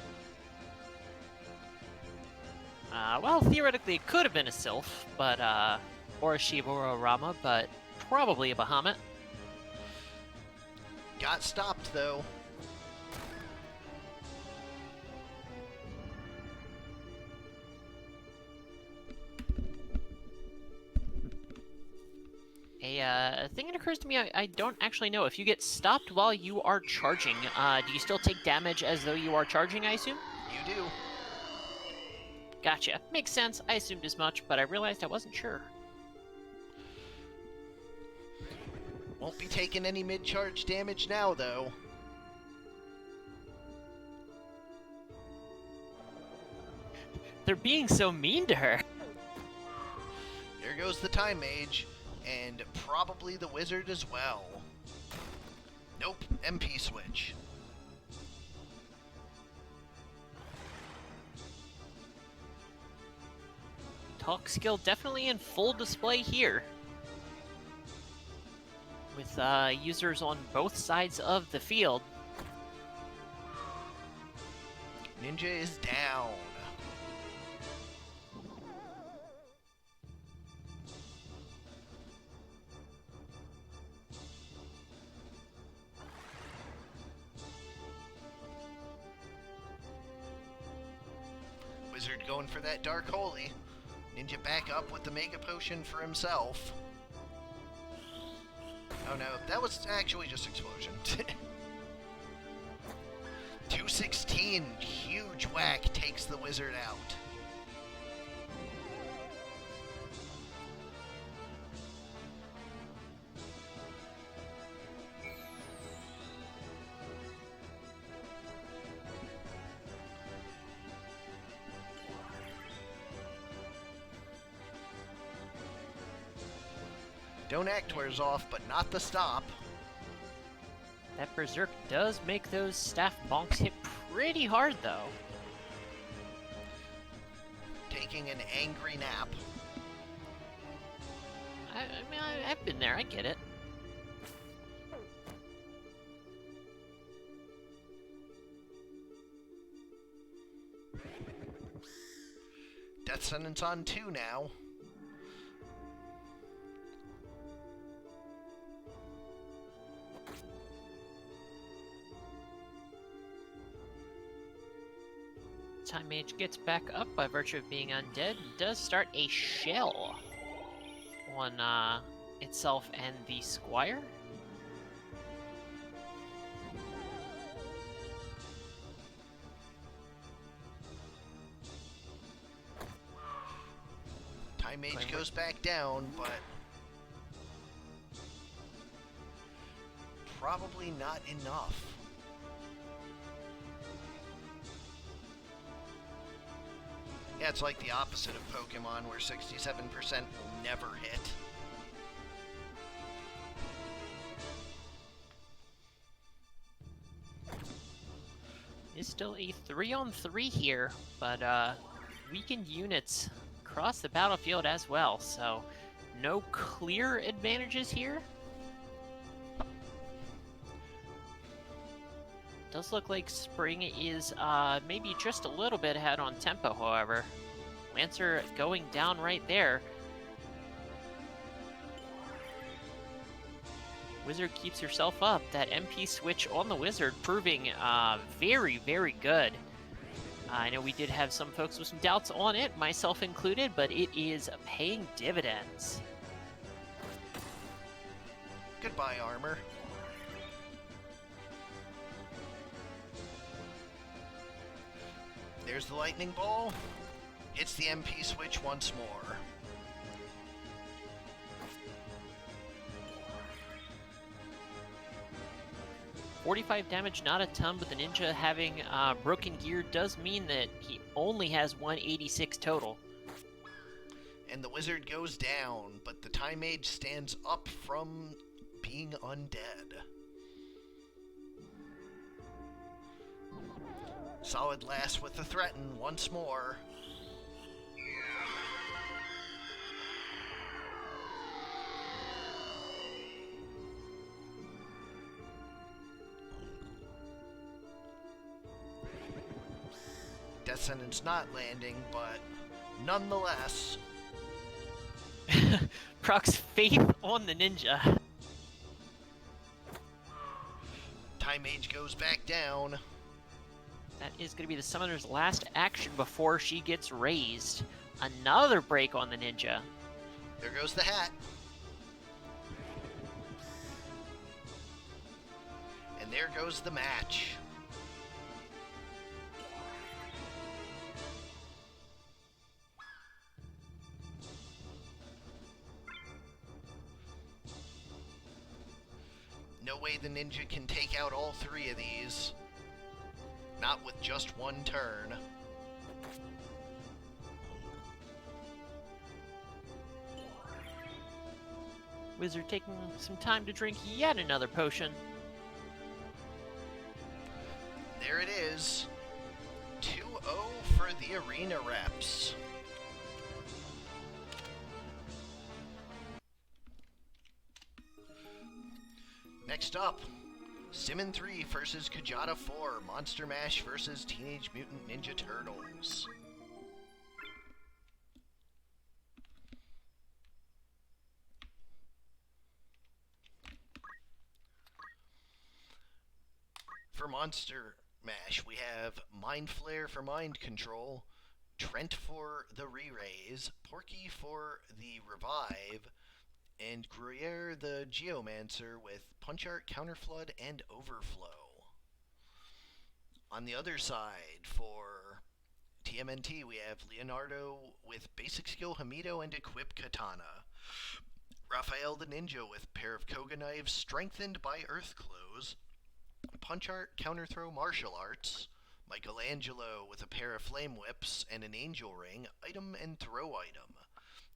Well, theoretically, it could have been a Sylph, but, or a Shiva or a Rama, but probably a Bahamut. Got stopped, though. A thing that occurs to me, I don't actually know. If you get stopped while you are charging, do you still take damage as though you are charging, I assume? You do. Gotcha. Makes sense. I assumed as much, but I realized I wasn't sure. Won't be taking any mid-charge damage now, though. They're being so mean to her. There goes the Time Mage, and probably the Wizard as well. Nope, MP switch. Talk skill definitely in full display here. With users on both sides of the field. Ninja is down. Wizard going for that Dark Holy. Ninja back up with the Mega Potion for himself. Oh no, that was actually just Explosion. 216, huge whack, takes the Wizard out. Don't act wears off, but not the stop. That Berserk does make those staff bonks hit pretty hard, though. Taking an angry nap. I mean, I've been there, I get it. Death sentence on 2 now. Time Mage gets back up by virtue of being undead. Does start a shell on itself and the Squire. Time Mage goes back down, but probably not enough. Yeah, it's like the opposite of Pokemon, where 67% will never hit. It's still a 3-on-3 here, but weakened units across the battlefield as well, so no clear advantages here. Does look like Spring is maybe just a little bit ahead on tempo, however. Lancer going down right there. Wizard keeps herself up. That MP switch on the Wizard proving very, very good. I know we did have some folks with some doubts on it, myself included, but it is paying dividends. Goodbye, armor. There's the lightning ball. Hits the MP switch once more. $45 damage, not a ton, but the ninja having broken gear does mean that he only has 186 total. And the Wizard goes down, but the Time Mage stands up from being undead. Solid last with the threaten once more. Death sentence not landing, but nonetheless. Proc's faith on the ninja. Time Mage goes back down. That is going to be the summoner's last action before she gets raised. Another break on the ninja. There goes the hat. And there goes the match. No way the ninja can take out all three of these. Not with just one turn. Wizard taking some time to drink yet another potion. There it is. 2-0 for the arena reps. Next up, Simmon 3 versus Kjata 4, Monster Mash versus Teenage Mutant Ninja Turtles. For Monster Mash, we have Mind Flare for Mind Control, Trent for the Re-Raise, Porky for the Revive, and Gruyere the Geomancer with Punch Art, Counterflood, and Overflow. On the other side, for TMNT, we have Leonardo with Basic Skill Hamido and Equip Katana, Raphael the Ninja with pair of Koga Knives strengthened by Earth Clothes, Punch Art, Counter Throw Martial Arts, Michelangelo with a pair of Flame Whips and an Angel Ring, item and throw item,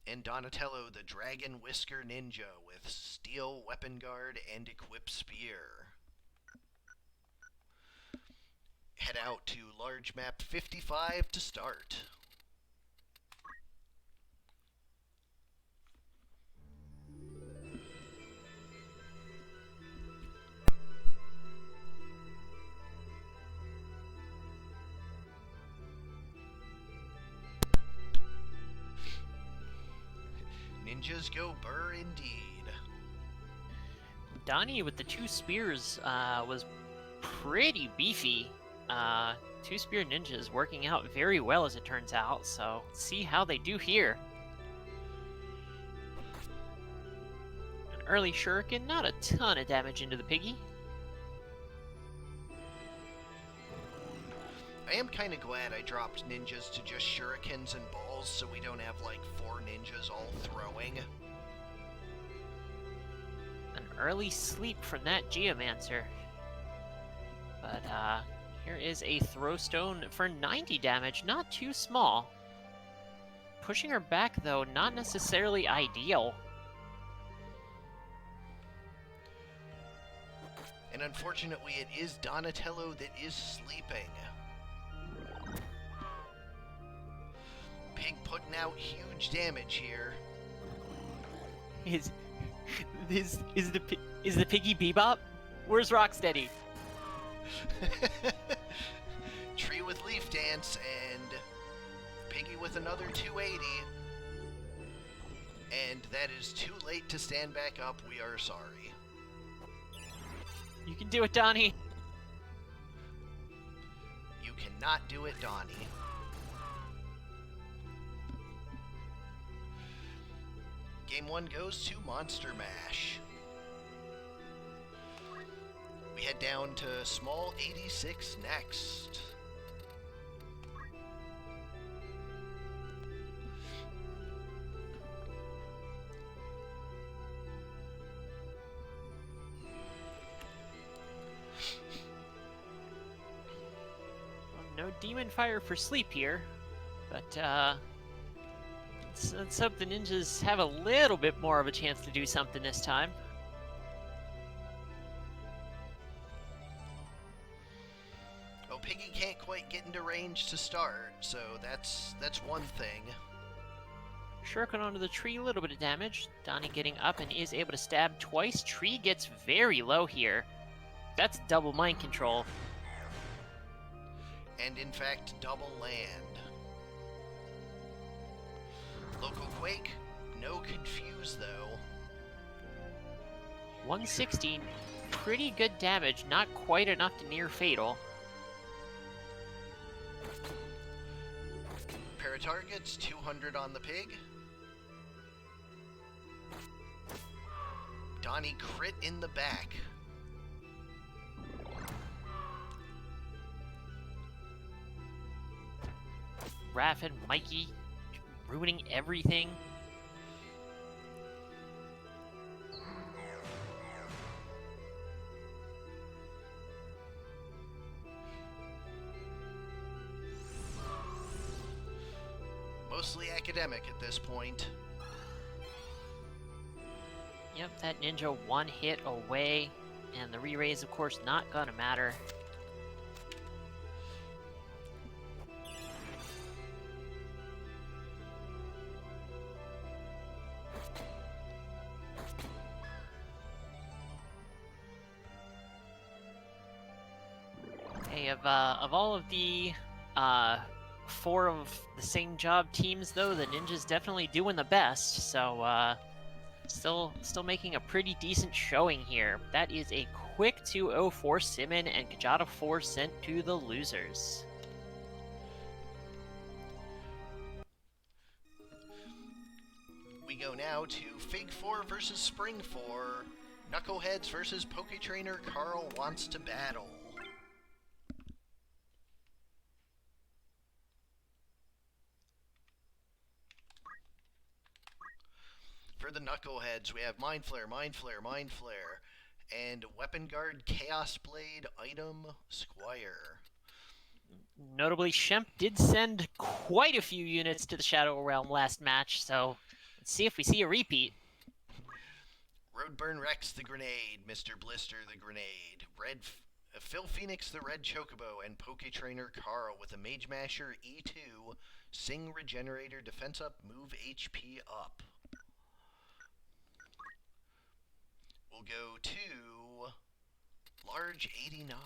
and Donatello the Dragon Whisker Ninja with Steel Weapon Guard and Equip Spear. Head out to Large Map 55 to start. Ninjas go burr indeed. Donnie with the 2 spears was pretty beefy. 2 spear ninjas working out very well as it turns out, so let's see how they do here. An early shuriken, not a ton of damage into the piggy. I am kind of glad I dropped ninjas to just shurikens and balls so we don't have like 4 ninjas all throwing. An early sleep from that Geomancer. But here is a throw stone for 90 damage, not too small. Pushing her back though, not necessarily ideal. And unfortunately it is Donatello that is sleeping. Pig putting out huge damage here. Is the piggy Bebop? Where's Rocksteady? Tree with Leaf Dance and Piggy with another 280. And that is too late to stand back up. We are sorry. You can do it, Donnie. You cannot do it, Donnie. Game 1 goes to Monster Mash. We head down to Small 86 next. No Demon Fire for sleep here, but let's hope the ninjas have a little bit more of a chance to do something this time. Oh, Piggy can't quite get into range to start, so that's one thing. Shuriken onto the tree, a little bit of damage. Donnie getting up and is able to stab twice. Tree gets very low here. That's double mind control. and in fact double land. Local quake, no confuse though. 116, pretty good damage, not quite enough to near fatal. Paratargets, 200 on the pig. Donnie crit in the back. Raph and Mikey ruining everything. Mostly academic at this point. Yep, that ninja one hit away, and the re-raise, of course, not gonna matter. Okay, of all of the 4 of the same job teams, though, the ninja's definitely doing the best. So still making a pretty decent showing here. That is a quick 2-0 for Simmon, and Kjata 4 sent to the losers. We go now to Fig 4 versus Spring 4. Knuckleheads versus Poke Trainer Carl wants to battle. For the Knuckleheads, we have Mind Flare, Mind Flare, Mind Flare, and Weapon Guard, Chaos Blade, Item, Squire. Notably, Shemp did send quite a few units to the Shadow Realm last match, so let's see if we see a repeat. Roadburn Rex the Grenade, Mr. Blister the Grenade, Phil Phoenix the Red Chocobo, and Poke Trainer Carl with a Mage Masher E2, Sing Regenerator, Defense Up, Move HP Up. We'll go to Large 89.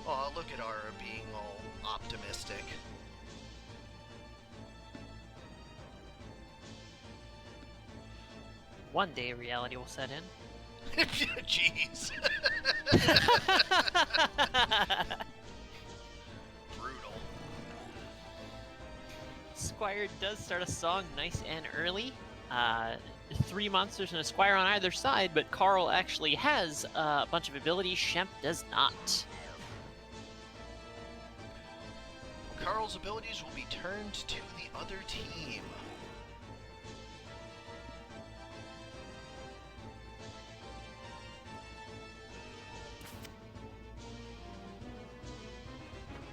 Oh, look at Ara being all optimistic. One day reality will set in. Jeez. Brutal. Squire does start a song nice and early. 3 monsters and a Squire on either side, but Carl actually has a bunch of abilities. Shemp does not. Carl's abilities will be turned to the other team.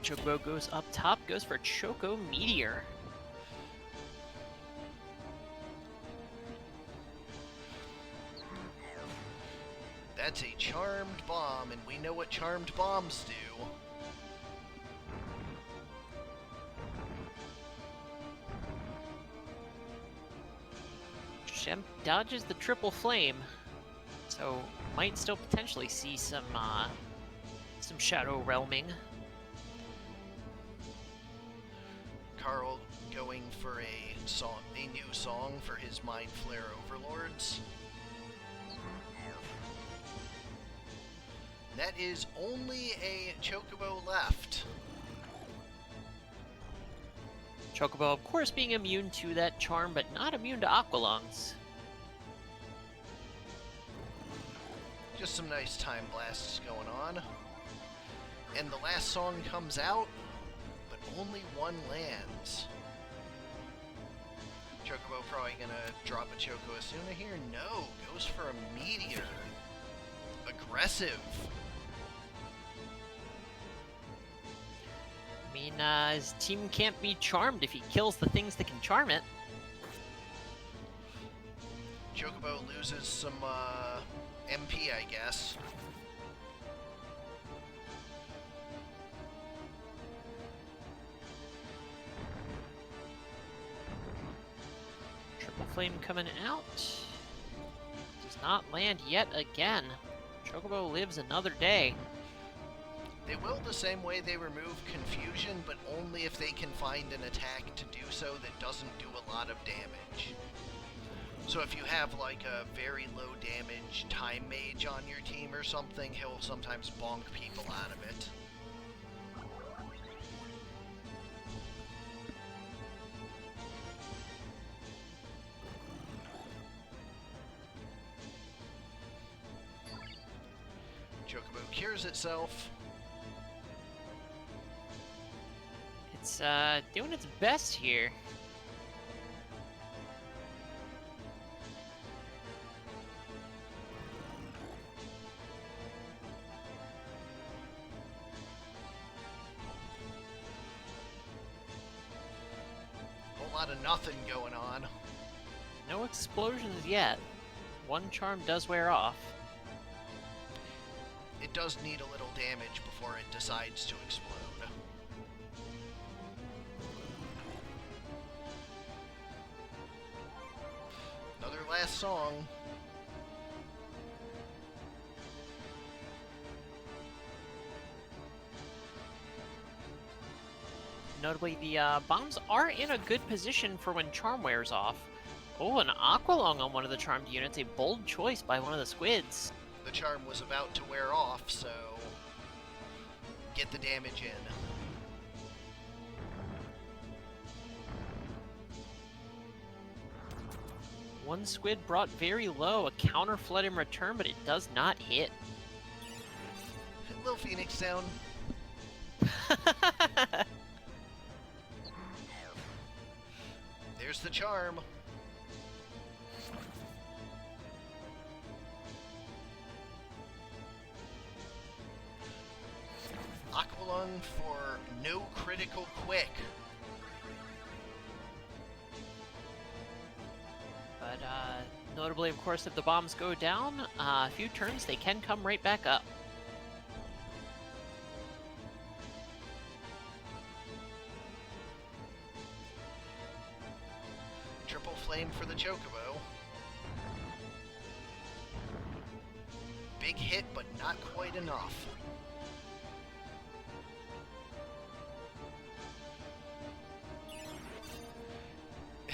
Chocobo goes up top, goes for Choco Meteor. That's a charmed bomb, and we know what charmed bombs do. Shemp dodges the triple flame, so might still potentially see some shadow realming. Carl going for a new song for his Mind Flare Overlords. That is only a Chocobo left. Chocobo, of course, being immune to that charm, but not immune to Aqualungs. Just some nice time blasts going on. And the last song comes out, but only one lands. Chocobo probably gonna drop a Choco Asuna here? No, goes for a Meteor. Aggressive. I mean, his team can't be charmed if he kills the things that can charm it. Chocobo loses some MP, I guess. Flame coming out. Does not land yet again. Chocobo lives another day. They will the same way they remove Confusion, but only if they can find an attack to do so that doesn't do a lot of damage. So if you have like a very low damage Time Mage on your team or something, he'll sometimes bonk people out of it. Chocobo cures itself. It's doing its best here. Whole lot of nothing going on. No explosions yet. One charm does wear off. It does need a little damage before it decides to explode. Another last song. Notably, the bombs are in a good position for when charm wears off. Oh, an Aqualung on one of the charmed units. A bold choice by one of the squids. The charm was about to wear off, so get the damage in. One squid brought very low. A counter flood in return, but it does not hit. Little Phoenix down. There's the charm. Aqualung for no critical quick. But notably, of course, if the bombs go down, a few turns, they can come right back up. Triple flame for the Chocobo. Big hit, but not quite enough.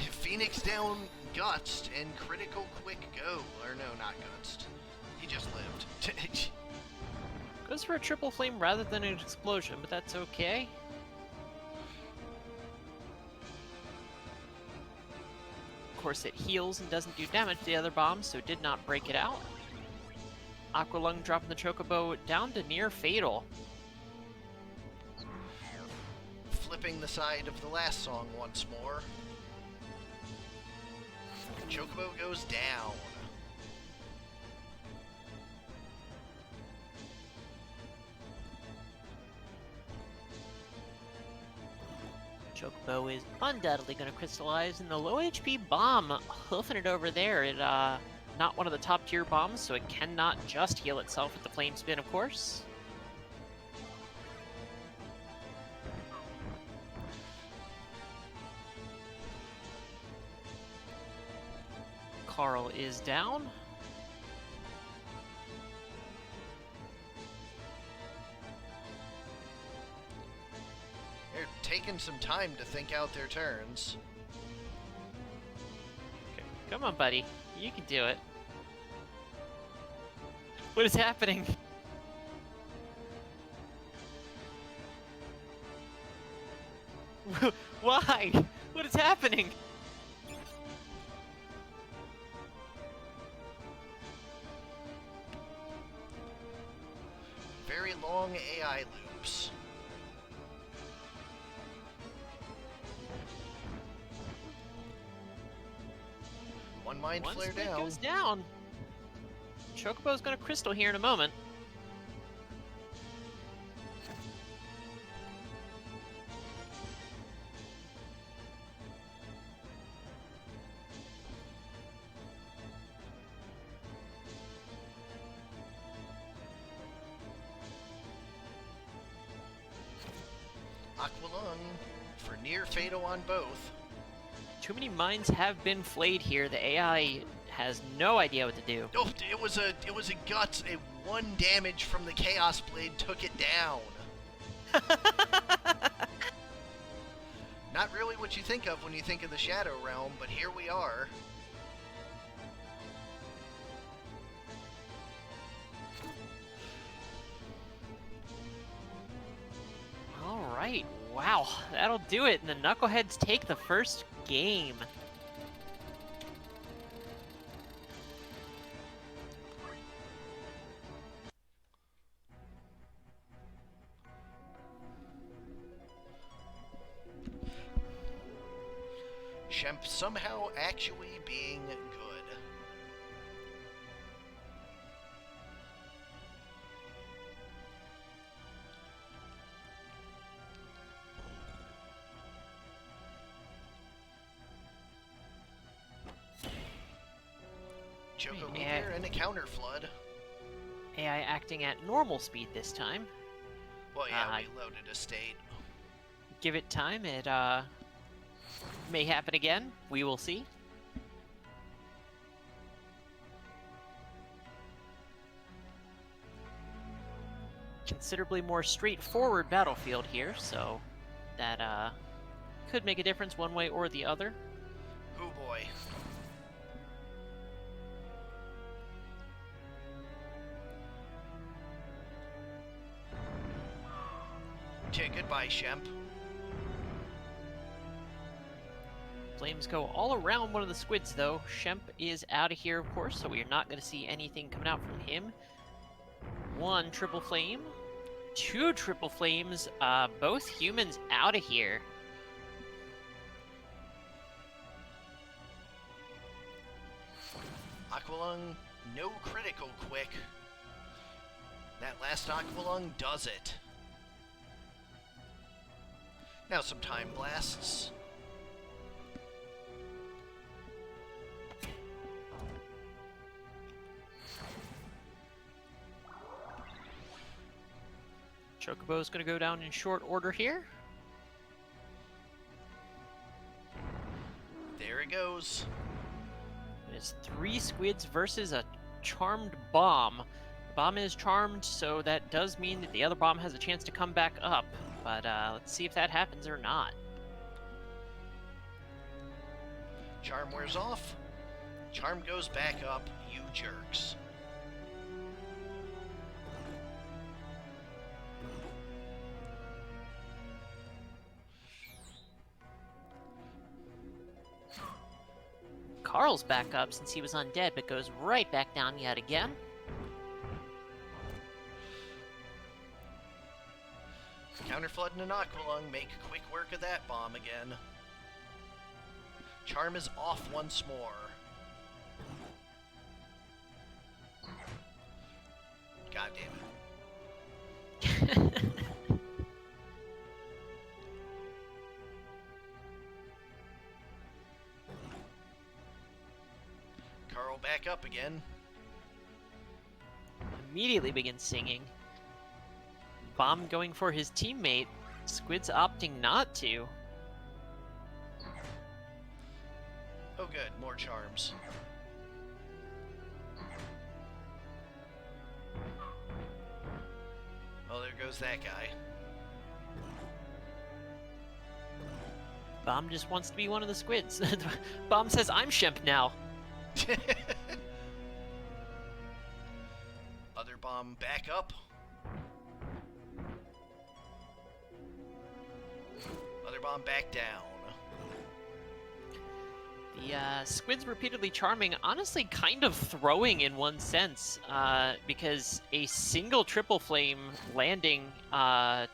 Phoenix down, gutsed, and critical quick go. Or no, not gutsed. He just lived. Goes for a triple flame rather than an explosion, but that's okay. Of course, it heals and doesn't do damage to the other bombs, so it did not break it out. Aqualung dropping the Chocobo down to near fatal. Flipping the side of the last song once more. Chocobo goes down. Chocobo is undoubtedly going to crystallize, and the low HP bomb hoofing it over there. It not one of the top tier bombs, so it cannot just heal itself with the flame spin, of course. Carl is down. They're taking some time to think out their turns. Okay. Come on, buddy. You can do it. What is happening? Why? What is happening? Very long AI loops. One Mind One Flare squid down. goes down. Chocobo's gonna crystal here in a moment. Aqualung for near fatal on both. Too many mines have been flayed here. The AI has no idea what to do. Oh, it was a guts. A 1 damage from the Chaos Blade took it down. Not really what you think of when you think of the Shadow Realm, but here we are. All right, wow, that'll do it. And the Knuckleheads take the first game. Shemp somehow actually being good. Choco Meteor and a counter flood. AI acting at normal speed this time. Well, yeah, we loaded a state. Give it time, it may happen again. We will see. Considerably more straightforward battlefield here, so that could make a difference one way or the other. Oh boy. Okay, goodbye, Shemp. Flames go all around one of the squids, though. Shemp is out of here, of course, so we are not going to see anything coming out from him. 1 triple flame. 2 triple flames. Both humans out of here. Aqualung, no critical quick. That last Aqualung does it. Now some time blasts. Chocobo's going to go down in short order here. There it goes. It's 3 squids versus a charmed bomb. The bomb is charmed, so that does mean that the other bomb has a chance to come back up. But let's see if that happens or not. Charm wears off. Charm goes back up, you jerks. Carl's back up since he was undead, but goes right back down yet again. Counterflood and an Aqualung make quick work of that bomb again. Charm is off once more. God damn it. Carl back up again. Immediately begins singing. Bomb going for his teammate. Squid's opting not to. Oh good, more charms. Oh, there goes that guy. Bomb just wants to be one of the squids. Bomb says, I'm Shemp now. Other bomb back up. Other bomb back down. The squid's repeatedly charming, honestly kind of throwing in one sense, because a single triple flame landing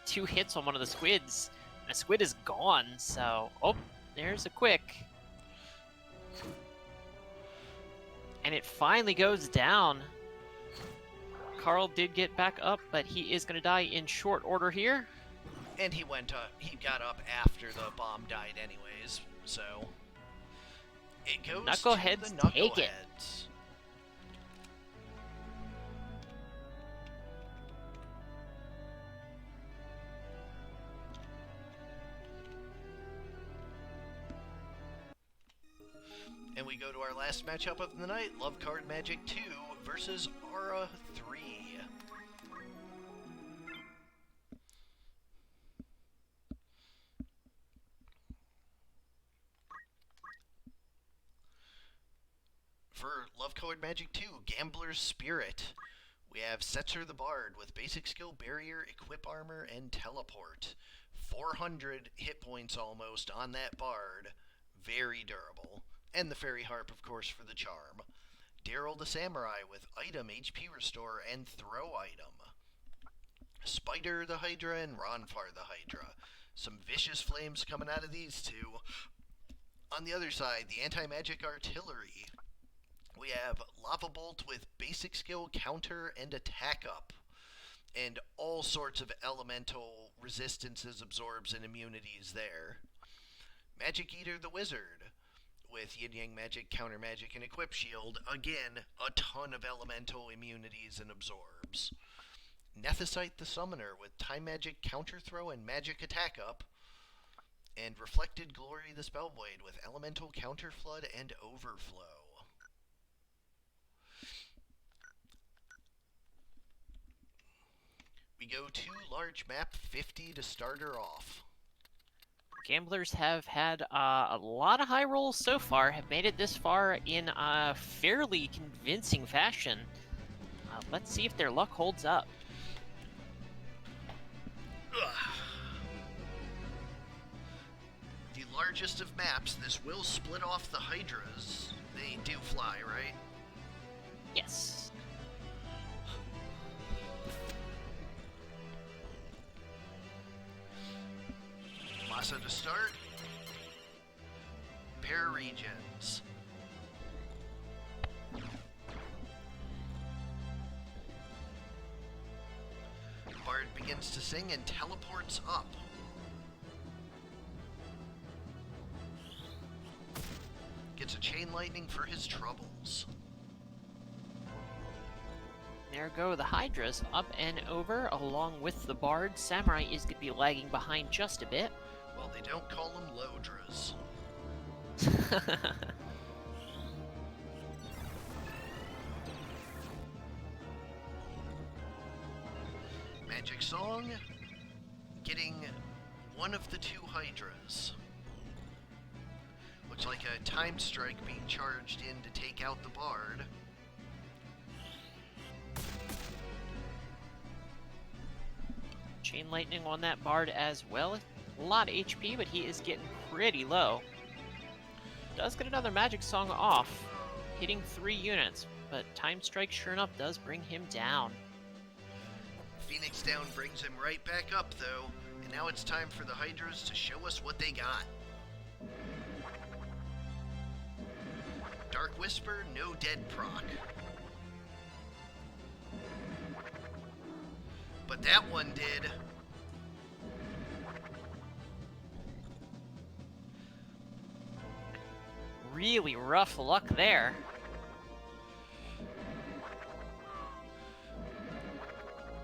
2 hits on one of the squids, and a squid is gone, so... Oh, there's a quick. And it finally goes down. Carl did get back up, but he is going to die in short order here. And he got up after the bomb died anyways, so... It goes Knuckleheads to the take it. Knuckleheads. go to our last matchup of the night, Love Card Magic 2 versus Aura 3. For Love Card Magic 2, Gambler's Spirit, we have Setzer the Bard with basic skill, barrier, equip armor, and teleport. 400 hit points almost on that Bard. Very durable. And the Fairy Harp, of course, for the charm. Daryl the Samurai with item, HP restore, and throw item. Spider the Hydra and Ronfar the Hydra. Some vicious flames coming out of these two. On the other side, the Anti-Magic Artillery. We have Lava Bolt with basic skill, counter, and attack up. And all sorts of elemental resistances, absorbs, and immunities there. Magic Eater the Wizard with Yin Yang Magic, Counter Magic, and Equip Shield. Again, a ton of elemental immunities and absorbs. Nethicite the Summoner with Time Magic, Counter Throw, and Magic Attack Up. And Reflected Glory the Spellblade with Elemental Counter Flood and Overflow. We go to large map 50 to start her off. Gamblers have had a lot of high rolls so far, have made it this far in a fairly convincing fashion. Let's see if their luck holds up. The largest of maps, this will split off the Hydras. They do fly, right? Yes. Masa to start. Pair regions. Bard begins to sing and teleports up. Gets a chain lightning for his troubles. There go the Hydras up and over, along with the Bard. Samurai is going to be lagging behind just a bit. Well, they don't call them Lodras. Magic Song, getting one of the two Hydras. Looks like a Time Strike being charged in to take out the Bard. Chain Lightning on that Bard as well. A lot of HP, but he is getting pretty low. Does get another Magic Song off, hitting 3 units, but Time Strike sure enough does bring him down. Phoenix Down brings him right back up though, and now it's time for the Hydras to show us what they got. Dark Whisper, no dead proc. But that one did. Really rough luck there.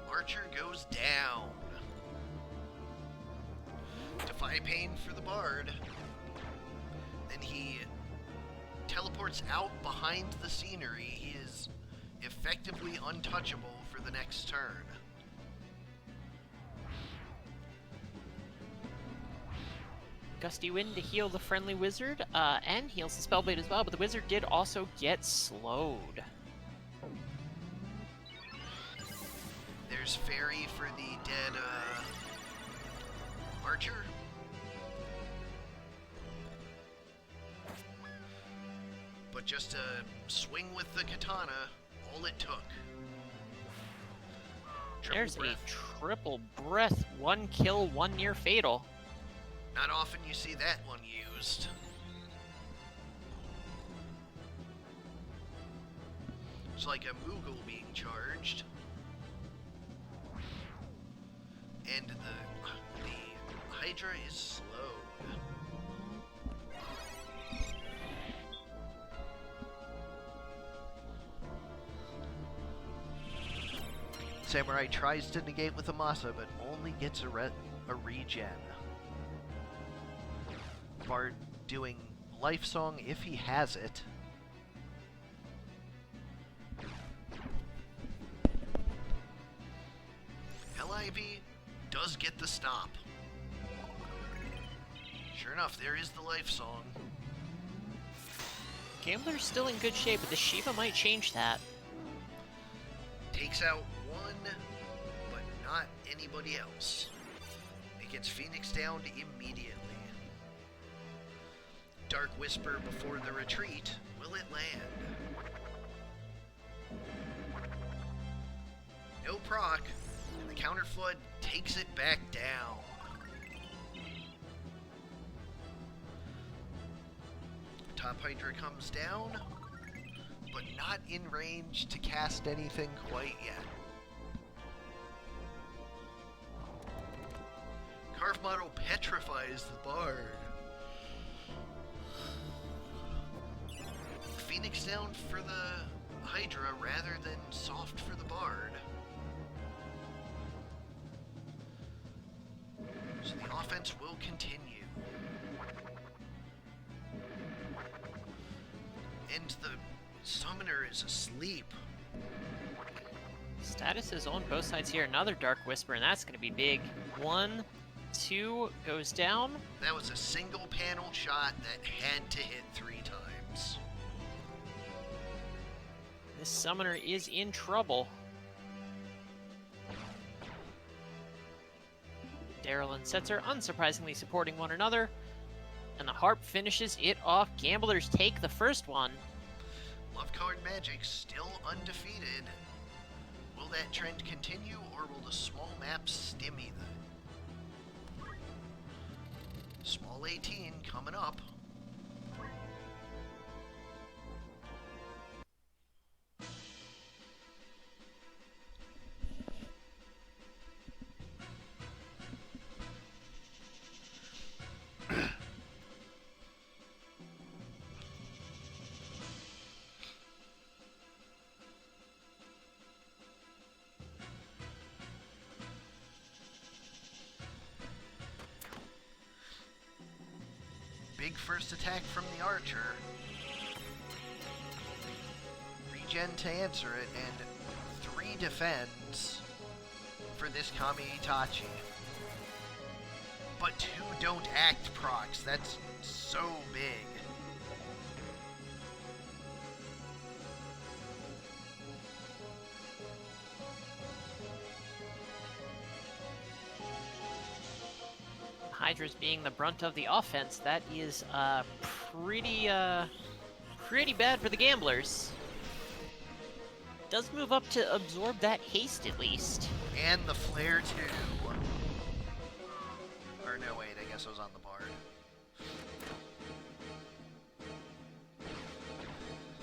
Archer goes down. Defy Pain for the Bard. Then he teleports out behind the scenery. He is effectively untouchable for the next turn. Gusty Wind to heal the friendly wizard, and heals the Spellblade as well, but the wizard did also get slowed. There's Fairy for the dead Archer. But just a swing with the katana, all it took. There's a triple breath, 1 kill, 1 near fatal. Not often you see that one used. It's like a Moogle being charged. And the Hydra is slowed. Samurai tries to negate with a Masa, but only gets a regen. Bard doing Life Song if he has it. Ivy does get the stop. Sure enough, there is the life song. Gambler's still in good shape, but the Shiva might change that. Takes out one, but not anybody else. It gets Phoenix down immediately. Dark Whisper before the retreat. Will it land? No proc, and the Counterflood takes it back down. Top Hydra comes down, but not in range to cast anything quite yet. Carve Model petrifies the Bard. Phoenix down for the Hydra rather than soft for the Bard. So the offense will continue. And the Summoner is asleep. Status is on both sides here. Another Dark Whisper, and that's going to be big. 1, 2, goes down. That was a single panel shot that had to hit 3 times. This Summoner is in trouble. Daryl and Setzer unsurprisingly supporting one another. And the Harp finishes it off. Gamblers take the first one. Love Colored Magic still undefeated. Will that trend continue, or will the small maps stimmy them? Small 18 coming up. Big first attack from the Archer. Regen to answer it, and 3 defends for this Kami Itachi. But 2 don't act procs. That's so big. Hydra's being the brunt of the offense. That is pretty bad for the Gamblers. Does move up to absorb that haste at least. And the flare too. Or no, wait, I guess it was on the Bard.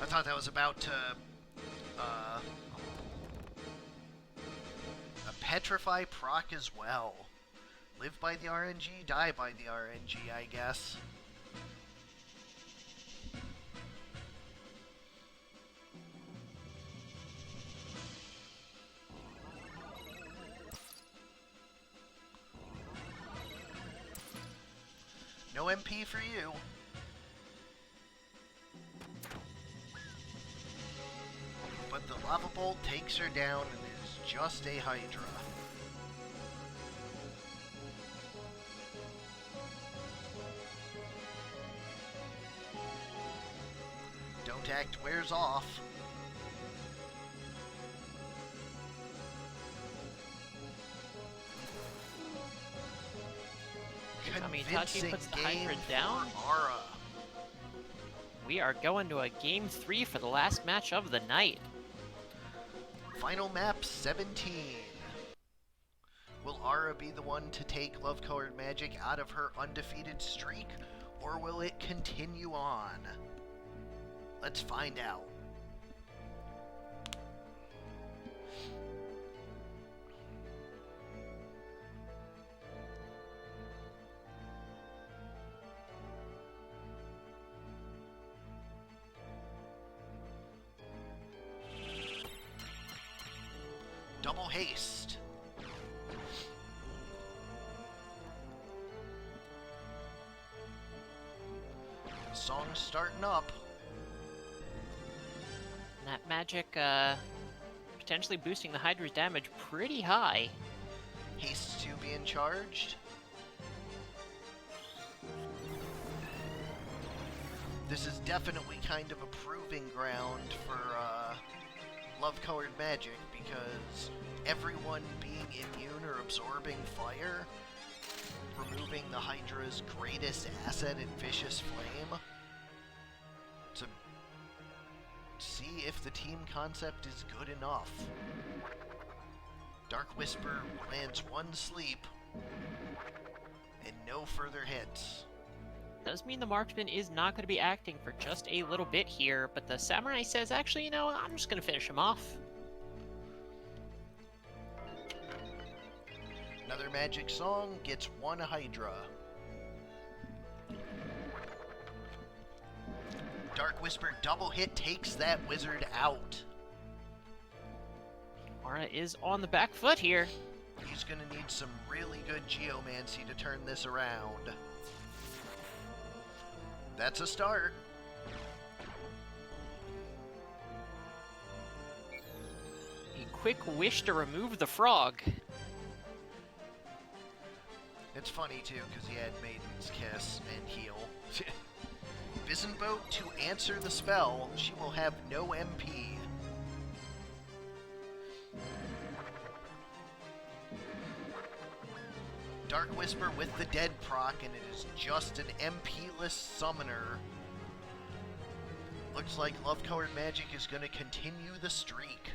I thought that was about to a Petrify proc as well. Live by the RNG, die by the RNG, I guess. No MP for you. But the Lava Bolt takes her down and is just a Hydra. Don't act wears off. Itachi puts the Hydra down. Aura. We are going to a game 3 for the last match of the night. Final map 17. Will Aura be the one to take Love Colored Magic out of her undefeated streak, or will it continue on? Let's find out. Double haste. Song's starting up. And that magic potentially boosting the Hydra's damage pretty high. Haste 2 being charged. This is definitely kind of a proving ground for love-colored magic, because everyone being immune or absorbing fire, removing the Hydra's greatest asset in Vicious Flame, to see if the team concept is good enough. Dark Whisper lands 1 sleep, and no further hits. Does mean the marksman is not going to be acting for just a little bit here, but the samurai says, actually, you know, I'm just going to finish him off. Another magic song gets 1 Hydra. Dark Whisper double hit takes that wizard out. Mara is on the back foot here. He's going to need some really good geomancy to turn this around. That's a start. A quick wish to remove the frog. It's funny too, because he had Maiden's Kiss and Heal. Bizenboat to answer the spell, she will have no MP. Dark Whisper with the dead proc, and it is just an MP-less summoner. Looks like Love-Colored Magic is going to continue the streak.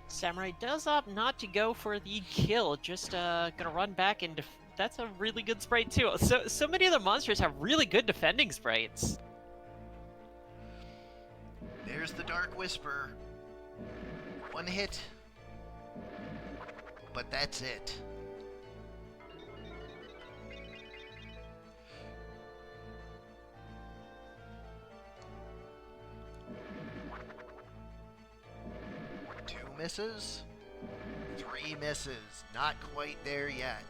Samurai does opt not to go for the kill, just gonna run back and that's a really good sprite too. So many of the monsters have really good defending sprites. There's the Dark Whisper. 1 hit. But that's it. Two misses. 3 misses. Not quite there yet.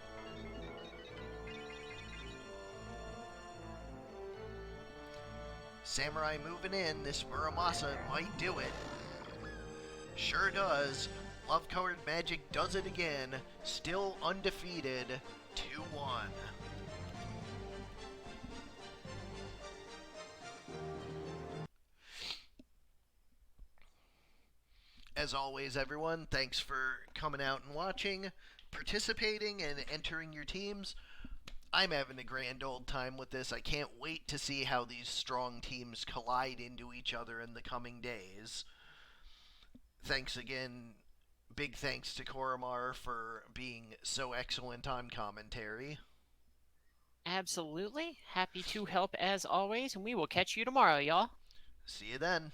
Samurai moving in. This Muramasa might do it. Sure does. Love-Colored Magic does it again. Still undefeated. 2-1. As always, everyone, thanks for coming out and watching, participating, and entering your teams. I'm having a grand old time with this. I can't wait to see how these strong teams collide into each other in the coming days. Thanks again. Big thanks to Korremar for being so excellent on commentary. Absolutely. Happy to help as always, and we will catch you tomorrow, y'all. See you then.